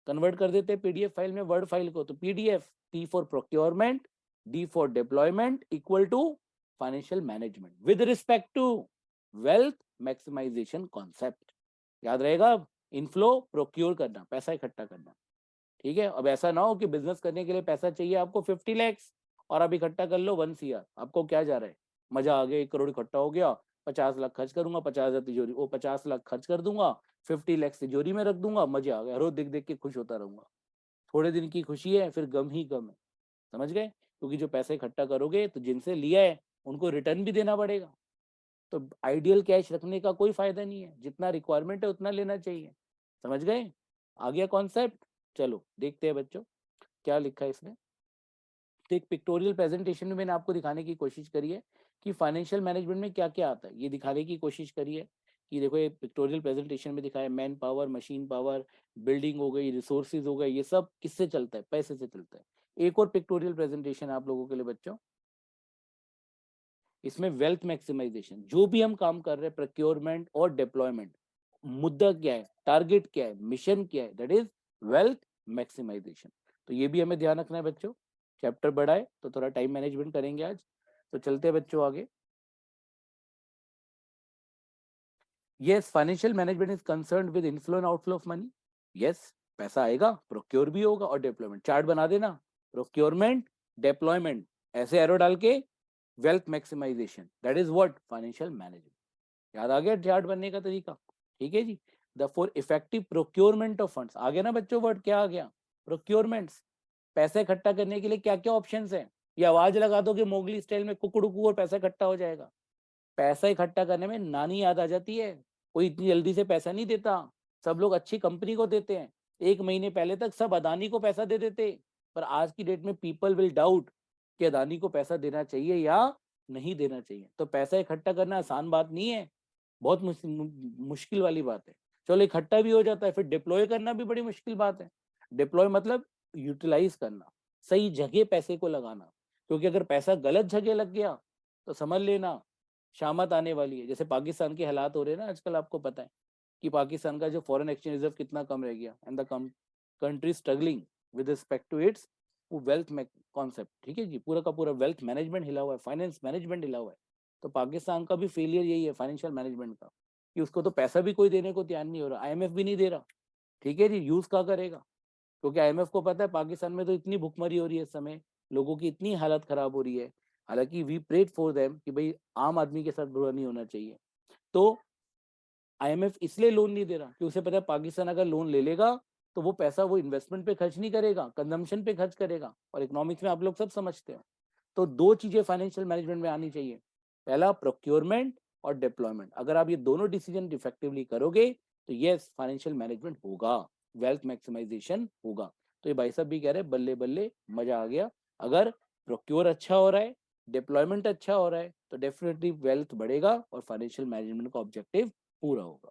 कन्वर्ट कर देते हैं पीडीएफ फाइल में वर्ड फाइल को, तो PDF, P for procurement, D for deployment, equal to financial management with respect to wealth maximisation concept, याद रहेगा। अब इनफ्लो प्रोक्योर करना, पैसा इकट्ठा करना, ठीक है। अब ऐसा ना हो कि बिजनेस करने के लिए पैसा चाहिए आपको 50 lakhs और आप इकट्ठा कर लो 1 CR, आपको क्या जा रहा है, मजा आ गया 1 करोड़ इकट्ठा हो गया, 50 लाख खर्च करूंगा, 50,000 तिजोरी, वो 50 लाख खर्च कर दूंगा, 50 lakhs तिजोरी में रख दूंगा, मजा आ गया, रोज देख देख के खुश होता रहूंगा, थोड़े दिन की खुशी है फिर गम ही गम है, समझ गए, क्योंकि जो पैसे इकट्ठा करोगे तो जिनसे लिया है उनको रिटर्न भी देना पड़ेगा, तो आइडियल कैश रखने का कोई फायदा नहीं है, जितना रिक्वायरमेंट है उतना लेना चाहिए। समझ गए? आ गया कॉन्सेप्ट? चलो देखते हैं बच्चों क्या लिखा है इसमें। तो एक पिक्टोरियल प्रेजेंटेशन में मैंने आपको दिखाने की कोशिश करी है कि फाइनेंशियल मैनेजमेंट में क्या क्या आता है, ये दिखाने की कोशिश करी है कि देखो ये पिक्टोरियल प्रेजेंटेशन में दिखाया man power, machine power, building हो गई, रिसोर्सेज हो गए, ये सब किससे चलता है? पैसे से चलता है। एक और पिक्टोरियल प्रेजेंटेशन आप लोगों के लिए बच्चों, इसमें वेल्थ मैक्सिमाइजेशन, जो भी हम काम कर रहे हैं प्रोक्योरमेंट और डिप्लॉयमेंट, मुद्दा क्या है, टारगेट क्या है, मिशन क्या है, दैट इज वेल्थ मैक्सिमाइजेशन। तो ये भी हमें ध्यान रखना है बच्चों। चैप्टर बड़ा है तो थोड़ा टाइम मैनेजमेंट करेंगे आज। तो चलते हैं बच्चों आगे। Yes, financial management is concerned with inflow and outflow of money. Yes, पैसा आएगा, प्रोक्योर भी होगा और डिप्लॉयमेंट। चार्ट बना देना, प्रोक्योरमेंट, डिप्लॉयमेंट, ऐसे एरो डाल के wealth maximization, that is what financial management. याद आ गया चार्ट बनने का तरीका? ठीक है जी। The for effective procurement of funds, आ गया ना बच्चों वर्ड, क्या आ गया? प्रोक्योरमेंट्स। पैसा इकट्ठा करने के लिए क्या क्या ऑप्शंस हैं? ये आवाज लगा दो कि मोगली स्टाइल में कुकड़ुकू और पैसा इकट्ठा हो जाएगा। पैसा इकट्ठा करने में नानी याद आ जाती है। कोई इतनी जल्दी से पैसा नहीं देता, सब लोग अच्छी कंपनी को देते हैं। एक महीने पहले तक सब अदानी को पैसा दे देते, पर आज की डेट में पीपल विल डाउट कि अदानी को पैसा देना चाहिए या नहीं देना चाहिए। तो पैसा इकट्ठा करना आसान बात नहीं है, बहुत मुश्किल वाली बात है। चलो इकट्ठा भी हो जाता है, फिर डिप्लॉय करना भी बड़ी मुश्किल बात है। डिप्लॉय मतलब यूटिलाइज करना, सही जगह पैसे को लगाना। क्योंकि अगर पैसा गलत जगह लग गया तो समझ लेना शामत आने वाली है। जैसे पाकिस्तान के हालात हो रहे हैं ना आजकल, आपको पता है कि पाकिस्तान का जो फॉरेन एक्सचेंज रिजर्व कितना कम रह गया, and the country struggling with respect to its wealth concept. ठीक है जी, पूरा का पूरा वेल्थ मैनेजमेंट हिला हुआ है, फाइनेंस मैनेजमेंट हिला हुआ है। तो पाकिस्तान का भी फेलियर यही है फाइनेंशियल मैनेजमेंट का, कि उसको तो पैसा भी कोई देने को तैयार नहीं हो रहा, आईएमएफ भी नहीं दे रहा। ठीक है जी, यूज क्या करेगा? क्योंकि आईएमएफ को पता है पाकिस्तान में तो इतनी भुखमरी हो रही है इस समय, लोगों की इतनी हालत खराब हो रही है। हालांकि वी प्रेड फॉर देम कि भाई आम आदमी के साथ बुरा नहीं होना चाहिए। तो आईएमएफ इसलिए लोन नहीं दे रहा कि उसे पता है पाकिस्तान अगर लोन ले लेगा तो वो पैसा वो इन्वेस्टमेंट पे खर्च नहीं करेगा, कंजम्पशन पे खर्च करेगा। और इकोनॉमिक्स में आप लोग सब समझते हो। तो दो चीजें फाइनेंशियल मैनेजमेंट में आनी चाहिए, पहला प्रोक्योरमेंट और डिप्लॉयमेंट। अगर आप ये दोनों डिसीजन इफेक्टिवली करोगे तो यस फाइनेंशियल मैनेजमेंट होगा, वेल्थ मैक्सिमाइजेशन होगा। तो ये भाई साहब भी कह रहे हैं बल्ले बल्ले मजा आ गया। अगर प्रोक्योर अच्छा हो रहा है, डिप्लॉयमेंट अच्छा हो रहा है, तो डेफिनेटली वेल्थ बढ़ेगा और फाइनेंशियल मैनेजमेंट का ऑब्जेक्टिव पूरा होगा।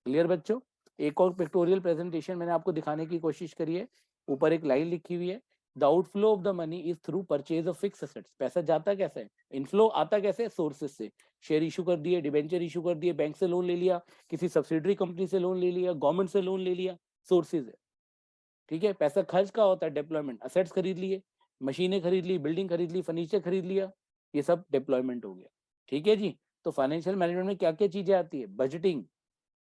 क्लियर बच्चों? एक और पिक्टोरियल प्रेजेंटेशन मैंने आपको दिखाने की कोशिश करी है। ऊपर एक लाइन लिखी हुई है, the outflow of the money is through purchase of fix assets. पैसा जाता कैसे है, इनफ्लो आता कैसे? सोर्सेज से। शेयर इशू कर दिए, डिबेंचर इशू कर दिए, बैंक से लोन ले लिया, किसी सब्सिडरी कंपनी से लोन ले लिया, गवर्नमेंट से लोन ले लिया, सोर्सेज है। ठीक है, पैसा खर्च का होता है डिप्लॉयमेंट, असेट्स खरीद लिए, मशीनें खरीद ली, बिल्डिंग खरीद ली, फर्नीचर खरीद लिया, ये सब डिप्लॉयमेंट हो गया। ठीक है जी। तो फाइनेंशियल मैनेजमेंट में क्या क्या चीजें आती है? बजटिंग,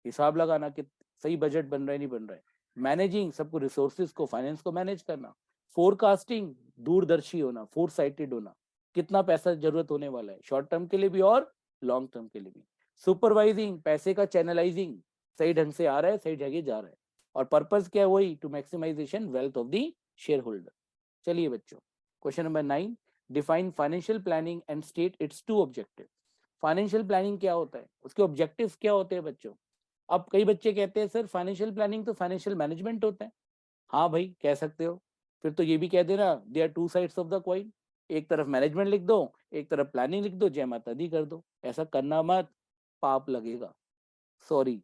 हिसाब लगाना कि सही बजट बन रहा है नहीं बन रहा है। मैनेजिंग, सबको रिसोर्सेज को, फाइनेंस को मैनेज करना। फोरकास्टिंग, दूरदर्शी होना, फोर साइटेड होना, कितना पैसा जरूरत होने वाला है शॉर्ट टर्म के लिए भी और लॉन्ग टर्म के लिए भी। सुपरवाइजिंग, पैसे का चैनलाइजिंग, सही ढंग से आ रहा है, सही जगह जा रहा है। और पर्पस क्या है? वही to maximisation wealth of the shareholder. चलिए बच्चों, question number 9, define financial planning and state its two objective. Financial planning क्या होता है, उसके ऑब्जेक्टिव्स क्या होते हैं बच्चों? अब कई बच्चे कहते हैं सर फाइनेंशियल प्लानिंग तो फाइनेंशियल मैनेजमेंट होता है। हाँ भाई कह सकते हो, फिर तो ये भी कह देना they are two sides of the coin. एक तरफ मैनेजमेंट लिख दो, एक तरफ प्लानिंग लिख दो, जय माता दी कर दो। ऐसा करना मत, पाप लगेगा। सॉरी,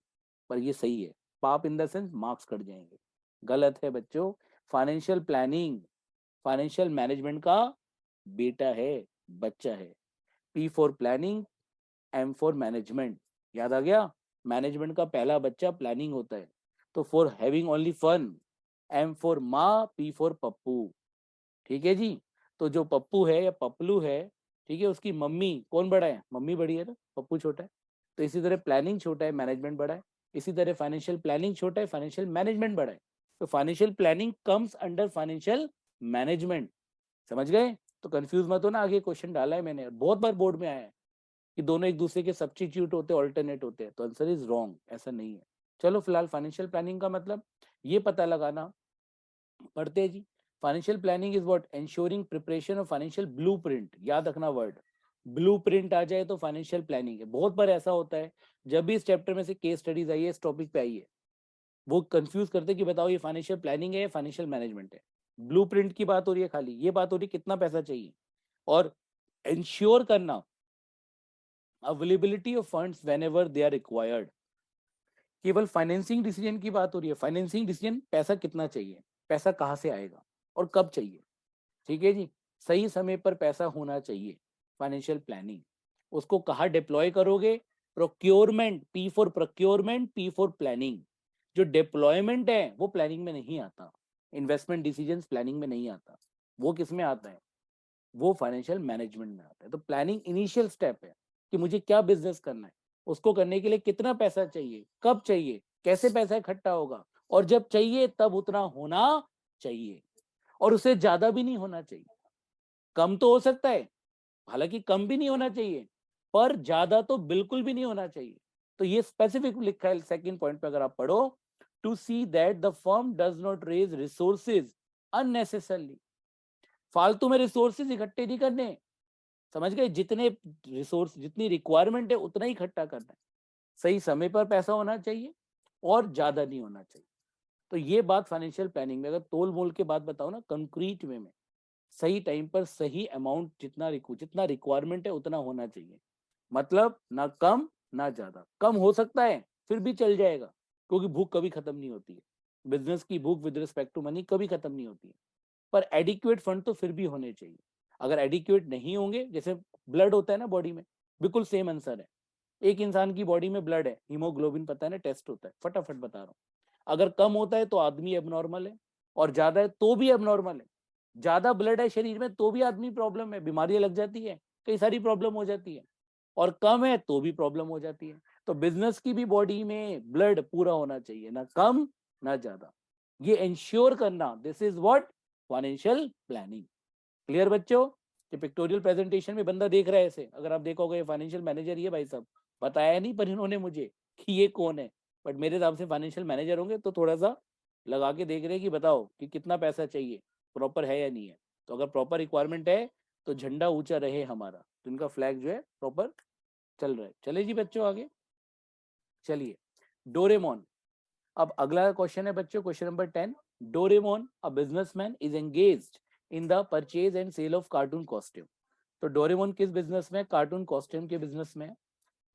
पर ये सही है। पाप in the sense marks cut जाएंगे, गलत है बच्चों। फाइनेंशियल प्लानिंग फाइनेंशियल मैनेजमेंट का बेटा है, बच्चा है। P for planning, M for management. याद आ गया? मैनेजमेंट का पहला बच्चा प्लानिंग होता है। तो for having only fun, M for माँ, पी फॉर पप्पू। ठीक है जी। तो जो पप्पू है या पपलू है, ठीक है, उसकी मम्मी कौन बड़ा है? मम्मी बड़ी है ना, पप्पू छोटा है। तो इसी तरह प्लानिंग छोटा है, मैनेजमेंट बड़ा है। इसी तरह फाइनेंशियल प्लानिंग छोटा है, फाइनेंशियल मैनेजमेंट बड़ा है। तो financial planning comes under financial management. समझ गए? तो कंफ्यूज मत हो ना, आगे क्वेश्चन डाला है मैंने, बहुत बार बोर्ड में आया है कि दोनों एक दूसरे के सब्स्टिट्यूट होते हैं, ऑल्टरनेट होते हैं। तो आंसर इज रॉन्ग, ऐसा नहीं है। चलो फिलहाल फाइनेंशियल प्लानिंग का मतलब ये पता लगाना, पढ़ते हैं जी। Financial planning is what? Ensuring preparation of financial blueprint. याद रखना वर्ड, ब्लूप्रिंट आ जाए तो फाइनेंशियल प्लानिंग है। बहुत बार ऐसा होता है जब भी इस चैप्टर में से केस स्टडीज आई है, इस टॉपिक पे आई है, वो कंफ्यूज करते कि बताओ ये फाइनेंशियल प्लानिंग है या फाइनेंशियल मैनेजमेंट है। ब्लूप्रिंट की बात हो रही है, खाली ये बात हो रही है कितना पैसा चाहिए, और इंश्योर करना availability of funds whenever they are required. केवल फाइनेंसिंग डिसीजन की बात हो रही है। फाइनेंसिंग डिसीजन पैसा कितना चाहिए, पैसा कहाँ से आएगा और कब चाहिए, ठीक है जी। सही समय पर पैसा होना चाहिए, फाइनेंशियल प्लानिंग। उसको कहाँ डिप्लॉय करोगे, procurement, P for procurement, P for planning. जो डिप्लॉयमेंट है वो प्लानिंग में नहीं आता, इन्वेस्टमेंट डिसीजंस प्लानिंग में नहीं आता, वो किस में आता है, वो फाइनेंशियल मैनेजमेंट में आता है। तो प्लानिंग इनिशियल स्टेप है कि मुझे क्या बिजनेस करना है, उसको करने के लिए कितना पैसा चाहिए, कब चाहिए, कैसे पैसा इकट्ठा होगा, और जब चाहिए तब उतना होना चाहिए, और उससे ज्यादा भी नहीं होना चाहिए। कम तो हो सकता है, हालांकि कम भी नहीं होना चाहिए, पर ज्यादा तो बिल्कुल भी नहीं होना चाहिए। तो ये स्पेसिफिक लिखा है सेकंड पॉइंट पे, अगर आप पढ़ो, to see that the firm does not raise resources unnecessarily. फालतू में रिसोर्सेज इकट्ठे नहीं करने, समझ गए, जितने रिसोर्स, जितनी रिक्वायरमेंट है उतना ही इकट्ठा करना है। सही समय पर पैसा होना चाहिए और ज्यादा नहीं होना चाहिए। तो ये बात फाइनेंशियल प्लानिंग में, अगर तोल मोल के बात बताओ ना कंक्रीट वे में, सही टाइम पर सही अमाउंट, जितना रिक्वायरमेंट है उतना होना चाहिए। मतलब ना कम ना ज्यादा। कम हो सकता है फिर भी चल जाएगा, क्योंकि भूख कभी खत्म नहीं होती है। बिजनेस की भूख विद रिस्पेक्ट टू मनी कभी खत्म नहीं होती है। पर एडिक्वेट फंड तो फिर भी होने चाहिए। अगर एडिक्वेट नहीं होंगे, जैसे ब्लड होता है ना बॉडी में, बिल्कुल सेम आंसर है। एक इंसान की बॉडी में ब्लड है, हीमोग्लोबिन पता है ना, टेस्ट होता है, फटाफट बता रहा हूँ। अगर कम होता है तो आदमी एबनॉर्मल है, और ज्यादा है तो भी एबनॉर्मल है। ज्यादा ब्लड है शरीर में तो भी आदमी प्रॉब्लम है, बीमारियां लग जाती है, कई सारी प्रॉब्लम हो जाती है। और कम है तो भी प्रॉब्लम हो जाती है। तो बिजनेस की भी बॉडी में ब्लड पूरा होना चाहिए, ना कम ना ज्यादा। ये इंश्योर करना, this is what financial planning. Clear बच्चों? ये पिक्टोरियल प्रेजेंटेशन में बंदा देख रहा है ऐसे, अगर आप देखोगे ये फाइनेंशियल मैनेजर, ये भाई साहब बताया नहीं पर इन्होंने मुझे कि ये कौन है, बट मेरे हिसाब से फाइनेंशियल मैनेजर होंगे। तो थोड़ा सा लगा के देख रहे हैं कि बताओ कि कितना पैसा चाहिए, प्रॉपर है या नहीं है। तो अगर प्रॉपर रिक्वायरमेंट है तो झंडा ऊंचा रहे हमारा, तो इनका फ्लैग जो है प्रॉपर चल रहा है। चले जी बच्चों आगे चलिए। डोरेमोन। अब अगला क्वेश्चन है बच्चों, question number 10। Doraemon a businessman is engaged in the purchase and sale of cartoon costume. तो डोरेमोन किस बिजनेस में? कार्टून कॉस्ट्यूम के बिजनेस में।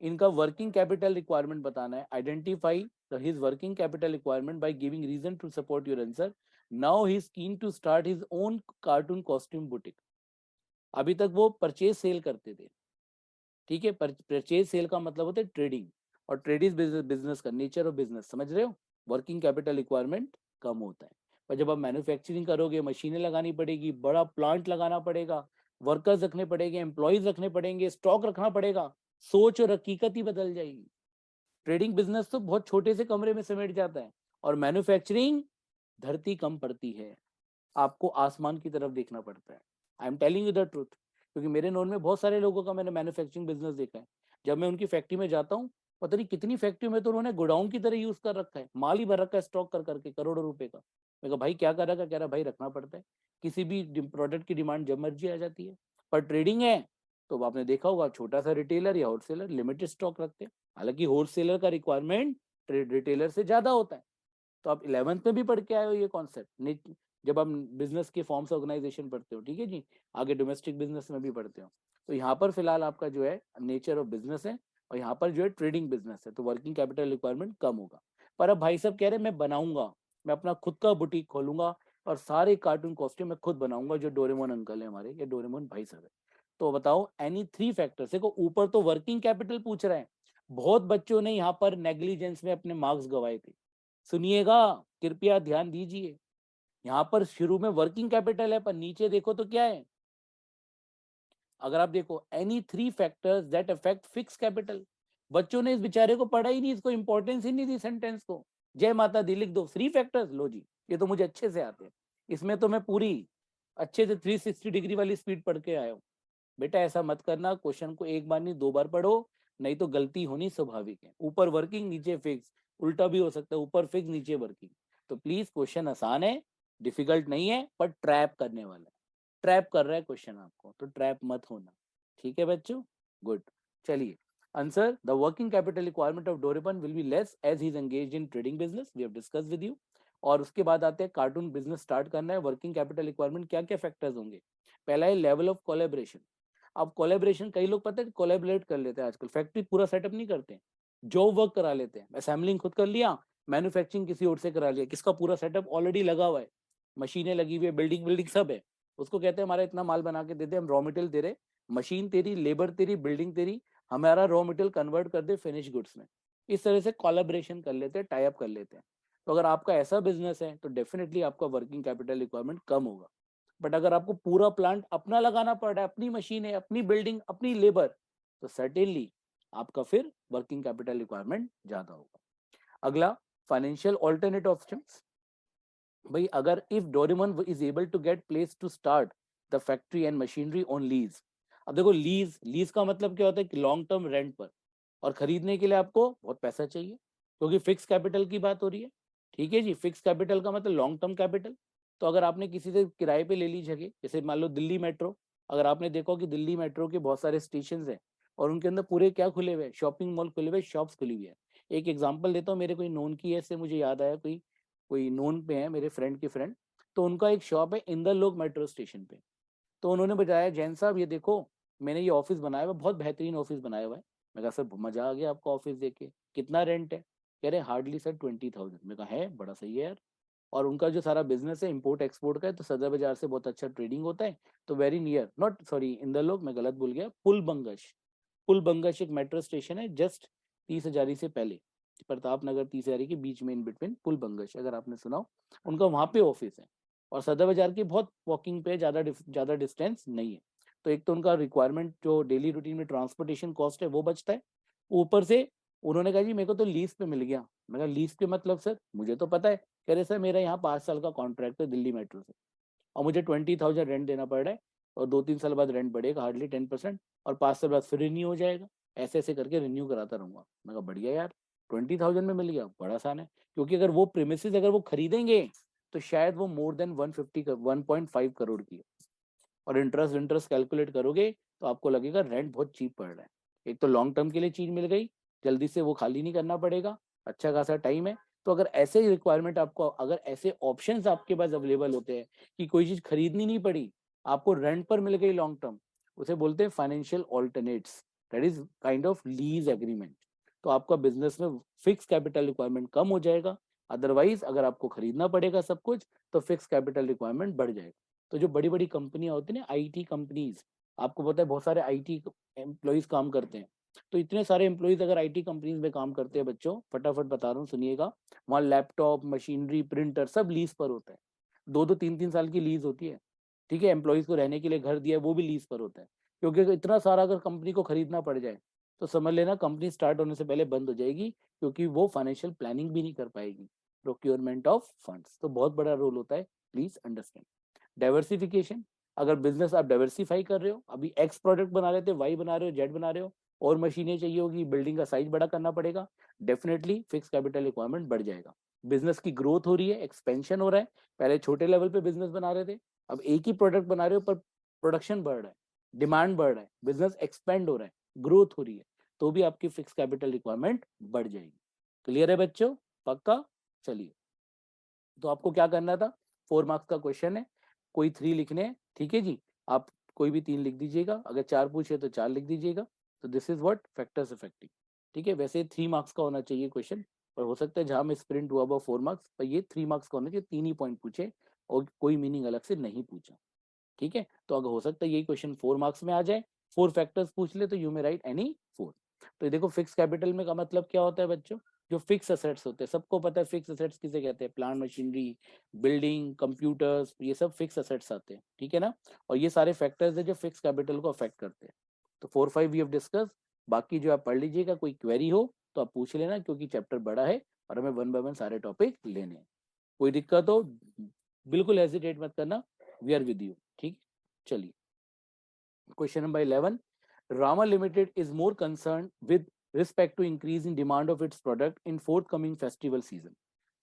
इनका वर्किंग कैपिटल रिक्वायरमेंट बताना है। Identify his working capital requirement by giving reason to support your answer. Now he is keen to start his own cartoon costume boutique. अभी तक वो परचेज सेल करते थे, ठीक है। परचेज सेल का मतलब होता है ट्रेडिंग, और ट्रेडिंग बिजनेस का नेचर ऑफ बिजनेस समझ रहे हो। वर्किंग कैपिटल रिक्वायरमेंट कम होता है। पर जब आप मैन्युफैक्चरिंग करोगे, मशीनें लगानी पड़ेगी, बड़ा प्लांट लगाना पड़ेगा, वर्कर्स रखने पड़ेंगे, एम्प्लॉयज रखने पड़ेंगे, स्टॉक रखना पड़ेगा, सोच और हकीकत ही बदल जाएगी। ट्रेडिंग बिजनेस तो बहुत छोटे से कमरे में समेट जाता है, और मैन्युफैक्चरिंग धरती कम पड़ती है, आपको आसमान की तरफ देखना पड़ता है। आई am telling you the truth, क्योंकि मेरे नोन में बहुत सारे लोगों का मैंने मैन्युफैक्चरिंग बिजनेस देखा है। जब मैं उनकी फैक्ट्री में जाता हूँ, पता नहीं कितनी फैक्ट्री में तो उन्होंने गोडाउन की तरह यूज कर रखा है, माल ही भर रखा है स्टॉक कर करके करोड़ों रुपए का। मैं कहा भाई क्या कर रखा? कह रहा भाई रखना पड़ता है, किसी भी प्रोडक्ट की डिमांड जब मर्जी आ जाती है। पर ट्रेडिंग है तो आपने देखा होगा, छोटा सा रिटेलर या होलसेलर लिमिटेड स्टॉक रखते हैं। हालांकि होलसेलर का रिक्वायरमेंट रिटेलर से ज्यादा होता है। तो आप 11th में भी पढ़ के आए हो ये कॉन्सेप्ट, जब हम बिजनेस के फॉर्म्स ऑर्गेनाइजेशन पढ़ते हो, ठीक है जी। आगे डोमेस्टिक बिजनेस में भी पढ़ते हो। तो यहाँ पर फिलहाल आपका जो है नेचर ऑफ बिजनेस है, और यहाँ पर जो है ट्रेडिंग बिजनेस है, तो वर्किंग कैपिटल रिक्वायरमेंट कम होगा। पर अब भाई साहब कह रहे हैं मैं बनाऊंगा, मैं अपना खुद का बुटीक खोलूंगा, और सारे कार्टून कॉस्ट्यूम मैं खुद बनाऊंगा, जो डोरेमोन अंकल है हमारे, या डोरेमोन भाई साहब है। तो बताओ एनी थ्री फैक्टर्स। देखो ऊपर तो वर्किंग कैपिटल पूछ रहे हैं, बहुत बच्चों ने यहाँ पर नेग्लिजेंस में अपने मार्क्स गवाए थे। सुनिएगा, कृपया ध्यान दीजिए। यहाँ पर शुरू में वर्किंग कैपिटल है, पर नीचे देखो तो क्या है। अगर आप देखो any three factors that affect fix capital. बच्चों ने इस बेचारे को पढ़ा ही नहीं, इसको इंपॉर्टेंस ही नहीं दी सेंटेंस को। जय माता दी लिख दो, थ्री फैक्टर्स, लो जी, ये तो मुझे अच्छे से आते हैं। इसमें तो मैं पूरी अच्छे से 360 डिग्री वाली स्पीड पढ़ के आया हूँ। बेटा ऐसा मत करना, क्वेश्चन को एक बार नहीं दो बार पढ़ो, नहीं तो गलती होनी स्वाभाविक है। ऊपर वर्किंग नीचे फिक्स, उल्टा भी हो सकता है, ऊपर फिक्स नीचे वर्किंग। तो प्लीज क्वेश्चन आसान है, डिफिकल्ट नहीं है, पर ट्रैप करने वाला है। ट्रैप कर रहा है क्वेश्चन आपको, तो ट्रैप मत होना। ठीक है बच्चों, गुड। चलिए answer, the working capital requirement of Doraemon will be less as he is engaged in trading business, we have discussed with you. और उसके बाद आते हैं कार्टून बिजनेस स्टार्ट करना है, वर्किंग कैपिटल रिक्वायरमेंट क्या क्या फैक्टर्स होंगे। पहला है लेवल ऑफ कोलैबोरेशन। अब कोलैबोरेशन कई लोग पता है कोलैबोरेट कर लेते हैं आजकल, फैक्ट्री पूरा सेटअप नहीं करते, जॉब वर्क करा लेते हैं, असेंबलिंग खुद कर लिया, मैन्युफैक्चरिंग किसी और से करा लिया, किसका पूरा सेटअप ऑलरेडी लगा हुआ है, मशीनें लगी हुई है, बिल्डिंग बिल्डिंग सब है, उसको कहते हैं हमारा इतना माल बना के दे दे, हम रॉ मटेरियल दे रहे, मशीन तेरी, लेबर तेरी, बिल्डिंग तेरी, हमारा रॉ मटेरियल कन्वर्ट कर दे फिनिश गुड्स में। इस तरह से कोलैबोरेशन कर लेते हैं, टाई अप कर लेते हैं। तो अगर आपका ऐसा बिजनेस है तो डेफिनेटली आपका वर्किंग कैपिटल रिक्वायरमेंट कम होगा। बट अगर आपको पूरा प्लांट अपना लगाना पड़ रहा है, अपनी मशीन है, अपनी बिल्डिंग, अपनी लेबर, तो सर्टेनली आपका फिर वर्किंग कैपिटल रिक्वायरमेंट ज्यादा होगा। अगला, फाइनेंशियल ऑल्टरनेट ऑप्शंस। भाई अगर if Doraemon is able to get place to start the factory and machinery on lease. अब देखो लीज, लीज का मतलब क्या होता है कि लॉन्ग टर्म रेंट पर, और खरीदने के लिए आपको बहुत पैसा चाहिए क्योंकि फिक्स कैपिटल की बात हो रही है। ठीक है जी, फिक्स कैपिटल का मतलब लॉन्ग टर्म कैपिटल। तो अगर आपने किसी से किराए पे ले ली जगह, जैसे मान लो दिल्ली मेट्रो, अगर आपने देखो कि दिल्ली मेट्रो के बहुत सारे स्टेशन है और उनके अंदर पूरे क्या खुले हुए, शॉपिंग मॉल खुले हुए, शॉप्स खुली हुई है। एक एग्जाम्पल देता हूँ, मेरे कोई नोन की है, इससे मुझे याद आया, कोई कोई नोन पे है मेरे फ्रेंड की फ्रेंड, तो उनका एक शॉप है इंदरलोक मेट्रो स्टेशन पे। तो उन्होंने बताया, जैन साहब ये देखो मैंने ये ऑफिस बनाया हुआ, बहुत बेहतरीन ऑफिस बनाया हुआ है। मैं कहा सर मजा आ गया आपका ऑफिस देख के, कितना रेंट है? कह रहे हार्डली सर 20,000। मैं कहा है, बड़ा सही है यार। और उनका जो सारा बिजनेस है इम्पोर्ट एक्सपोर्ट का है, तो सदर बाजार से बहुत अच्छा ट्रेडिंग होता है। तो very near, not sorry Inderlok, मैं गलत बोल गया, पुल बंगश। पुल बंगश एक मेट्रो स्टेशन है जस्ट 30 हजारी से पहले, प्रताप नगर 30 हजारी के बीच में, इन बिटवीन पुल बंगश, अगर आपने सुना हो, उनका वहां पे ऑफिस है। और सदर बाजार की बहुत वॉकिंग पे, ज्यादा डिस्टेंस नहीं है। तो एक तो उनका रिक्वायरमेंट जो डेली रूटीन में ट्रांसपोर्टेशन कॉस्ट है वो बचता है, ऊपर से उन्होंने कहा जी मेरे को तो लीज पे मिल गया। मैं कहा लीज पे मतलब सर, मुझे तो पता है। कह रहे सर मेरा यहाँ 5 साल का कॉन्ट्रैक्ट है दिल्ली मेट्रो से, और मुझे 20,000 रेंट देना पड़ रहा है, और 2-3 साल बाद रेंट बढ़ेगा हार्डली 10%, और 5 साल बाद फिर रिन्यू हो जाएगा, ऐसे ऐसे करके रिन्यू कराता रहूंगा। मैं कहा बढ़िया यार, 20,000 में मिल गया, बड़ा आसान है। क्योंकि अगर वो प्रीमिसेस अगर वो खरीदेंगे तो शायद वो मोर देन 1.5 करोड़ की है, और इंटरेस्ट इंटरेस्ट कैलकुलेट करोगे तो आपको लगेगा रेंट बहुत चीप पड़ रहा है। एक तो लॉन्ग टर्म के लिए चीज मिल गई, जल्दी से वो खाली नहीं करना पड़ेगा, अच्छा खासा टाइम है। तो अगर ऐसे ही रिक्वायरमेंट आपको, अगर ऐसे ऑप्शंस आपके पास अवेलेबल होते हैं कि कोई चीज खरीदनी नहीं पड़ी, आपको रेंट पर मिल गई लॉन्ग टर्म, उसे बोलते हैं financial alternates, that is kind of lease agreement. तो आपका बिजनेस में फिक्स कैपिटल रिक्वायरमेंट कम हो जाएगा। अदरवाइज अगर आपको खरीदना पड़ेगा सब कुछ, तो फिक्स कैपिटल रिक्वायरमेंट बढ़ जाएगा। तो जो बड़ी बड़ी कंपनियां होती है ना, आईटी कंपनीज, आपको पता है बहुत सारे आईटी एम्प्लॉयज काम करते हैं। तो इतने सारे एम्प्लॉयज अगर आईटी कंपनीज में काम करते हैं बच्चों, फटाफट बता रहा हूँ सुनिएगा, वहाँ लैपटॉप, मशीनरी, प्रिंटर सब लीज पर होता है। 2-2 3-3 साल की लीज होती है। ठीक है, एम्प्लॉयज को रहने के लिए घर दिया है, वो भी लीज पर होता है। क्योंकि अगर इतना सारा अगर कंपनी को खरीदना पड़ जाए तो समझ लेना कंपनी स्टार्ट होने से पहले बंद हो जाएगी, क्योंकि वो फाइनेंशियल प्लानिंग भी नहीं कर पाएगी। प्रोक्योरमेंट ऑफ फंड्स तो बहुत बड़ा रोल होता है, प्लीज अंडरस्टैंड। डाइवर्सिफिकेशन, अगर बिजनेस आप डाइवर्सिफाई कर रहे हो, अभी एक्स प्रोडक्ट बना रहे थे, वाई बना रहे हो, जेड बना रहे हो, और मशीनें चाहिए होगी, बिल्डिंग का साइज बड़ा करना पड़ेगा, डेफिनेटली फिक्स कैपिटल रिक्वायरमेंट बढ़ जाएगा। बिजनेस की ग्रोथ हो रही है, एक्सपेंशन हो रहा है, पहले छोटे लेवल पे बिजनेस बना रहे थे, अब एक ही प्रोडक्ट बना रहे हो पर प्रोडक्शन बढ़ रहा है, डिमांड बढ़ रहा है, बिजनेस एक्सपेंड हो रहा है, ग्रोथ हो रही है, तो भी आपकी फिक्स कैपिटल रिक्वायरमेंट बढ़ जाएगी। क्लियर है बच्चों? पक्का? चलिए, तो आपको क्या करना था, 4 मार्क्स का क्वेश्चन है, कोई 3 लिखने हैं, ठीक है जी। आप कोई भी 3 लिख दीजिएगा, अगर 4 पूछे तो 4 लिख दीजिएगा। तो this is what factors affecting. ठीक है, वैसे 3 मार्क्स का होना चाहिए क्वेश्चन, पर हो सकता है जहां में स्प्रिंट हुआ 4 मार्क्स, पर ये 3 मार्क्स का होना चाहिए, 3 ही पॉइंट पूछे और कोई मीनिंग अलग से नहीं पूछा। ठीक है, तो अगर हो सकता है यही क्वेश्चन 4 मार्क्स में आ जाए, 4 फैक्टर्स पूछ ले तो यू मे राइट एनी 4। तो देखो फिक्स कैपिटल में का मतलब क्या होता है बच्चों, जो फिक्स असेट्स होते हैं, सबको पता है फिक्स असेट्स किसे कहते हैं, प्लांट मशीनरी, बिल्डिंग, कंप्यूटर्स, ये सब फिक्स असेट्स आते हैं, ठीक है ना। और ये सारे फैक्टर्स है जो फिक्स कैपिटल को अफेक्ट करते हैं। तो 4-5 वी हैव डिस्कस, बाकी जो आप पढ़ लीजिएगा, कोई क्वेरी हो तो आप पूछ लेना, क्योंकि चैप्टर बड़ा है और हमें 1 बाय 1 सारे टॉपिक लेने हैं। कोई दिक्कत हो बिल्कुल हेजिटेट मत करना, वी आर विद यू। ठीक, चलिए question number 11, Rama Limited is more concerned with respect to increase in demand of its product in forthcoming festival season.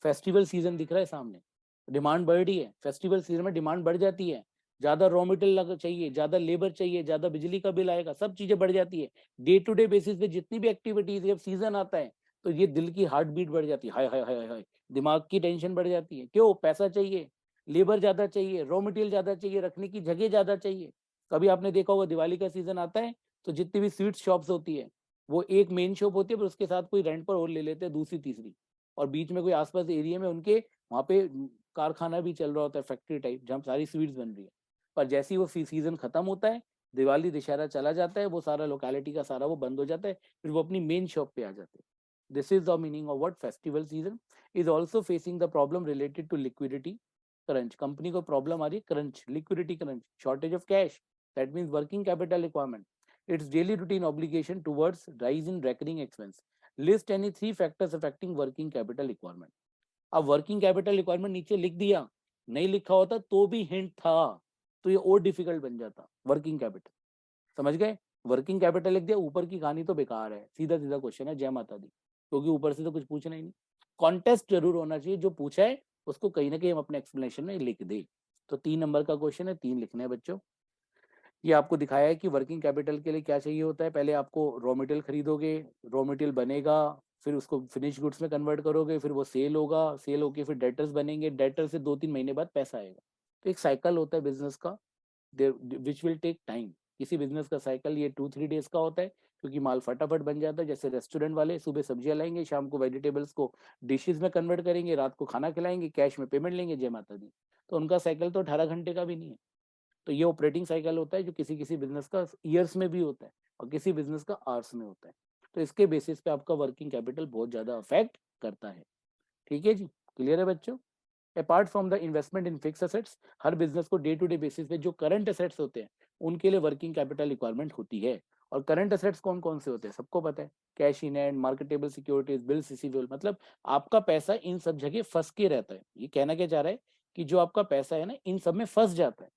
Festival season दिख रहा है सामने, डिमांड बढ़ रही है, फेस्टिवल सीजन में डिमांड बढ़ जाती है, ज्यादा रॉ मटेरियल चाहिए, ज्यादा लेबर चाहिए, ज्यादा बिजली का बिल आएगा, सब चीजें बढ़ जाती है। डे टू डे बेसिस पे जितनी भी एक्टिविटीज, जब सीजन आता है तो ये दिल की हार्ट बीट बढ़ जाती है, हाय हाय हाय हाय, दिमाग की टेंशन बढ़ जाती है। क्यों? पैसा चाहिए, लेबर ज्यादा चाहिए, रॉ मटेरियल ज्यादा चाहिए, रखने की जगह ज्यादा चाहिए। कभी आपने देखा होगा दिवाली का सीजन आता है तो जितनी भी स्वीट शॉप्स होती है वो एक मेन शॉप होती है, पर उसके साथ कोई रेंट पर और ले लेते हैं, दूसरी तीसरी, और बीच में कोई आसपास एरिया में उनके वहाँ पे कारखाना भी चल रहा होता है, फैक्ट्री टाइप, जहाँ सारी स्वीट्स बन रही है। पर जैसे ही वो सीजन खत्म होता है, दिवाली दशहरा चला जाता है, वो सारा लोकेलिटी का सारा वो बंद हो जाता है, फिर वो अपनी मेन शॉप पे आ जाते हैं। This is the meaning of what festival season is also facing the problem related to liquidity crunch. Company को प्रॉब्लम आ रही है crunch, liquidity crunch, shortage of cash, that means working capital requirement, its daily routine obligation towards rise in recurring expense. List any three factors affecting working capital requirement. अब working capital requirement नीचे लिख दिया, नहीं लिखा होता तो भी hint था, तो ये और डिफिकल्ट बन जाता। वर्किंग कैपिटल समझ गए? वर्किंग कैपिटल लिख दिया, ऊपर की कहानी तो बेकार है, सीधा सीधा क्वेश्चन है, जय माता दी, क्योंकि ऊपर से तो कुछ पूछना ही नहीं। कॉन्टेस्ट जरूर होना चाहिए, जो पूछा है उसको कहीं ना कहीं हम अपने एक्सप्लेनेशन में लिख दे। तो 3 नंबर का क्वेश्चन है, 3 लिखने हैं बच्चों। ये आपको दिखाया है कि वर्किंग कैपिटल के लिए क्या चाहिए होता है। पहले आपको रॉ मटेरियल खरीदोगे, रॉ मटेरियल बनेगा, फिर उसको फिनिश गुड्स में कन्वर्ट करोगे, फिर वो सेल होगा, सेल होके फिर डेटर्स बनेंगे, डेटर से 2-3 महीने बाद पैसा आएगा। तो एक साइकिल होता है बिजनेस का, विच विल टेक टाइम। किसी बिजनेस का साइकिल ये 2-3 डेज का होता है, क्योंकि माल फटाफट बन जाता है। जैसे रेस्टोरेंट वाले सुबह सब्जियां लाएंगे, शाम को वेजिटेबल्स को डिशेज में कन्वर्ट करेंगे, रात को खाना खिलाएंगे, कैश में पेमेंट लेंगे, जय माता दी। तो उनका साइकिल तो 18 घंटे का भी नहीं है। तो ये ऑपरेटिंग साइकिल होता है जो किसी किसी बिजनेस का ईयर्स में भी होता है और किसी बिजनेस का आवर्स में होता है। तो इसके बेसिस पे आपका वर्किंग कैपिटल बहुत ज्यादा अफेक्ट करता है। ठीक है जी, क्लियर है बच्चों? Apart from the investment in fix assets, her business को डे टू डे बेसिस पे जो करंट एसेट्स होते हैं उनके लिए वर्किंग कैपिटल रिक्वायरमेंट होती है। और करंट एसेट्स कौन कौन से होते हैं सबको पता है, cash in hand, marketable securities, bills receivable, मतलब आपका पैसा इन सब जगह फंस के रहता है। ये कहना क्या चाह रहा है कि जो आपका पैसा है ना इन सब में फंस जाता है।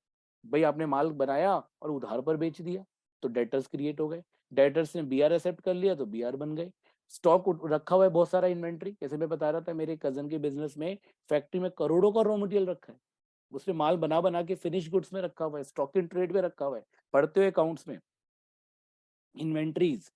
भाई आपने माल बनाया और उधार पर बेच दिया तो डेटर्स क्रिएट हो गए, डेटर्स ने बीआर एक्सेप्ट कर लिया तो बीआर बन गए। स्टॉक रखा हुआ है बहुत सारा इन्वेंट्री, जैसे मैं बता रहा था मेरे कजन के बिजनेस में फैक्ट्री में करोड़ों का रॉ मटेरियल रखा है, उसने माल बना बना के फिनिश गुड्स में रखा हुआ है, स्टॉक इन ट्रेड में रखा हुआ है, पढ़ते हुए अकाउंट्स में इन्वेंट्रीज।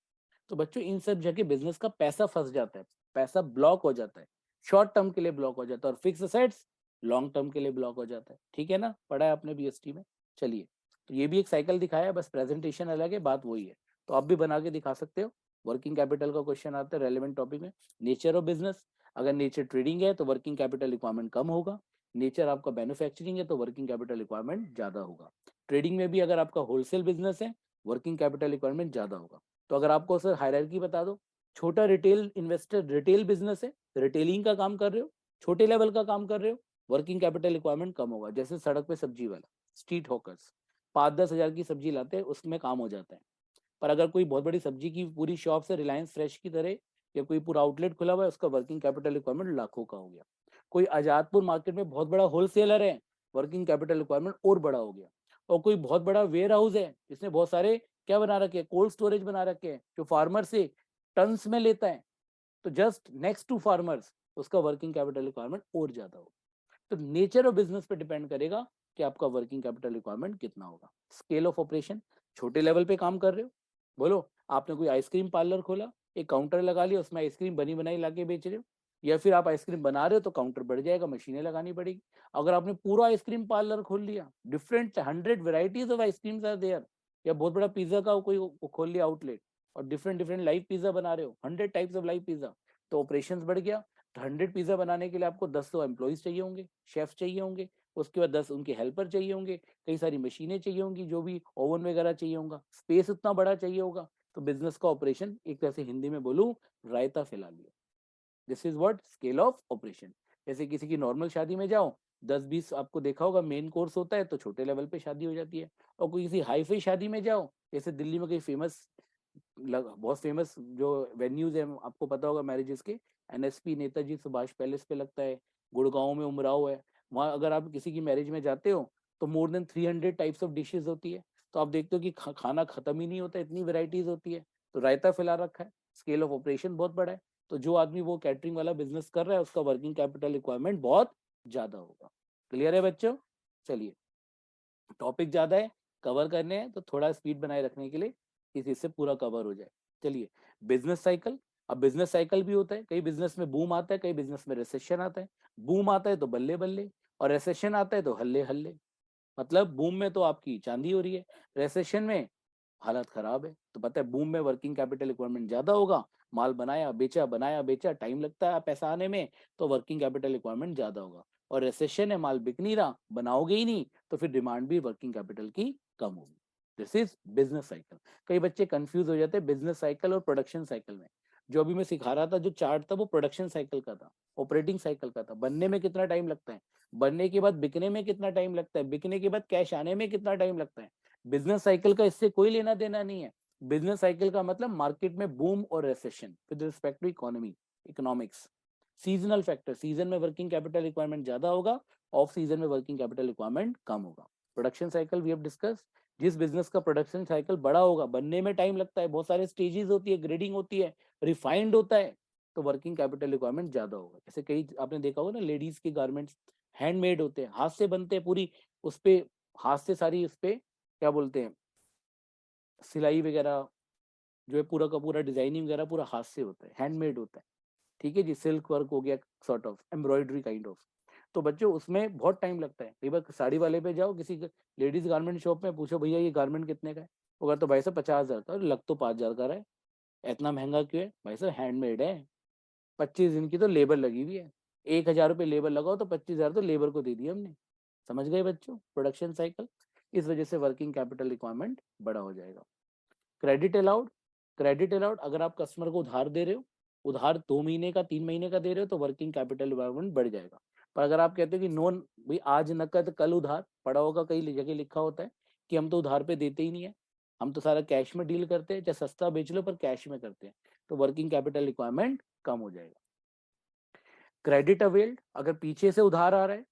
तो बच्चों इन सब जगह बिजनेस का पैसा फंस जाता है, पैसा ब्लॉक हो जाता है, शॉर्ट टर्म के लिए ब्लॉक हो जाता है, और फिक्स असेट्स लॉन्ग टर्म के लिए ब्लॉक हो जाता है। ठीक है ना, पढ़ा है आपने बीएसटी में। चलिए, तो ये भी एक साइकिल दिखाया है, बस प्रेजेंटेशन अलग है, बात वही है। तो आप भी बना के दिखा सकते हो। वर्किंग कैपिटल का क्वेश्चन आता है रेलेवेंट टॉपिक में। नेचर ऑफ बिजनेस, अगर नेचर ट्रेडिंग है तो वर्किंग कैपिटल रिक्वायरमेंट कम होगा, नेचर आपका मैन्युफैक्चरिंग है तो वर्किंग कैपिटल रिक्वायरमेंट ज्यादा होगा। ट्रेडिंग में भी अगर आपका होलसेल बिजनेस है वर्किंग कैपिटल रिक्वायरमेंट ज्यादा होगा। तो अगर आपको सर हायरार्की बता दो, छोटा रिटेल इन्वेस्टर, रिटेल बिजनेस है, रिटेलिंग का काम कर रहे हो, छोटे लेवल का काम कर रहे हो, वर्किंग कैपिटल रिक्वायरमेंट कम होगा। जैसे सड़क पे सब्जी वाला, स्ट्रीट हॉकर्स, 5-10 हजार की सब्जी लाते हैं, उसमें काम हो जाता है। पर अगर कोई बहुत बड़ी सब्जी की पूरी शॉप से रिलायंस फ्रेश की तरह या कोई पूरा आउटलेट खुला हुआ है, उसका वर्किंग कैपिटल रिक्वायरमेंट लाखों का हो गया। कोई आजादपुर मार्केट में बहुत बड़ा होलसेलर है, वर्किंग कैपिटल रिक्वायरमेंट और बड़ा हो गया। और कोई बहुत बड़ा वेयर हाउस है जिसने बहुत सारे क्या बना रखे हैं, कोल्ड स्टोरेज बना रखे हैं, जो फार्मर से टन्स में लेता है, तो जस्ट नेक्स्ट टू फार्मर्स उसका वर्किंग कैपिटल रिक्वायरमेंट और ज्यादा होगा। तो नेचर ऑफ बिजनेस पे डिपेंड करेगा कि आपका वर्किंग कैपिटल रिक्वायरमेंट कितना होगा। स्केल ऑफ ऑपरेशन, छोटे लेवल पे काम कर रहे हो, बोलो आपने कोई आइसक्रीम पार्लर खोला, एक काउंटर लगा लिया, उसमें आइसक्रीम बनी बनाई लाके बेच रहे हो, या फिर आप आइसक्रीम बना रहे हो तो काउंटर बढ़ जाएगा, मशीनें लगानी पड़ेगी। अगर आपने पूरा आइसक्रीम पार्लर खोल लिया, different 100 varieties of ice creams are there, या बहुत बड़ा पिज्जा का कोई खोल लिया आउटलेट और डिफरेंट डिफरेंट लाइव पिज्जा बना रहे हो, 100 टाइप्स ऑफ लाइव पिज्जा, तो ऑपरेशन बढ़ गया। तो 100 पिज्जा बनाने के लिए आपको 10 तो एम्प्लॉइज चाहिए होंगे, शेफ चाहिए होंगे, उसके बाद 10 उनके हेल्पर चाहिए होंगे, कई सारी मशीनें चाहिए होंगी, जो भी ओवन वगैरह चाहिए होगा, स्पेस उतना बड़ा चाहिए होगा। तो बिजनेस का ऑपरेशन एक तरह से हिंदी में बोलूं, रायता फैला लिया। This is what scale of operation. जैसे किसी की नॉर्मल शादी में जाओ, 10-20 आपको देखा होगा मेन कोर्स होता है, तो छोटे लेवल पे शादी हो जाती है। और कोई किसी हाई फाई शादी में जाओ, जैसे दिल्ली में कई फेमस, बहुत फेमस जो वेन्यूज है आपको पता होगा मैरिजेस के, एनएसपी नेताजी सुभाष पैलेस पे लगता है, गुड़गांव में उमराव है, वहाँ अगर आप किसी की मैरिज में जाते हो तो more than 300 types of dishes होती है। तो आप देखते हो कि खाना खत्म ही नहीं होता, इतनी वेराइटीज होती है। तो रायता फैला रखा है, स्केल ऑफ ऑपरेशन बहुत बड़ा है। तो जो आदमी वो कैटरिंग वाला बिजनेस कर रहा है उसका वर्किंग कैपिटल रिक्वायरमेंट बहुत ज्यादा होगा। क्लियर है बच्चों? चलिए, टॉपिक ज्यादा है, कवर करने हैं, तो थोड़ा स्पीड बनाए रखने के लिए इस इससे पूरा कवर हो जाए। चलिए, बिजनेस साइकिल। अब बिजनेस साइकिल भी होता है, कई बिजनेस में बूम आता है, कई बिजनेस में रिसेशन आता है। बूम आता है तो बल्ले बल्ले, और रिसेशन आता है तो हल्ले हल्ले। मतलब बूम में तो आपकी चांदी हो रही है, रिसेशन में हालत खराब है। तो पता है बूम में वर्किंग कैपिटल रिक्वायरमेंट ज्यादा होगा, माल बनाया बेचा, टाइम लगता है पैसा आने में, तो वर्किंग कैपिटल रिक्वायरमेंट ज्यादा होगा। और रिसेशन है, माल बिक नहीं रहा, बनाओगे ही नहीं, तो फिर डिमांड भी वर्किंग कैपिटल की कम होगी। This is business cycle. कई बच्चे कंफ्यूज हो जाते हैं बिजनेस साइकिल और प्रोडक्शन साइकिल में। जो अभी मैं सिखा रहा था, जो चार्ट था, वो प्रोडक्शन साइकिल का था, ऑपरेटिंग साइकिल का था। बनने में कितना टाइम लगता है, बनने के बाद बिकने में कितना टाइम लगता है, बिकने के बाद कैश आने में कितना टाइम लगता है। बिजनेस साइकिल का इससे कोई लेना देना नहीं है। बिजनेस साइकिल का मतलब मार्केट में बूम और recession with respect to economy, economics. Seasonal factor, season में वर्किंग कैपिटल रिक्वायरमेंट ज्यादा होगा, ऑफ सीजन में वर्किंग कैपिटल रिक्वायरमेंट कम होगा। Production cycle we have discuss. जिस बिजनेस का प्रोडक्शन साइकिल बड़ा होगा, बनने में टाइम लगता है, बहुत सारे स्टेजेस होती है, ग्रेडिंग होती है, रिफाइंड होता है, तो वर्किंग कैपिटल रिक्वायरमेंट ज्यादा होगा। जैसे कई आपने देखा होगा ना, लेडीज के गारमेंट्स हैंडमेड होते हैं, हाथ से बनते हैं, पूरी उस पे हाथ से सारी उस पे क्या बोलते हैं, सिलाई वगैरह जो है, पूरा का पूरा डिजाइनिंग वगैरह पूरा हाथ से होता है, हैंडमेड होता है। ठीक है जी, सिल्क वर्क हो गया, sort of embroidery kind of. तो बच्चों उसमें बहुत टाइम लगता है। कई बार साड़ी वाले पे जाओ, किसी लेडीज गारमेंट शॉप में, पूछो भैया ये गारमेंट कितने का है, वो कहता तो भाई साहब 50,000 का। लग तो 5,000 का रहा है, इतना महंगा क्यों है भाई साहब, हैंडमेड है। 25 दिन की तो लेबर लगी हुई है, 1,000 रुपये लेबर लगाओ तो 25,000 तो लेबर को दे दिया हमने। समझ गए बच्चों प्रोडक्शन साइकिल। इस वजह से वर्किंग कैपिटल रिक्वायरमेंट बड़ा हो जाएगा। Credit allowed. क्रेडिट अलाउड, अगर आप कस्टमर को उधार दे रहे हो, उधार 2 महीने का 3 महीने का दे रहे हो, तो वर्किंग कैपिटल रिक्वायरमेंट बढ़ जाएगा। पर अगर आप कहते हो कि नॉन, भाई आज नकद कल उधार, पड़ा होगा कई जगह लिखा होता है कि हम तो उधार पे देते ही नहीं है, हम तो सारा कैश में डील करते हैं, चाहे सस्ता बेच लो पर कैश में करते हैं, तो वर्किंग कैपिटल रिक्वायरमेंट कम हो जाएगा। क्रेडिट अवेल्ड, अगर पीछे से उधार आ रहा है,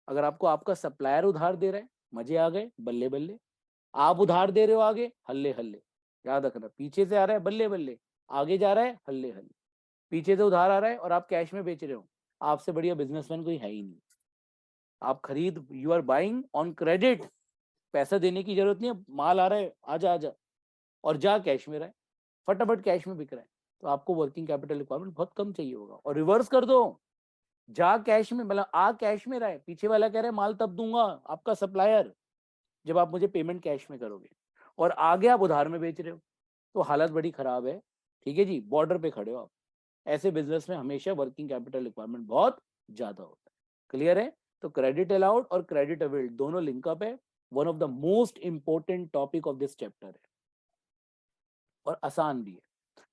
अगर आपको आपका सप्लायर उधार दे रहा है, मजे आ गए, बल्ले बल्ले। आप उधार दे रहे हो आगे, हल्ले हल्ले। याद रखना, पीछे से आ रहा है बल्ले बल्ले, आगे जा रहा है हल्ले हल्ले। पीछे से उधार आ रहा है और आप कैश में बेच रहे हो, आपसे बढ़िया बिजनेसमैन कोई है ही नहीं। आप खरीद, you are buying on credit, पैसा देने की जरूरत नहीं है, माल आ रहा है, आजा आजा, और जा कैश में रहा है, फटाफट कैश में बिक रहा है, तो आपको वर्किंग कैपिटल रिक्वायरमेंट बहुत कम चाहिए होगा। और रिवर्स कर दो, जा कैश में, मतलब आ कैश में रहा है, पीछे वाला कह रहा है माल तब दूंगा, आपका सप्लायर, जब आप मुझे पेमेंट कैश में करोगे, और आगे आप उधार में बेच रहे हो, तो हालत बड़ी खराब है। ठीक है जी, बॉर्डर पे खड़े हो आप। ऐसे बिजनेस में हमेशा वर्किंग कैपिटल रिक्वायरमेंट बहुत ज्यादा होता है। क्लियर है। तो क्रेडिट अलाउड और क्रेडिट अवेल्ड दोनों लिंकअप है, one of the most important topic of this chapter है, और आसान भी है।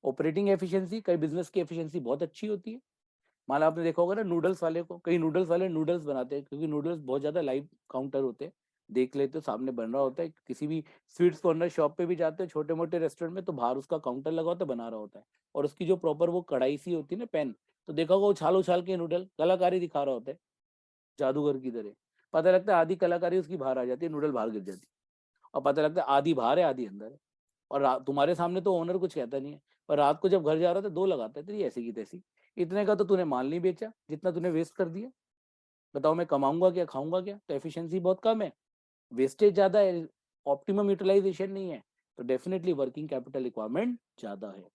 ऑपरेटिंग एफिशिएंसी, कई बिजनेस की एफिशिएंसी बहुत अच्छी होती है। मान लो आपने देखा होगा ना नूडल्स वाले को, कई नूडल्स वाले नूडल्स बनाते हैं, क्योंकि नूडल्स बहुत ज्यादा लाइव काउंटर होते हैं, देख लेते हो सामने बन रहा होता है। किसी भी स्वीट्स कॉर्नर शॉप पे भी जाते हैं, छोटे मोटे रेस्टोरेंट में, तो बाहर उसका काउंटर लगा होता है, बना रहा होता है, और उसकी जो प्रॉपर वो कढ़ाई सी होती है ना, पैन, तो देखा होगा उछाल उछाल के नूडल कलाकारी दिखा रहा होता है, जादूगर की तरह। पता लगता है आधी कलाकारी उसकी बाहर आ जाती है, नूडल बाहर गिर जाती है, और पता लगता है आधी बाहर है आधी अंदर है। और तुम्हारे सामने तो ओनर कुछ कहता नहीं है, पर रात को जब घर जा रहा था दो लगाता है तेरी ऐसी की तैसी। इतने का तो तूने माल नहीं बेचा जितना तूने वेस्ट कर दिया। बताओ मैं कमाऊंगा क्या, खाऊंगा क्या। तो एफिशिएंसी बहुत कम है, वेस्टेज ज्यादा है, ऑप्टिमम यूटिलाइजेशन नहीं है, तो डेफिनेटली वर्किंग कैपिटल रिक्वायरमेंट ज्यादा है।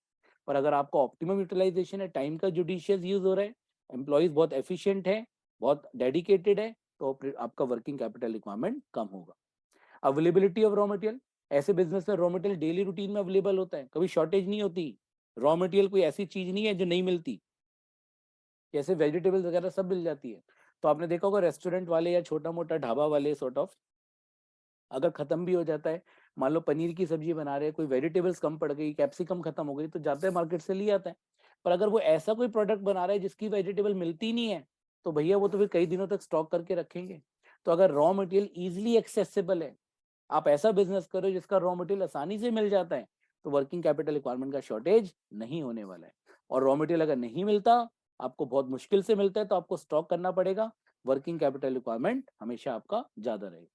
पर अगर आपका ऑप्टिमम यूटिलाइजेशन है, टाइम का जुडिशियस यूज हो रहा है, एम्प्लॉयज बहुत एफिशिएंट है, बहुत डेडिकेटेड है, तो आपका वर्किंग कैपिटल रिक्वायरमेंट कम होगा। अवेलेबिलिटी ऑफ रॉ मटेरियल, ऐसे बिजनेस में रॉ मटेरियल डेली रूटीन में अवेलेबल होता है, कभी शॉर्टेज नहीं होती। रॉ मटेरियल कोई ऐसी चीज नहीं है जो नहीं मिलती, जैसे वेजिटेबल्स वगैरह सब मिल जाती है। तो आपने देखा होगा रेस्टोरेंट वाले या छोटा मोटा ढाबा वाले सॉर्ट ऑफ, अगर खत्म भी हो जाता है, मान लो पनीर की सब्जी बना रहे हैं, कोई वेजिटेबल्स कम पड़ गई, कैप्सिकम खत्म हो गई, तो जाता है मार्केट से ले आता है। पर अगर वो ऐसा कोई प्रोडक्ट बना रहा है जिसकी वेजिटेबल मिलती नहीं है, तो भैया वो तो फिर कई दिनों तक स्टॉक करके रखेंगे। तो अगर रॉ मटेरियल इजिली एक्सेसिबल है, आप ऐसा बिजनेस करो जिसका रॉ मटेरियल आसानी से मिल जाता है, तो वर्किंग कैपिटल रिक्वायरमेंट का शॉर्टेज नहीं होने वाला है। और रॉ मटेरियल अगर नहीं मिलता, आपको बहुत मुश्किल से मिलता है, तो आपको स्टॉक करना पड़ेगा, वर्किंग कैपिटल रिक्वायरमेंट हमेशा आपका ज्यादा रहेगा।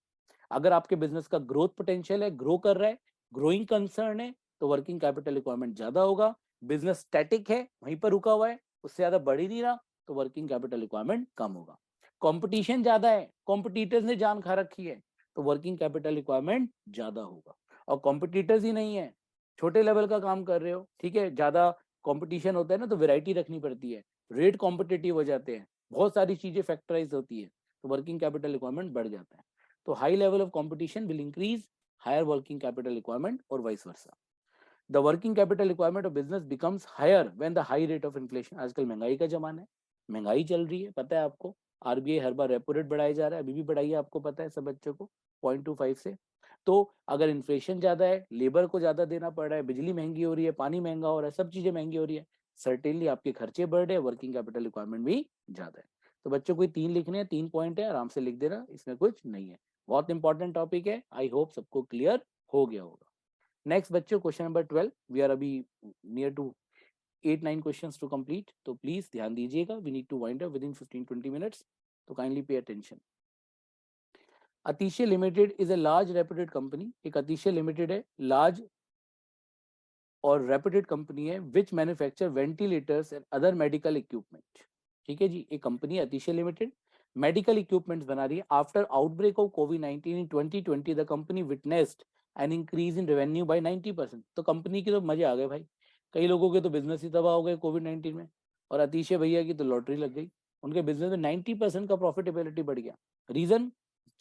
अगर आपके बिजनेस का ग्रोथ पोटेंशियल है, ग्रो कर रहा है, ग्रोइंग कंसर्न है, तो वर्किंग कैपिटल रिक्वायरमेंट ज्यादा होगा। बिजनेस स्टैटिक है, वहीं पर रुका हुआ है, उससे ज्यादा बढ़ ही नहीं रहा, तो वर्किंग कैपिटल रिक्वायरमेंट कम होगा। कंपटीशन ज्यादा है, कॉम्पिटिटर्स ने जान खा रखी है, तो वर्किंग कैपिटल रिक्वायरमेंट ज्यादा होगा। और कॉम्पिटिटर्स ही नहीं है, छोटे लेवल का काम कर रहे हो, ठीक है, ज्यादा कंपटीशन होता है ना, तो वैरायटी रखनी पड़ती है, रेट कॉम्पिटिटिव हो जाते हैं, बहुत सारी चीजें फैक्टराइज होती है, तो वर्किंग कैपिटल रिक्वायरमेंट बढ़ जाता है। तो high level of competition will increase higher working capital requirement और vice versa. The working capital requirement of business becomes higher when the high rate of inflation. आजकल महंगाई का जमाना है, महंगाई चल रही है, पता है आपको, आरबीआई हर बार रेपो रेट बढ़ाया जा रहा है, अभी भी बढ़ाई है, आपको पता है सब बच्चों को, 0.25 से। तो अगर इन्फ्लेशन ज्यादा है, लेबर को ज्यादा देना पड़ रहा है, बिजली महंगी हो रही है, पानी महंगा हो रहा है, सब चीजें महंगी हो रही है, सर्टेनली आपके खर्चे बढ़ रहे हैं, वर्किंग कैपिटल रिक्वायरमेंट भी ज्यादा है। तो बच्चों को 3 लिखने हैं, 3 पॉइंट है, आराम से लिख देना, इसमें कुछ नहीं है, बहुत इंपॉर्टेंट टॉपिक है, आई होप सबको क्लियर हो गया होगा। नेक्स्ट बच्चों, क्वेश्चन नंबर 12, वी आर अभी near to 8-9 questions to complete, तो प्लीज ध्यान दीजिएगा, we need to wind up within 15-20 minutes, तो kindly pay attention. Atishay limited is a large reputed company, एक अतिशय लिमिटेड है, लार्ज और रेप्यूटेड कंपनी है, which manufacture ventilators and other medical equipment. ठीक है जी, एक कंपनी अतिशय लिमिटेड मेडिकल इक्विपमेंट्स बना रही है। आफ्टर आउटब्रेक ऑफ कोविड-19 in 2020 the company witnessed an increase in revenue by 90%। तो कंपनी के तो मजे आ गए भाई, कई लोगों के तो बिजनेस ही तबाह हो गए कोविड-19 में, और अतिशय भैया की तो लॉटरी लग गई, उनके बिजनेस में 90% का प्रॉफिटेबिलिटी बढ़ गया। रीजन,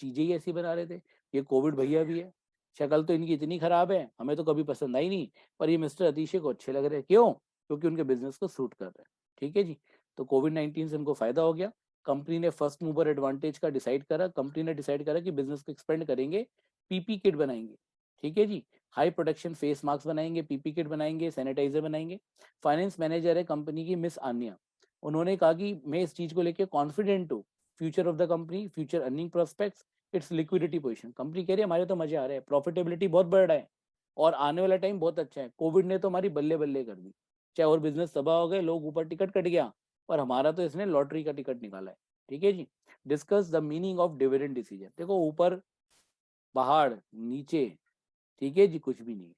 चीजें ही ऐसी बना रहे थे, ये कोविड भैया भी है, शक्ल तो इनकी इतनी खराब है, हमें तो कभी पसंद आई नहीं, पर ये मिस्टर अतिशय को अच्छे लग रहे हैं, क्यों? क्योंकि उनके बिजनेस को सूट कर रहे हैं। ठीक है जी, तो कोविड-19 से उनको फायदा हो गया, कंपनी ने फर्स्ट मूवर एडवांटेज का डिसाइड करा, कंपनी ने डिसाइड करा कि बिजनेस को एक्सपेंड करेंगे, पीपी किट बनाएंगे, ठीक है जी, हाई प्रोटेक्शन फेस मास्क बनाएंगे, पीपी किट बनाएंगे, सैनिटाइजर बनाएंगे। फाइनेंस मैनेजर है कंपनी की मिस आन्या, उन्होंने कहा कि मैं इस चीज को लेकर कॉन्फिडेंट हूँ, future of the company, future earning prospects, it's liquidity position. Company कह रही है हमारे तो मजे आ रहे हैं, प्रॉफिटेबिलिटी बहुत बढ़ रहा है, और आने वाला टाइम बहुत अच्छा है, कोविड ने तो हमारी बल्ले बल्ले कर दी, चाहे और बिजनेस तबाह हो गए, लोग ऊपर टिकट कट गया, पर हमारा तो इसने लॉटरी का टिकट निकाला है। ठीक है जी, discuss the meaning of dividend decision. देखो ऊपर पहाड़, नीचे, ठीक है जी, कुछ भी नहीं,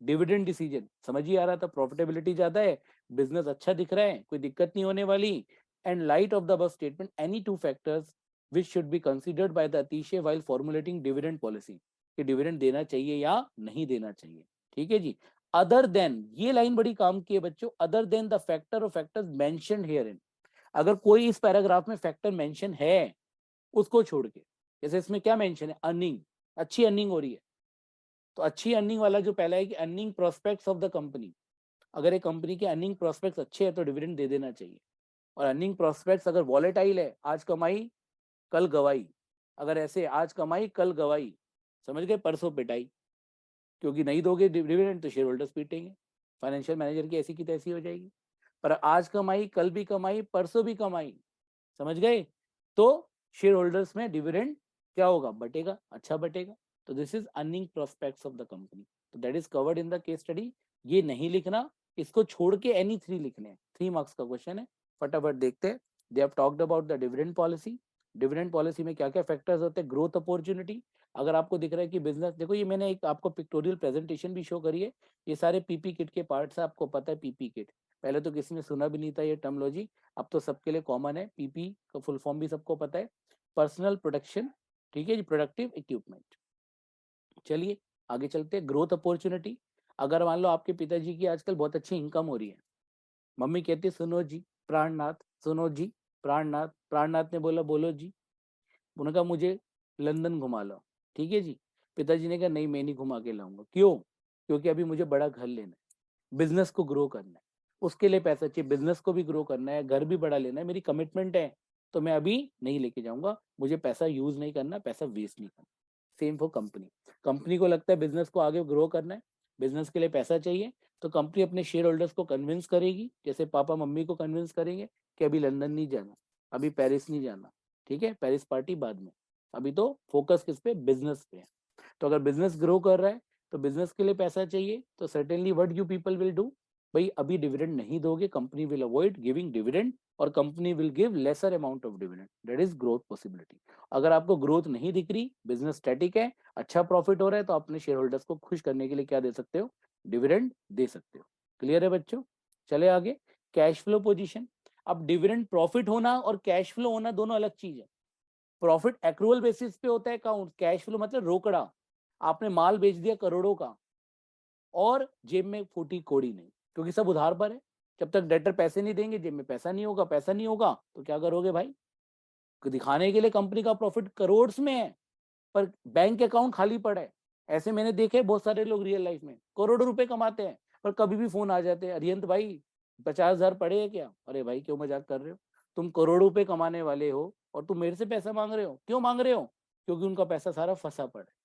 डिविडेंड डिसीजन समझ ही आ रहा था, प्रॉफिटेबिलिटी ज्यादा है, बिजनेस अच्छा दिख रहा है, कोई दिक्कत नहीं होने वाली, and light of the above statement any two factors which should be considered by the अतिशय व्हाइल फॉर्मुलेटिंग डिविडेंड पॉलिसी, कि डिविडेंड देना चाहिए या नहीं देना चाहिए। ठीक है जी, अदर देन, ये लाइन बड़ी काम की है बच्चों, अदर देन द फैक्टर और फैक्टर्स मेंशन्ड हियर इन, अगर कोई इस पैराग्राफ में फैक्टर मेंशन है उसको छोड़ के, जैसे इसमें क्या मेंशन है, अर्निंग, अच्छी अर्निंग हो रही है, तो अच्छी अर्निंग वाला जो पहला है कि earning prospects of the company, अगर एक कंपनी के अर्निंग प्रोस्पेक्ट्स अच्छे हैं तो डिविडेंड दे देना चाहिए। और अर्निंग प्रोस्पेक्ट्स अगर वॉलेटाइल है, आज कमाई कल गवाई, अगर ऐसे आज कमाई कल गवाई, समझ गए, परसों पिटाई, क्योंकि नहीं दोगे डिविडेंड तो शेयर होल्डर्स पीटेंगे, फाइनेंशियल मैनेजर की ऐसी की तैसी हो जाएगी। पर आज कमाई कल भी कमाई परसों भी कमाई, समझ गए, तो शेयर होल्डर्स में डिविडेंड क्या होगा, बटेगा, अच्छा बटेगा। तो this is earning prospects of the company, तो that is covered in the case study. ये नहीं लिखना, इसको छोड़ के एनी 3 लिखने हैं, 3 मार्क्स का क्वेश्चन है, फटाफट देखते हैं। They have talked about the dividend policy, dividend policy में क्या क्या फैक्टर्स होते हैं, ग्रोथ अपॉर्चुनिटी, अगर आपको दिख रहा है कि बिजनेस, देखो ये मैंने एक आपको पिक्टोरियल प्रेजेंटेशन भी शो करी है, ये सारे पीपी किट के पार्ट्स है, आपको पता है पीपी किट, पहले तो किसी ने सुना भी नहीं था ये टर्मोलॉजी, अब तो सबके लिए कॉमन है, पीपी का फुल फॉर्म भी सबको पता है, पर्सनल प्रोडक्शन, ठीक है जी, प्रोडक्टिव इक्विपमेंट। चलिए आगे चलते हैं, ग्रोथ अपॉर्चुनिटी, अगर मान लो आपके पिताजी की आजकल बहुत अच्छी इनकम हो रही है, मम्मी कहती है सुनो जी प्राणनाथ, सुनो जी प्राणनाथ, प्राणनाथ ने बोला बोलो जी, उन्होंने कहा मुझे लंदन घुमा लो, ठीक है जी, पिताजी ने कहा नहीं मैं नहीं घुमा के लाऊंगा, क्यों? क्योंकि अभी मुझे बड़ा घर लेना है, बिजनेस को ग्रो करना है, उसके लिए पैसा चाहिए, बिजनेस को भी ग्रो करना है, घर भी बड़ा लेना है, मेरी कमिटमेंट है, तो मैं अभी नहीं लेके जाऊंगा, मुझे पैसा यूज नहीं करना, पैसा वेस्ट नहीं करना। सेम फॉर कंपनी, कंपनी को लगता है बिजनेस को आगे ग्रो करना है, बिजनेस के लिए पैसा चाहिए, तो कंपनी अपने शेयर होल्डर्स को कन्विंस करेगी, जैसे पापा मम्मी को कन्विंस करेंगे कि अभी लंदन नहीं जाना, अभी पेरिस नहीं जाना, ठीक है, पेरिस पार्टी बाद में, अभी तो फोकस किस पे, बिजनेस पे है। तो अगर बिजनेस ग्रो कर रहा है तो बिजनेस के लिए पैसा चाहिए, तो certainly what you people will do, भाई अभी डिविडेंड नहीं दोगे, company will avoid giving dividend, और company will give lesser amount of dividend, that is growth possibility. अगर आपको ग्रोथ नहीं दिख रही, बिजनेस स्टैटिक है, अच्छा प्रॉफिट हो रहा है, तो अपने शेयर होल्डर्स को खुश करने के लिए क्या दे सकते हो, डिविडेंड दे सकते हो। क्लियर है बच्चों? चले आगे, कैश फ्लो पोजीशन। अब डिविडेंड प्रॉफिट होना और कैश फ्लो होना दोनों अलग चीज है, प्रॉफिट एक्रूअल बेसिस पे होता है अकाउंट, कैश फ्लो मतलब रोकड़ा, आपने माल बेच दिया करोड़ों का और जेब में फूटी कोड़ी नहीं, क्योंकि सब उधार पर है। जब तक डेटर पैसे नहीं देंगे, जेब में पैसा नहीं होगा, पैसा नहीं होगा तो क्या करोगे भाई? दिखाने के लिए कंपनी का प्रॉफिट करोड़ में है पर बैंक अकाउंट खाली पड़ा है। ऐसे मैंने देखे बहुत सारे लोग रियल लाइफ में करोड़ों रुपए कमाते हैं पर कभी भी फोन आ जाते हैं, अरियंत भाई 50,000 पड़े हैं क्या? अरे भाई क्यों मजाक कर रहे हो, तुम करोड़ों रुपए कमाने वाले हो और तुम मेरे से पैसा मांग रहे हो, क्यों मांग रहे हो? क्योंकि उनका पैसा सारा फंसा पड़ा है।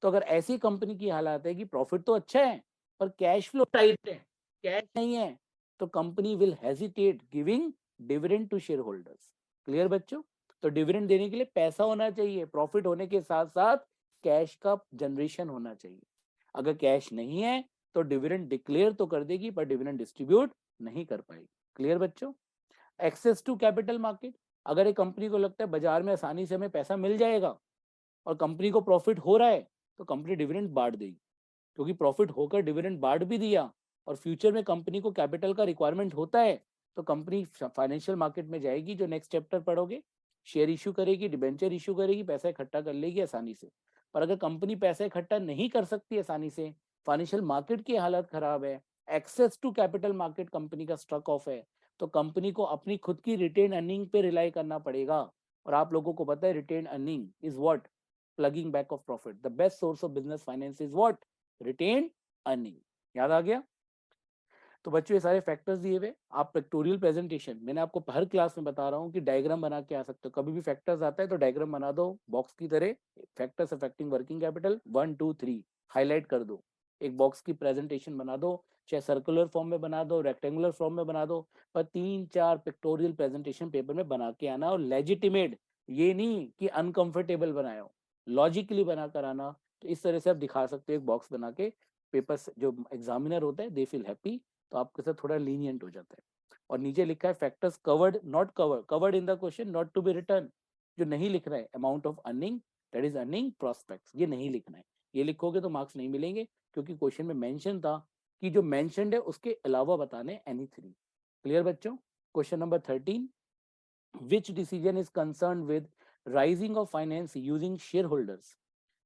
तो अगर ऐसी कंपनी की हालत है कि प्रॉफिट तो अच्छा है पर कैश फ्लो टाइट है, कैश नहीं है, तो company will hesitate giving dividend to shareholders. Clear बच्चों? तो डिविडेंड देने के लिए पैसा होना चाहिए, प्रॉफिट होने के साथ साथ कैश का जनरेशन होना चाहिए। अगर कैश नहीं है तो डिविडेंड डिक्लेयर तो कर देगी पर डिविडेंड डिस्ट्रीब्यूट नहीं कर पाएगी। क्लियर बच्चों? एक्सेस टू कैपिटल मार्केट, अगर एक कंपनी को लगता है बाजार में आसानी से हमें पैसा मिल जाएगा और कंपनी को प्रॉफिट हो रहा है तो कंपनी डिविडेंड बांट देगी, क्योंकि प्रॉफिट होकर डिविडेंड बांट भी दिया और फ्यूचर में कंपनी को कैपिटल का रिक्वायरमेंट होता है तो कंपनी फाइनेंशियल मार्केट में जाएगी, जो नेक्स्ट चैप्टर पढ़ोगे, शेयर इशू करेगी, डिबेंचर इशू करेगी, पैसा इकट्ठा कर लेगी आसानी से। पर अगर कंपनी पैसा इकट्ठा नहीं कर सकती आसानी से, फाइनेंशियल मार्केट की हालत खराब है, access to capital market company का स्ट्रक ऑफ है, तो कंपनी को अपनी खुद की रिटेन अर्निंग पे रिलाई करना पड़ेगा। और आप लोगों को पता है retain earning is what? Ploughing back of profit. The best source of business finance is what? Retain earning. याद आ गया? तो बच्चों ये सारे फैक्टर्स दिए हुए, आप पिक्टोरियल प्रेजेंटेशन मैंने आपको हर क्लास में बता रहा हूँ कि डायग्राम बना के आ सकते हो, कभी भी फैक्टर्स आता है तो डायग्राम बना दो बॉक्स की तरह, factors affecting working capital 1 2 3 highlight कर दो, एक बॉक्स की प्रेजेंटेशन बना दो, चाहे सर्कुलर फॉर्म में बना दो, रेक्टेंगुलर फॉर्म में बना दो, पर 3 4 पिक्टोरियल प्रेजेंटेशन पेपर में बना के आना, और लेजिटिमेट, ये नहीं कि अनकंफर्टेबल बनाया हो, लॉजिकली बना कर आना। तो इस तरह से आप दिखा सकते हो एक बॉक्स बना के, पेपर जो एग्जामिनर होता है दे फील हैप्पी, तो आपके साथ थोड़ा लीनियंट हो जाता है। और नीचे लिखा है factors covered not covered, covered in the question not to be written, जो नहीं लिख रहा है amount of earning, that is earning prospects, ये नहीं लिखना है, ये लिखोगे तो मार्क्स नहीं मिलेंगे, क्योंकि क्वेश्चन में मेंशन था कि जो मेंशनड है उसके अलावा बताने एनी थ्री। क्लियर बच्चों? Question number 13, which decision is concern with rising of finance using share holders.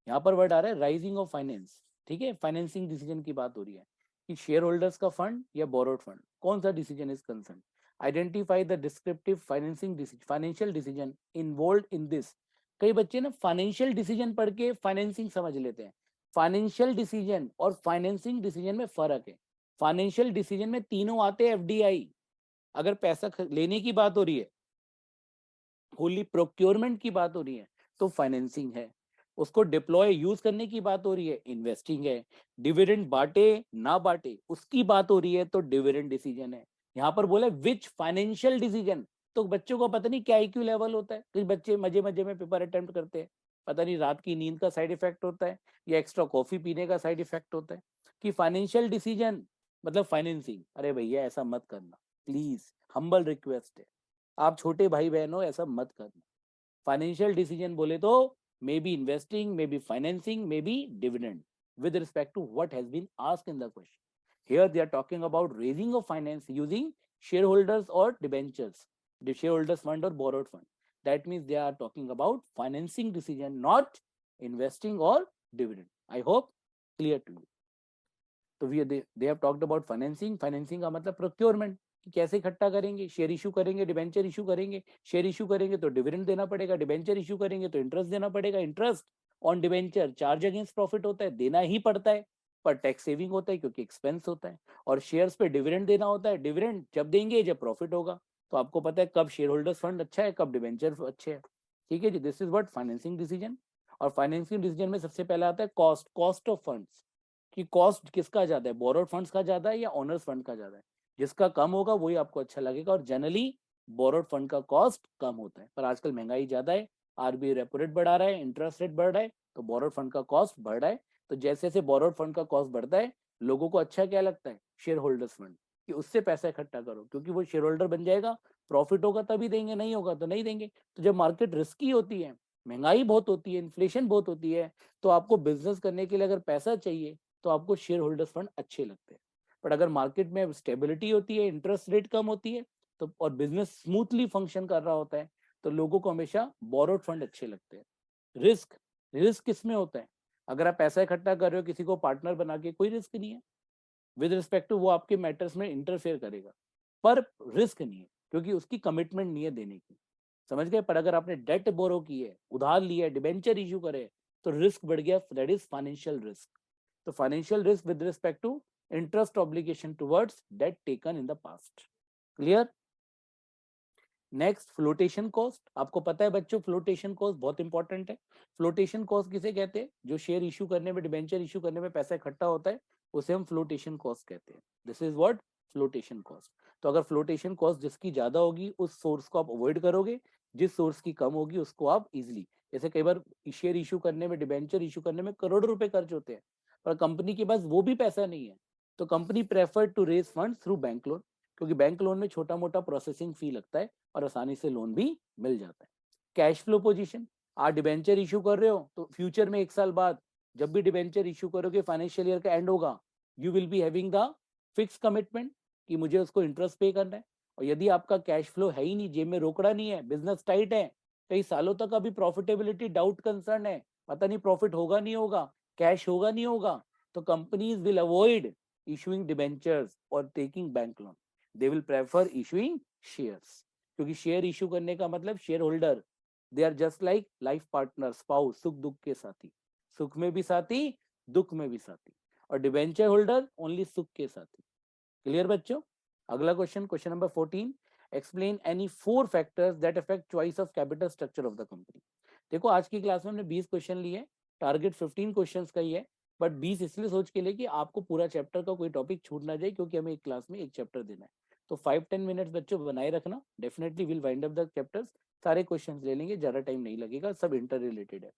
यहाँ पर वर्ड आ रहा है राइजिंग ऑफ फाइनेंस, ठीक है, फाइनेंसिंग डिसीजन की बात हो रही है कि शेयर होल्डर्स का फंड या बोरोड फंड, कौन सा decision is concern. Identify the descriptive financing financial decision involve in this. कई बच्चे ना फाइनेंशियल डिसीजन पढ़ के फाइनेंसिंग समझ लेते हैं, फाइनेंशियल डिसीजन और फाइनेंसिंग डिसीजन में फर्क है। फाइनेंशियल डिसीजन में तीनों आते हैं एफडीआई, अगर पैसा लेने की बात हो रही है, होली प्रोक्योरमेंट की बात हो रही है तो फाइनेंसिंग है, उसको डिप्लॉय यूज करने की बात हो रही है इन्वेस्टिंग है, डिविडेंड बांटे ना बांटे उसकी बात हो रही है तो डिविडेंड डिसीजन है। यहाँ पर बोले विच फाइनेंशियल डिसीजन, तो बच्चों को पता नहीं क्या IQ लेवल होता है, कुछ बच्चे मजे मजे में पेपर अटेम्प्ट करते हैं, पता नहीं रात की नींद का साइड इफेक्ट होता है या एक्स्ट्रा कॉफी पीने का साइड इफेक्ट होता है कि फाइनेंशियल डिसीजन मतलब फाइनेंसिंग। अरे भैया ऐसा मत करना प्लीज, हम्बल रिक्वेस्ट है, आप छोटे भाई बहन हो, ऐसा मत करना। फाइनेंशियल डिसीजन बोले तो may be investing, may be financing, may be dividend, with respect to what has been asked in the question. Here they are talking about raising of finance using shareholders or debentures, the shareholders fund or borrowed fund. That means they are talking about financing decision, not investing or dividend. I hope clear to you. तो they have talked about financing, financing का मतलब procurement, कि कैसे इकट्ठा करेंगे, share issue करेंगे, debenture issue करेंगे, share issue करेंगे तो डिविडेंड देना पड़ेगा, डिबेंचर इशू करेंगे तो इंटरेस्ट देना पड़ेगा, interest on debenture charge against profit होता है, देना ही पड़ता है, पर टैक्स सेविंग होता है क्योंकि एक्सपेंस होता है, और शेयर्स पे डिविडेंड देना होता है, डिविडेंड जब देंगे जब प्रॉफिट होगा। तो आपको पता है कब शेयर होल्डर्स फंड अच्छा है, कब डिबेंचर अच्छे है। ठीक है जी, this is what financing decision. और फाइनेंसिंग डिसीजन में सबसे पहले आता है कॉस्ट, कॉस्ट ऑफ फंड्स, कि कॉस्ट किसका ज्यादा है, बोरोड फंड्स का ज्यादा है या ओनर्स फंड का ज्यादा है, जिसका कम होगा वही आपको अच्छा लगेगा। और जनरली बोरोड फंड का कॉस्ट कम होता है, पर आजकल महंगाई ज्यादा है, आरबीआई रेपो रेट बढ़ा रहा है, इंटरेस्ट रेट बढ़ रहा है, तो बोरोड फंड का कॉस्ट बढ़ रहा है। तो जैसे जैसे बोरोड फंड का कॉस्ट बढ़ता है, लोगों को अच्छा क्या लगता है, शेयर होल्डर्स फंड, कि उससे पैसा इकट्ठा करो, क्योंकि वो शेयर होल्डर बन जाएगा, प्रॉफिट होगा तभी देंगे, नहीं होगा तो नहीं देंगे। तो जब मार्केट रिस्की होती है, महंगाई बहुत होती है, इन्फ्लेशन बहुत होती है, तो आपको बिजनेस करने के लिए अगर पैसा चाहिए तो आपको शेयर होल्डर्स फंड अच्छे लगते हैं। बट अगर मार्केट में स्टेबिलिटी होती है, इंटरेस्ट रेट कम होती है, तो और बिजनेस स्मूथली फंक्शन कर रहा होता है, तो लोगों को हमेशा बोरोड फंड अच्छे लगते हैं। रिस्क, रिस्क किस में होता है? अगर आप पैसा इकट्ठा कर रहे हो किसी को पार्टनर बना के, कोई रिस्क नहीं है विद रिस्पेक्ट टू वो आपके मैटर्स में इंटरफेयर करेगा, पर रिस्क नहीं है क्योंकि उसकी कमिटमेंट नहीं है देने की, समझ गए? पर अगर आपने डेट बोरो की है, उधार लिया है, डिबेंचर इशू करे, तो रिस्क बढ़ गया, दैट इज फाइनेंशियल रिस्क। तो financial risk with respect to interest obligation towards debt taken in the past. Clear? Next, flotation cost. आपको पता है बच्चों, फ्लोटेशन कॉस्ट बहुत इंपॉर्टेंट है। फ्लोटेशन कॉस्ट किसे कहते हैं? जो शेयर इशू करने में, डिबेंचर इशू करने में पैसा इकट्ठा होता है, उसे हम फ्लोटेशन कॉस्ट कहते हैं। This is what? Flotation cost. तो अगर फ्लोटेशन कॉस्ट जिसकी ज्यादा होगी उस सोर्स को आप अवॉइड करोगे, जिस सोर्स की कम होगी उसको आप इजिली, जैसे कई बार शेयर इशू करने में, डिबेंचर इशू करने में करोड़ों रुपए खर्च होते हैं, पर कंपनी के पास वो भी पैसा नहीं है, तो company prefer to raise fund through bank loan, क्योंकि बैंक लोन में छोटा मोटा प्रोसेसिंग फी लगता है और आसानी से लोन भी मिल जाता है। कैश फ्लो पोजीशन, आप डिबेंचर इशू कर रहे हो तो फ्यूचर में 1 साल बाद जब भी डिबेंचर इशू करोगे, फाइनेंशियल ईयर का एंड होगा, you will be having the fix commitment कि मुझे उसको इंटरेस्ट पे करना है। और यदि आपका कैश फ्लो है ही नहीं, जेब में रोकड़ा नहीं है, बिजनेस टाइट है, कई सालों तक अभी प्रॉफिटेबिलिटी डाउट कंसर्न है, पता नहीं प्रॉफिट होगा नहीं होगा, कैश होगा नहीं होगा, तो companies will avoid issuing debentures और taking bank loan, they will prefer issuing shares, क्योंकि शेयर इशू करने का मतलब share holder, they are just like life partner, spouse, सुख दुख के साथी, सुख में भी साथी, दुख में भी साथी, और डिबेंचर होल्डर ओनली सुख के साथी। क्लियर बच्चों? अगला question, question number 14, explain any 4 factors that affect choice of capital structure of the company. देखो आज की क्लास में हमने 20 क्वेश्चन लिए, टारगेट 15 क्वेश्चंस का ही है, बट 20 इसलिए सोच के लिए कि आपको पूरा चैप्टर का कोई टॉपिक छूट ना जाए, क्योंकि हमें एक क्लास में एक चैप्टर देना है। तो 5-10 मिनट्स बच्चों बनाए रखना, definitely will wind up the chapters, सारे क्वेश्चंस ले लेंगे, ज्यादा टाइम नहीं लगेगा, सब इंटर रिलेटेड है।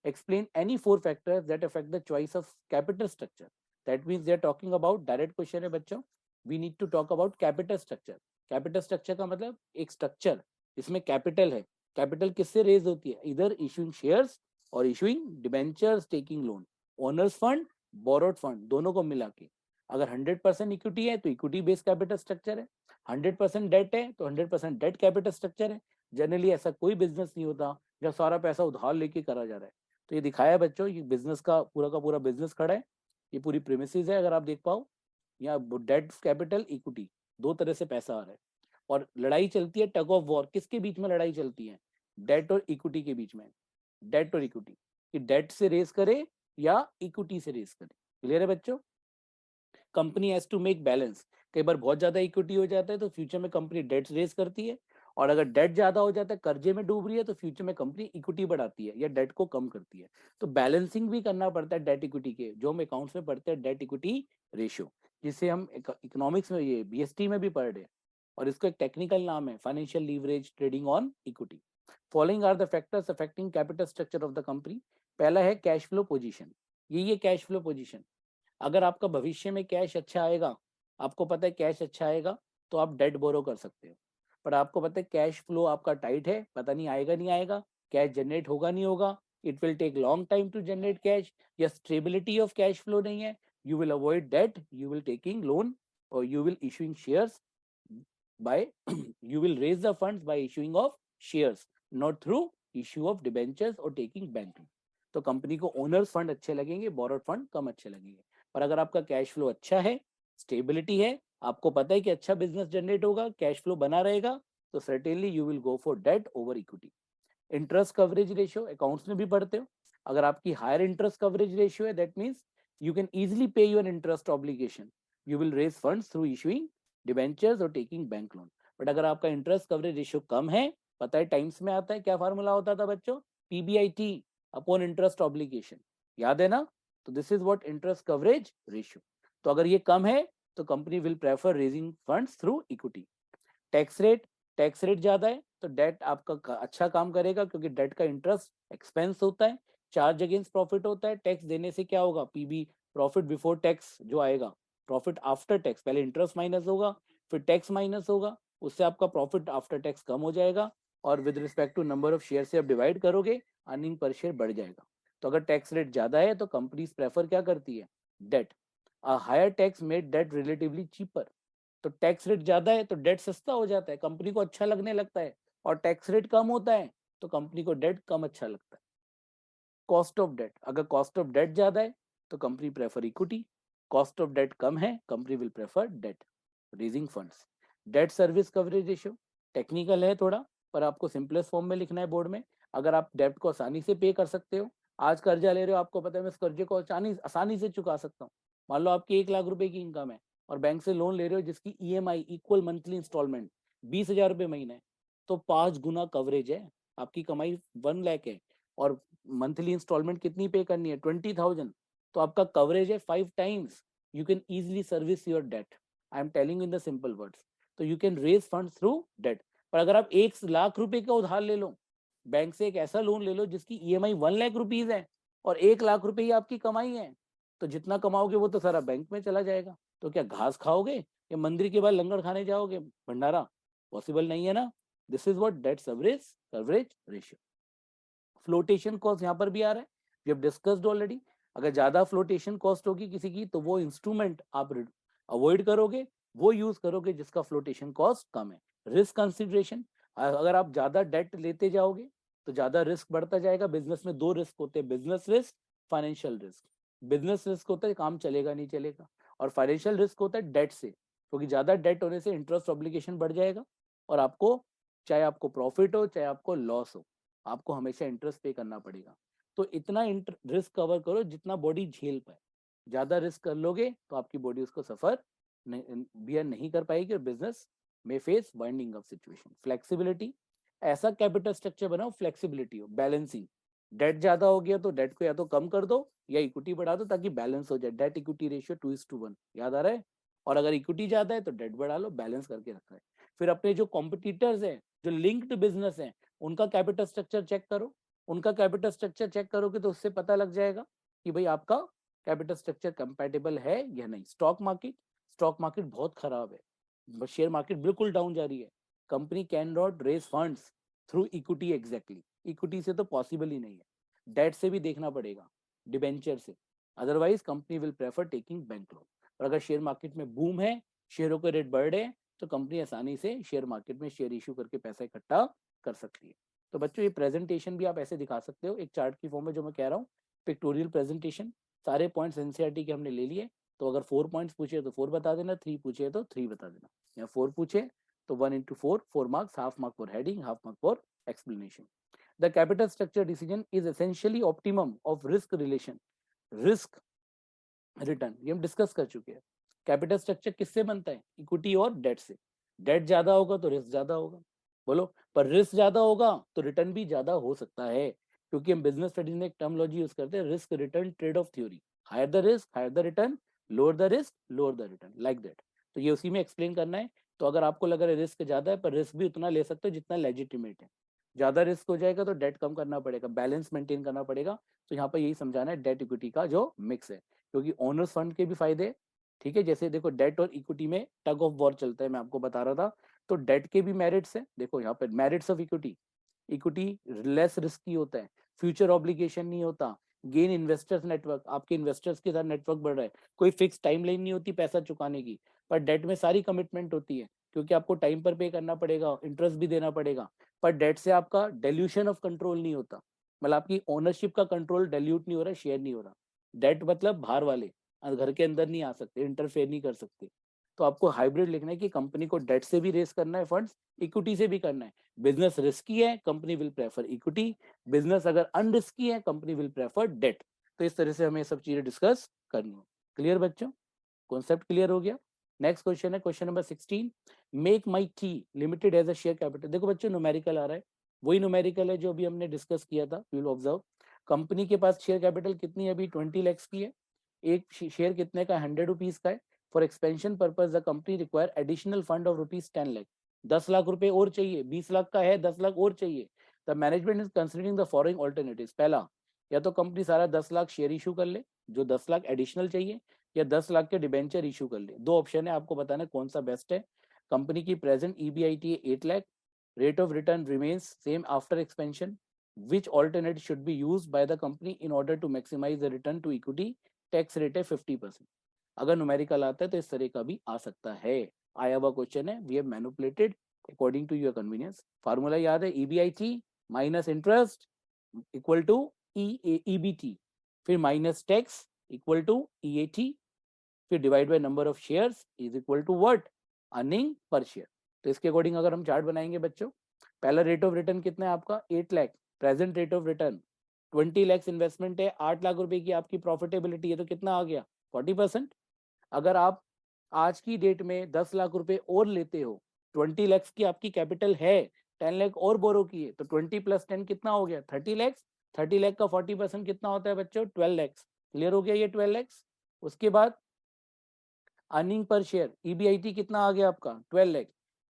Explain any 4 factors that affect the choice of capital structure, that means they are talking about, direct question है बच्चों, we need to talk about capital structure. Capital structure का मतलब एक स्ट्रक्चर जिसमें कैपिटल है, capital किससे raise होती है? इधर इशूइंग शेयर्स और issuing debentures, taking loan, owner's fund, borrowed fund, दोनों को मिला के। अगर 100% इक्विटी है तो इक्विटी बेस्ड कैपिटल स्ट्रक्चर है, 100% डेट है तो 100% डेट कैपिटल स्ट्रक्चर है। जनरली ऐसा कोई बिजनेस नहीं होता जब सारा पैसा उधार लेके करा जा रहा है। तो ये दिखाया है बच्चों, ये बिजनेस का पूरा बिजनेस खड़ा है, ये पूरी प्रीमिसेस है, अगर आप देख पाओ, या डेट कैपिटल इक्विटी, दो तरह से पैसा आ रहा है, और लड़ाई चलती है, टग ऑफ वॉर, किसके बीच में लड़ाई चलती है? डेट और इक्विटी के बीच में, डेट और इक्विटी, कि डेट से रेस करे या इक्विटी से रेस करे। क्लियर है बच्चों? Company has to make balance, कई बार बहुत ज्यादा इक्विटी हो जाता है तो फ्यूचर में कंपनी डेट रेस करती है, और अगर डेट ज्यादा हो जाता है, कर्जे में डूब रही है, तो फ्यूचर में कंपनी इक्विटी बढ़ाती है या डेट को कम करती है। तो बैलेंसिंग भी करना पड़ता है डेट इक्विटी के, जो हम अकाउंट्स में पढ़ते हैं, डेट इक्विटी रेशियो, जिसे हम इकोनॉमिक्स में, ये बीएसटी में भी पढ़ रहे हैं, और इसको एक टेक्निकल नाम है financial leverage trading on equity. Following are the factors affecting capital structure of the company. पहला है कैश फ्लो पोजीशन, ये कैश फ्लो पोजीशन, अगर आपका भविष्य में कैश अच्छा आएगा, आपको पता है कैश अच्छा आएगा, तो आप डेट बोरो कर सकते हो, पर आपको पता है कैश फ्लो आपका टाइट है, पता नहीं आएगा नहीं आएगा, कैश जनरेट होगा नहीं होगा, it will take long time to generate cash, या स्टेबिलिटी ऑफ कैश फ्लो नहीं है, you will avoid debt, you will taking loan, और you will issuing shares by you will raise the funds by issuing of shares, not through issue of debentures or taking bank loan। तो company को owner's fund अच्छे लगेंगे, borrowed fund कम अच्छे लगेंगे। पर अगर आपका कैश फ्लो अच्छा है, स्टेबिलिटी है, आपको पता है कि अच्छा बिजनेस जनरेट होगा, कैश फ्लो बना रहेगा, तो certainly you will go for debt over equity. Interest coverage ratio accounts में भी पढ़ते हो, अगर आपकी हायर इंटरेस्ट कवरेज रेशियो है, that means you can easily pay your interest obligation, you will raise funds through issuing debentures और taking bank loan. But अगर आपका इंटरेस्ट कवरेज रेशियो कम है, पता है टाइम्स में आता है, क्या फार्मूला होता था बच्चों? पीबीआईटी अपॉन इंटरेस्ट ऑब्लिगेशन, याद है ना? तो this is what interest coverage ratio. तो अगर ये कम है तो company will prefer raising funds through equity. Tax rate, tax rate ज्यादा है तो डेट आपका अच्छा काम करेगा, क्योंकि डेट का इंटरेस्ट एक्सपेंस होता है, चार्ज अगेंस्ट प्रॉफिट होता है, टैक्स देने से क्या होगा? पीबी, प्रॉफिट बिफोर टैक्स जो आएगा, प्रॉफिट आफ्टर टैक्स, पहले इंटरेस्ट माइनस होगा, फिर टैक्स माइनस होगा, उससे आपका प्रॉफिट आफ्टर टैक्स कम हो जाएगा, और with respect to number of share से आप डिवाइड करोगे, अर्निंग पर शेयर बढ़ जाएगा। तो अगर टैक्स रेट ज्यादा है तो कंपनीज प्रेफर क्या करती है? Debt. A higher tax made debt relatively cheaper, तो टैक्स रेट ज्यादा है तो डेट सस्ता हो जाता है, कंपनी को अच्छा लगने लगता है, और टैक्स रेट कम होता है तो कंपनी को डेट कम अच्छा लगता है। कॉस्ट ऑफ डेट, अगर कॉस्ट ऑफ डेट ज्यादा है तो company prefer equity, cost of debt कम है company will prefer debt, raising funds. Debt service coverage ratio technical है थोड़ा, पर आपको सिंपलेस्ट फॉर्म में लिखना है बोर्ड में। अगर आप डेट को आसानी से पे कर सकते हो, आज कर्जा ले रहे हो, आपको पता है मैं इस कर्जे को आसानी से चुका सकता हूँ। मान लो आपकी 1 लाख रुपए की इनकम है और बैंक से लोन ले रहे हो जिसकी ईएमआई इक्वल मंथली इंस्टॉलमेंट 20,000 रुपये महीना है, तो 5 गुना कवरेज है। आपकी कमाई 1 लाख है और मंथली इंस्टॉलमेंट कितनी पे करनी है 20,000, तो आपका कवरेज है 5 times. You can easily service your debt, I am telling in the simple words. तो you can raise fund through debt. पर अगर आप 1 लाख रुपए का उधार ले लो, बैंक से एक ऐसा लोन ले लो जिसकी ईएमआई 1 लाख रुपीज है और 1 लाख रुपए ही आपकी कमाई है, तो जितना कमाओगे वो तो सारा बैंक में चला जाएगा। तो क्या घास खाओगे या मंदिर के बाद लंगर खाने जाओगे भंडारा? पॉसिबल नहीं है ना। This is what date service coverage ratio. Flotation cost यहाँ पर भी आ रहा है, वी हैव डिस्कस्ड ऑलरेडी। अगर ज्यादा फ्लोटेशन कॉस्ट होगी किसी की तो वो इंस्ट्रूमेंट आप अवॉइड करोगे, वो यूज करोगे जिसका फ्लोटेशन कॉस्ट कम है। रिस्क कंसिडरेशन, अगर आप ज्यादा डेट लेते जाओगे तो ज्यादा रिस्क बढ़ता जाएगा। बिजनेस में 2 रिस्क होते हैं, business risk, financial risk. Business risk होता है काम चलेगा नहीं चलेगा, और फाइनेंशियल रिस्क होता है डेट से, क्योंकि ज्यादा डेट होने से इंटरेस्ट ऑब्लिगेशन बढ़ जाएगा और आपको, चाहे आपको प्रॉफिट हो चाहे आपको लॉस हो, आपको हमेशा इंटरेस्ट पे करना पड़ेगा। तो इतना रिस्क कवर करो जितना बॉडी झेल पाए। ज्यादा रिस्क कर लोगे तो आपकी बॉडी उसको सफर बियर नहीं कर पाएगी और बिजनेस में phase winding up situation. Flexibility, ऐसा कैपिटल स्ट्रक्चर बनाओ फ्लेक्सिबिलिटी हो, बैलेंसिंग। डेट ज्यादा हो गया तो डेट को या तो कम कर दो या इक्विटी बढ़ा दो ताकि बैलेंस हो जाए। डेट इक्विटी रेशियो 2:1, याद आ रहा है? और अगर इक्विटी ज्यादा है तो डेट बढ़ा लो, बैलेंस करके रखा है। फिर अपने जो कॉम्पिटिटर्स हैं, जो लिंक्ड बिजनेस है, उनका कैपिटल स्ट्रक्चर चेक करो। उनका कैपिटल स्ट्रक्चर चेक करोगे तो उससे पता लग जाएगा कि भाई आपका कैपिटल स्ट्रक्चर कंपैटिबल है या नहीं। स्टॉक मार्केट बहुत खराब है, शेयर मार्केट बिल्कुल डाउन जा रही है। Company cannot raise funds through equity, exactly equity से तो पॉसिबल ही नहीं है। डेट से भी देखना पड़ेगा, डिबेंचर से, otherwise company will prefer taking bank loan. और अगर शेयर मार्केट में बूम है, शेयरों के रेट बढ़ रहे हैं, तो कंपनी आसानी से शेयर मार्केट में शेयर इशू करके पैसा इकट्ठा कर सकती है। तो बच्चों ये प्रेजेंटेशन भी आप ऐसे दिखा सकते हो एक चार्ट की फॉर्म में, जो मैं कह रहा हूँ पिक्टोरियल प्रेजेंटेशन। सारे पॉइंट्स एनसीईआरटी के हमने ले लिए, तो अगर 4 पॉइंट्स पूछे तो 4 बता देना, 3 पूछे तो 3 बता देना, या 4 पूछे तो 1 into 4, 4 marks, half mark for heading, half mark for explanation. The capital structure decision is essentially optimum of risk relation, risk return, ये हम डिस्कस कर चुके हैं। कैपिटल स्ट्रक्चर किससे बनता है? इक्विटी और डेट से। डेट ज्यादा होगा तो रिस्क ज्यादा होगा, बोलो, पर रिस्क ज्यादा होगा तो रिटर्न भी ज्यादा हो सकता है, क्योंकि हम बिजनेस स्टडीज में एक टर्मोलॉजी यूज करते हैं, risk return trade off theory. Higher the risk higher the return, lower the risk lower the return, like that. तो ये उसी में एक्सप्लेन करना है। तो अगर आपको लग रहा है रिस्क ज्यादा है, पर रिस्क भी उतना ले सकते हो जितना लेजिटिमेट है। ज्यादा रिस्क हो जाएगा तो डेट कम करना पड़ेगा, बैलेंस मेंटेन करना पड़ेगा। तो यहाँ पर यही समझाना है डेट इक्विटी का जो मिक्स है, क्योंकि ओनर्स फंड के भी फायदे, ठीक है, जैसे देखो डेट और इक्विटी में टग ऑफ वॉर चलता है, मैं आपको बता रहा था। तो डेट के भी मेरिट्स है, देखो यहाँ पे merits of equity, equity less risky होता है, फ्यूचर ऑब्लिगेशन नहीं होता, गेन इन्वेस्टर्स नेटवर्क, आपके इन्वेस्टर्स के साथ नेटवर्क बढ़ रहा है, कोई फिक्स टाइम लाइन नहीं होती पैसा चुकाने की। पर डेट में सारी कमिटमेंट होती है, क्योंकि आपको टाइम पर पे करना पड़ेगा, इंटरेस्ट भी देना पड़ेगा। पर डेट से आपका डेल्यूशन ऑफ कंट्रोल नहीं होता, मतलब आपकी ओनरशिप का कंट्रोल डेल्यूट नहीं हो रहा, शेयर नहीं हो रहा। डेट मतलब बाहर वाले, घर के अंदर नहीं आ सकते, इंटरफेयर नहीं कर सकते। तो आपको हाइब्रिड लिखना है कि कंपनी को डेट से भी रेस करना है फंड्स, इक्विटी से भी करना है। बिजनेस रिस्की है, company will prefer equity. Business अगर अनरिस्की है, कंपनी विल प्रेफर डेट। तो इस तरह से हमें सब चीजें डिस्कस करनी है। क्लियर बच्चों? कॉन्सेप्ट क्लियर हो गया? नेक्स्ट क्वेश्चन है question number 16, make my key limited as a share capital. देखो बच्चों न्यूमेरिकल आ रहा है, वही न्यूमेरिकल है जो अभी हमने डिस्कस किया था। यू विल ऑब्जर्व कंपनी के पास शेयर कैपिटल कितनी है अभी? 20 lakhs की है। एक शेयर कितने का? 100 रुपीज का है। For expansion purpose the company require additional fund of ₹10 lakh. 10 lakh रुपए और चाहिए, 20 लाख का है, 10 लाख और चाहिए। The management is considering the following alternatives. पहला, या तो कंपनी सारा 10 लाख शेयर इशू कर ले, जो 10 लाख एडिशनल चाहिए, या 10 लाख के डिबेंचर इशू कर ले। 2 ऑप्शन है, आपको बताना कौन सा बेस्ट है। कंपनी की present EBIT 8 lakh, rate of return remains same after expansion, which alternate should be used by the company in order to maximize the return to equity, tax rate है 50%। अगर न्यूमेरिकल आता है तो इस तरह का भी आ सकता है। आया हुआ क्वेश्चन है, we have manipulated according to your convenience. Formula याद है, EBIT minus interest equal to EBT, फिर minus tax equal to EAT, फिर divide by number of shares is equal to what, earning per share. तो इसके according अगर हम chart बनाएंगे बच्चों, पहला रेट ऑफ रिटर्न कितना है आपका 8 lakh, present rate of return 20 lakh investment है, 8 लाख रुपए की आपकी प्रॉफिटेबिलिटी है, तो कितना आ गया 40%। अगर आप आज की डेट में 10 लाख रुपए और लेते हो, 20 लाख की आपकी कैपिटल है, 10 लाख और बोरो की है, तो 20 प्लस 10 कितना हो गया 30 लाख। 30 लाख का 40% कितना होता है बच्चों 12 लाख। क्लियर हो गया ये 12 लाख। उसके बाद अर्निंग पर शेयर EBIT कितना आ गया आपका 12 लाख।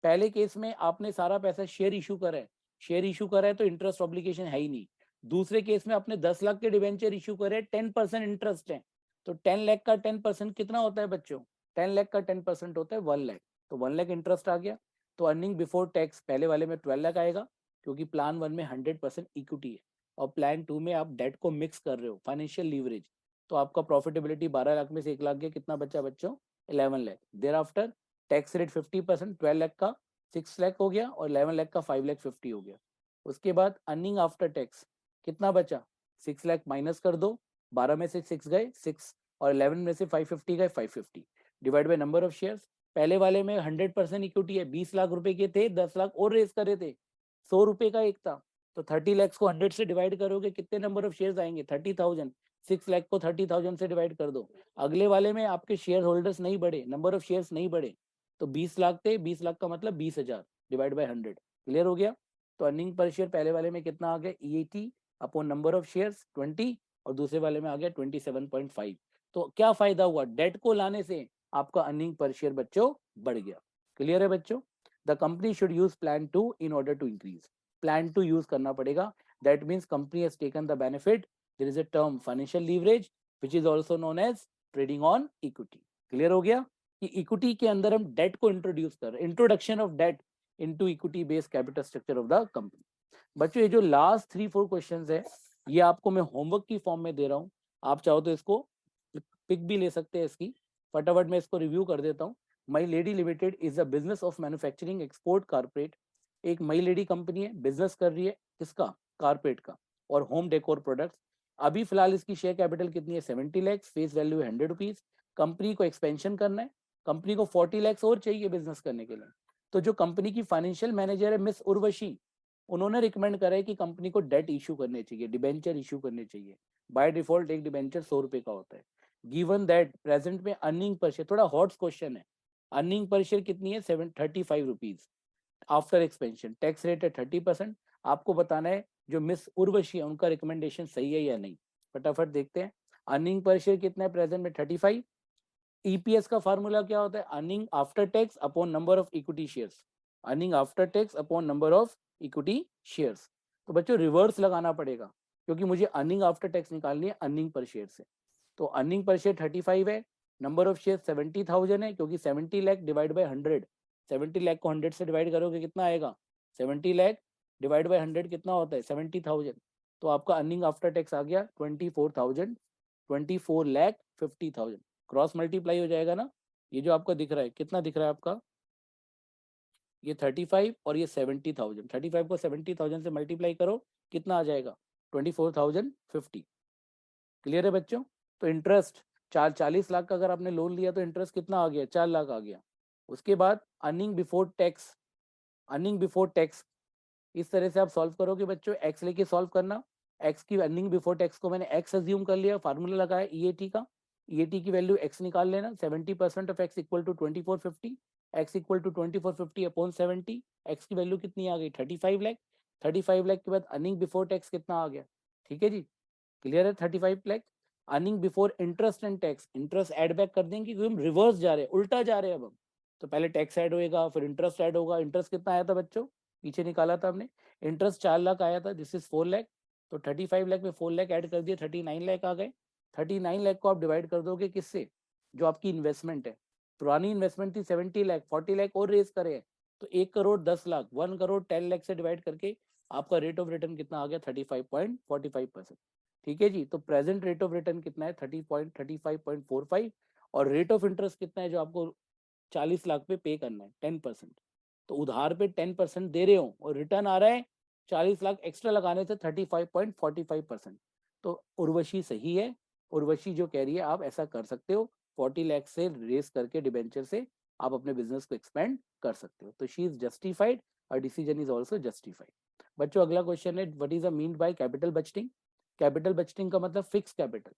पहले केस में आपने सारा पैसा शेयर इशू करा है, शेयर इशू करा है तो इंटरेस्ट ऑब्लिगेशन है ही नहीं। दूसरे केस में आपने 10 लाख के डिवेंचर इशू करे, 10% इंटरेस्ट है, तो 10 लाख का 10% कितना होता है बच्चों, 10 लाख का 10% होता है 1 लाख, तो 1 लाख इंटरेस्ट आ गया। तो अर्निंग बिफोर टैक्स पहले वाले में 12 लाख आएगा, क्योंकि प्लान 1 में 100% इक्विटी है और प्लान 2 में आप डेट को मिक्स कर रहे हो, फाइनेंशियल लीवरेज, तो आपका प्रॉफिटेबिलिटी 12 लाख में से 1 लाख गया, कितना बचा बच्चों 11 lakh. Thereafter tax rate 50%, 12 lakh का 6 लाख हो गया और 11 लाख का 5 लाख 50 हो गया। उसके बाद अर्निंग आफ्टर टैक्स कितना बचा 6 लाख माइनस कर दो, 12 में से 6 गए 6 और 11 में से 550 गए 550, divide by number of shares. पहले वाले में 100% इक्विटी है, 20 लाख रुपए के थे, 10 लाख और रेस करे थे, 100 रुपए का एक था, तो 30 लाख को 100 से डिवाइड करोगे कितने नंबर ऑफ शेयर्स आएंगे 30,000। 6 लाख को 30,000 से डिवाइड कर दो। अगले वाले में आपके शेयर होल्डर्स नहीं बढ़े, नंबर ऑफ शेयर्स नहीं बढ़े, तो 20 लाख थे, 20 लाख का मतलब 20,000 डिवाइड बाय 100। क्लियर हो गया। तो अर्निंग पर शेयर पहले वाले में कितना आ गया EAT upon number of shares 20 और दूसरे वाले में आ गया 27.5। तो क्या फायदा हुआ, डेट को लाने से आपका अर्निंग पर शेयर बच्चों बढ़ गया। क्लियर है बच्चों। The company should use plan 2 in order to increase, plan 2 use करना पड़ेगा। That means company has taken the benefit, there is a term financial leverage which is also known as trading on equity। Clear हो गया कि equity के अंदर हम date को introduce कर रहे हैं, introduction of debt into equity based capital structure of the company. बच्चों ये जो लास्ट 3-4 क्वेश्चंस है ये आपको मैं होमवर्क की फॉर्म में दे रहा हूँ, आप चाहो तो इसको पिक भी ले सकते हैं इसकी, फटाफट मैं इसको रिव्यू कर देता हूँ। My lady limited is a business of manufacturing export corporate. एक मई लेडी कंपनी है, बिजनेस कर रही है किसका, कारपेट का और होम डेकोर प्रोडक्ट्स। अभी फिलहाल इसकी शेयर कैपिटल कितनी है 70 लाख, फेस वैल्यू है 100 रुपीज। कंपनी को एक्सपेंशन करना है, कंपनी को 40 लाख और चाहिए बिजनेस करने के लिए। तो जो कंपनी की फाइनेंशियल मैनेजर है मिस उर्वशी, उन्होंने रिकमेंड करा है कि कंपनी को डेट इशू करने चाहिए, डिबेंचर इशू करने चाहिए। बाय डिफॉल्ट एक डिबेंचर 100 रुपए का होता है। गिवन दैट प्रेजेंट में अर्निंग पर शेयर, थोड़ा हॉट क्वेश्चन है, अर्निंग पर शेयर कितनी है 735 rupees after expansion, tax rate है 30%। आपको बताना है जो मिस उर्वशी है उनका रिकमेंडेशन सही है या नहीं, फटाफट देखते हैं। अर्निंग पर शेयर कितना है प्रेजेंट में 35। EPS का फार्मूला क्या होता है, earning after tax upon number of equity shares, earning after tax upon number of equity shares. तो बच्चों रिवर्स लगाना पड़ेगा, क्योंकि मुझे अर्निंग आफ्टर टैक्स निकालनी है अर्निंग पर शेयर से। तो अर्निंग पर शेयर 35 है, नंबर ऑफ शेयर 70,000 है, क्योंकि 70 लाख डिवाइड बाय 100, 70 लाख को 100 से डिवाइड करोगे कितना आएगा 70 लाख डिवाइड बाय 100 कितना होता है 70,000। तो आपका अर्निंग आफ्टर टैक्स आ गया 24,000, 24,50,000। क्रॉस मल्टीप्लाई हो जाएगा ना, ये जो आपका दिख रहा है कितना दिख रहा है आपका, ये 35 और ये 70,000, 35 को 70,000 से मल्टीप्लाई करो कितना आ जाएगा 24,050। क्लियर है बच्चों। तो इंटरेस्ट 40 लाख का अगर आपने लोन लिया तो इंटरेस्ट कितना आ गया 4 लाख आ गया। उसके बाद earning before tax, earning before tax इस तरह से आप सॉल्व करोगे बच्चों, एक्स लेके सॉल्व करना। एक्स की अर्निंग बिफोर टैक्स को मैंने एक्स अज्यूम कर लिया, फार्मूला लगाया EAT का, EAT की वैल्यू एक्स निकाल लेना, 70% of X equal to 2450, X equal to 2450 upon 70, X की वैल्यू कितनी आ गई 35 लाख। 35 लाख के बाद अर्निंग बिफोर टैक्स कितना आ गया, ठीक है जी क्लियर है 35 lakh. Earning before interest and tax, interest add back कर देंगे क्योंकि हम रिवर्स जा रहे हैं, उल्टा जा रहे हैं अब हम। तो पहले टैक्स ऐड होएगा फिर इंटरेस्ट ऐड होगा। इंटरेस्ट कितना आया था बच्चों, पीछे निकाला था हमने, इंटरेस्ट 4 लाख आया था, दिस इज 4 लाख। तो 35 लाख में 4 लाख ऐड कर दिए 39 लाख आ गए। 39 लाख को आप डिवाइड कर दोगे किससे, जो आपकी इन्वेस्टमेंट है, पुरानी इन्वेस्टमेंट थी 70 लाख, 40 लाख और रेज करे, तो 1 करोड़ 10 लाख, 1 करोड़ 10 लाख से डिवाइड करके आपका रेट ऑफ रिटर्न कितना आ गया 35.45%। ठीक है जी। तो प्रेजेंट रेट ऑफ रिटर्न कितना है 35.45 और रेट ऑफ इंटरेस्ट कितना है जो आपको 40 लाख पे पे करना है 10%। तो उधार पे 10% दे रहे हो और रिटर्न आ रहा है 40 लाख एक्स्ट्रा लगाने से 35.45%। तो उर्वशी सही है। उर्वशी जो कह रही है आप ऐसा कर सकते हो, 40 लाख से रेस करके डिबेंचर से आप अपने बिजनेस को एक्सपेंड कर सकते हो। तो शी इज जस्टिफाइड, और डिसीजन इज ऑल्सो जस्टिफाइड। बच्चों अगला क्वेश्चन है, what is a mean by capital budgeting? Capital budgeting का मतलब fix capital.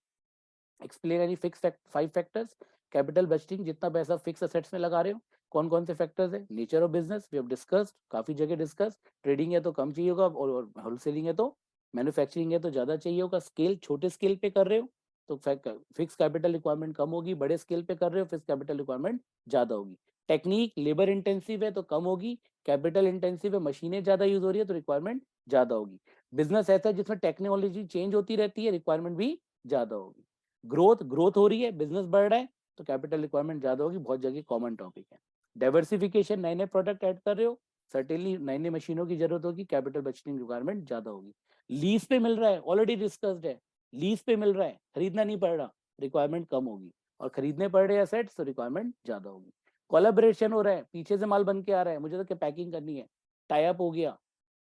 Explain any fix 5 factors. Capital budgeting, जितना पैसा फिक्स असेट्स में लगा रहे हो, कौन कौन से फैक्टर्स है? Nature of business, we have discussed, काफी जगह डिस्कस। ट्रेडिंग है तो कम चाहिए होगा, और होलसेलिंग है तो, मैन्युफैक्चरिंग है तो ज्यादा चाहिए होगा। स्केल, छोटे स्केल पे कर रहे हो तो फिक्स कैपिटल रिक्वायरमेंट कम होगी, बड़े स्केल पे कर रहे हो फिक्स कैपिटल रिक्वायरमेंट ज्यादा होगी। टेक्निक, लेबर इंटेंसिव है तो कम होगी, कैपिटल इंटेंसिव है, मशीनें ज्यादा यूज हो रही है तो रिक्वायरमेंट ज्यादा होगी। बिजनेस ऐसा है जिसमें टेक्नोलॉजी चेंज होती रहती है, रिक्वायरमेंट भी ज्यादा होगी। ग्रोथ हो रही है, बिजनेस बढ़ रहा है तो कैपिटल रिक्वायरमेंट ज्यादा होगी, बहुत जगह कॉमन टॉपिक है। डाइवर्सिफिकेशन, नए नए प्रोडक्ट ऐड कर रहे हो, सर्टेनली नई नई मशीनों की जरूरत होगी, कैपिटल बजटिंग रिक्वायरमेंट ज्यादा होगी। लीज पे मिल रहा है, ऑलरेडी डिस्कस्ड है, लीज पे मिल रहा है, खरीदना नहीं पड़ रहा, रिक्वायरमेंट कम होगी। और खरीदने पड़ रहे एसेट्स तो रिक्वायरमेंट ज्यादा होगी। कोलैबोरेशन हो रहा है, पीछे से माल बन के आ रहा है, मुझे तो क्या पैकिंग करनी है, टाई अप हो गया,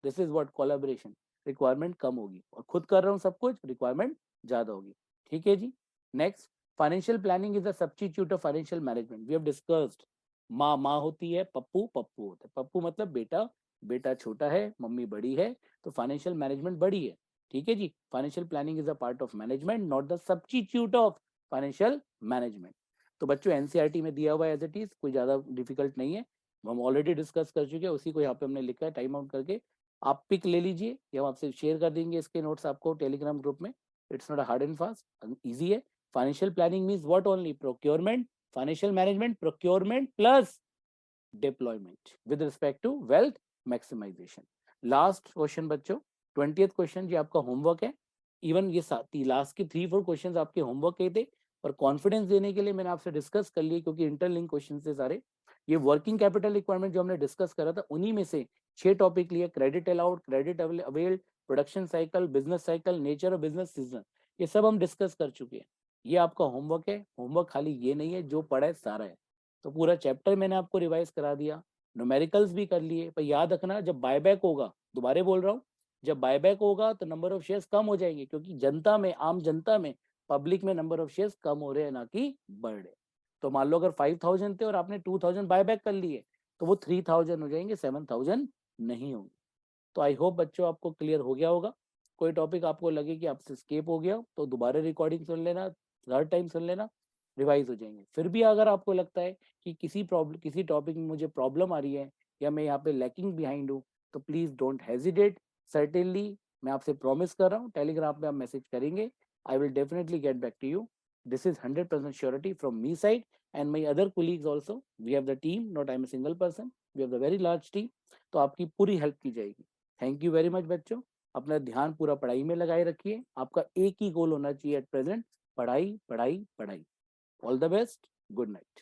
this is what collaboration, requirement कम होगी। और खुद कर रहा हूँ सब कुछ, रिक्वायरमेंट ज्यादा होगी। ठीक है जी। Next, financial planning is a substitute of financial management, we have discussed. माँ होती है, पप्पू पप्पू होता है। पप्पू मतलब बेटा, बेटा छोटा है, मम्मी बड़ी है, तो फाइनेंशियल मैनेजमेंट बड़ी है। ठीक है जी। Financial planning is a part of management, not the substitute of financial management. तो बच्चों एनसीईआरटी में दिया हुआ है एज इट इज, कोई ज्यादा डिफिकल्ट नहीं है, हम ऑलरेडी डिस्कस कर चुके हैं, उसी को यहाँ पे हमने लिखा है टाइम आउट करके। आप पिक ले लीजिए, ये हम आपसे शेयर कर देंगे इसके नोट्स आपको टेलीग्राम ग्रुप में। It's not hard and fast, easy है। Financial planning means what? Only procurement, financial management, procurement plus deployment with respect to wealth maximization. Last question बच्चों, 20th क्वेश्चन जी आपका होमवर्क है। Even ये last के 3-4 question आपके homework के थे, और कॉन्फिडेंस देने के लिए मैंने आपसे डिस्कस कर लिए, क्योंकि इंटरलिंक क्वेश्चन से सारे। ये वर्किंग कैपिटल रिक्वायरमेंट जो हमने डिस्कस करा था, उन्हीं में से 6 टॉपिक लिए, credit allowed, credit availed, production cycle, business cycle, nature of business, season, ये सब हम डिस्कस कर चुके हैं। ये आपका होमवर्क है। होमवर्क खाली ये नहीं है, जो पढ़ा है सारा है। तो पूरा चैप्टर मैंने आपको रिवाइज करा दिया, न्यूमेरिकल्स भी कर लिए। पर याद रखना, जब बायबैक होगा, दोबारा बोल रहा हूँ, जब बायबैक होगा तो नंबर ऑफ शेयर्स कम हो जाएंगे, क्योंकि जनता में, आम जनता में, पब्लिक में नंबर ऑफ शेयर्स कम हो रहे हैं, ना कि बढ़ रहे। तो मान लो अगर 5000 थे और आपने 2000 बायबैक कर लिए, तो वो 3000 हो जाएंगे, 7000 नहीं होंगे। तो आई होप बच्चों आपको क्लियर हो गया होगा। कोई टॉपिक आपको लगे कि आपसे स्केप हो गया, तो दोबारा रिकॉर्डिंग सुन लेना, हर टाइम सुन लेना, रिवाइज हो जाएंगे। फिर भी अगर आपको लगता है कि किसी टॉपिक में मुझे प्रॉब्लम आ रही है, या मैं यहाँ पे लैकिंग बिहाइंड हूँ, तो प्लीज डोंट हेजिटेट। सर्टेनली मैं आपसे प्रॉमिस कर रहा हूँ, टेलीग्राम पे आप मैसेज करेंगे, I will definitely get back to you. This is 100% surety from me side and my other colleagues also. We have the team, not I am a single person, we have the very large team. तो आपकी पूरी help की जाएगी। Thank you very much बच्चों। अपना ध्यान पूरा पढ़ाई में लगाए रखिए। आपका एक ही गोल होना चाहिए एट प्रेजेंट, पढ़ाई पढ़ाई पढ़ाई। All the best, good night.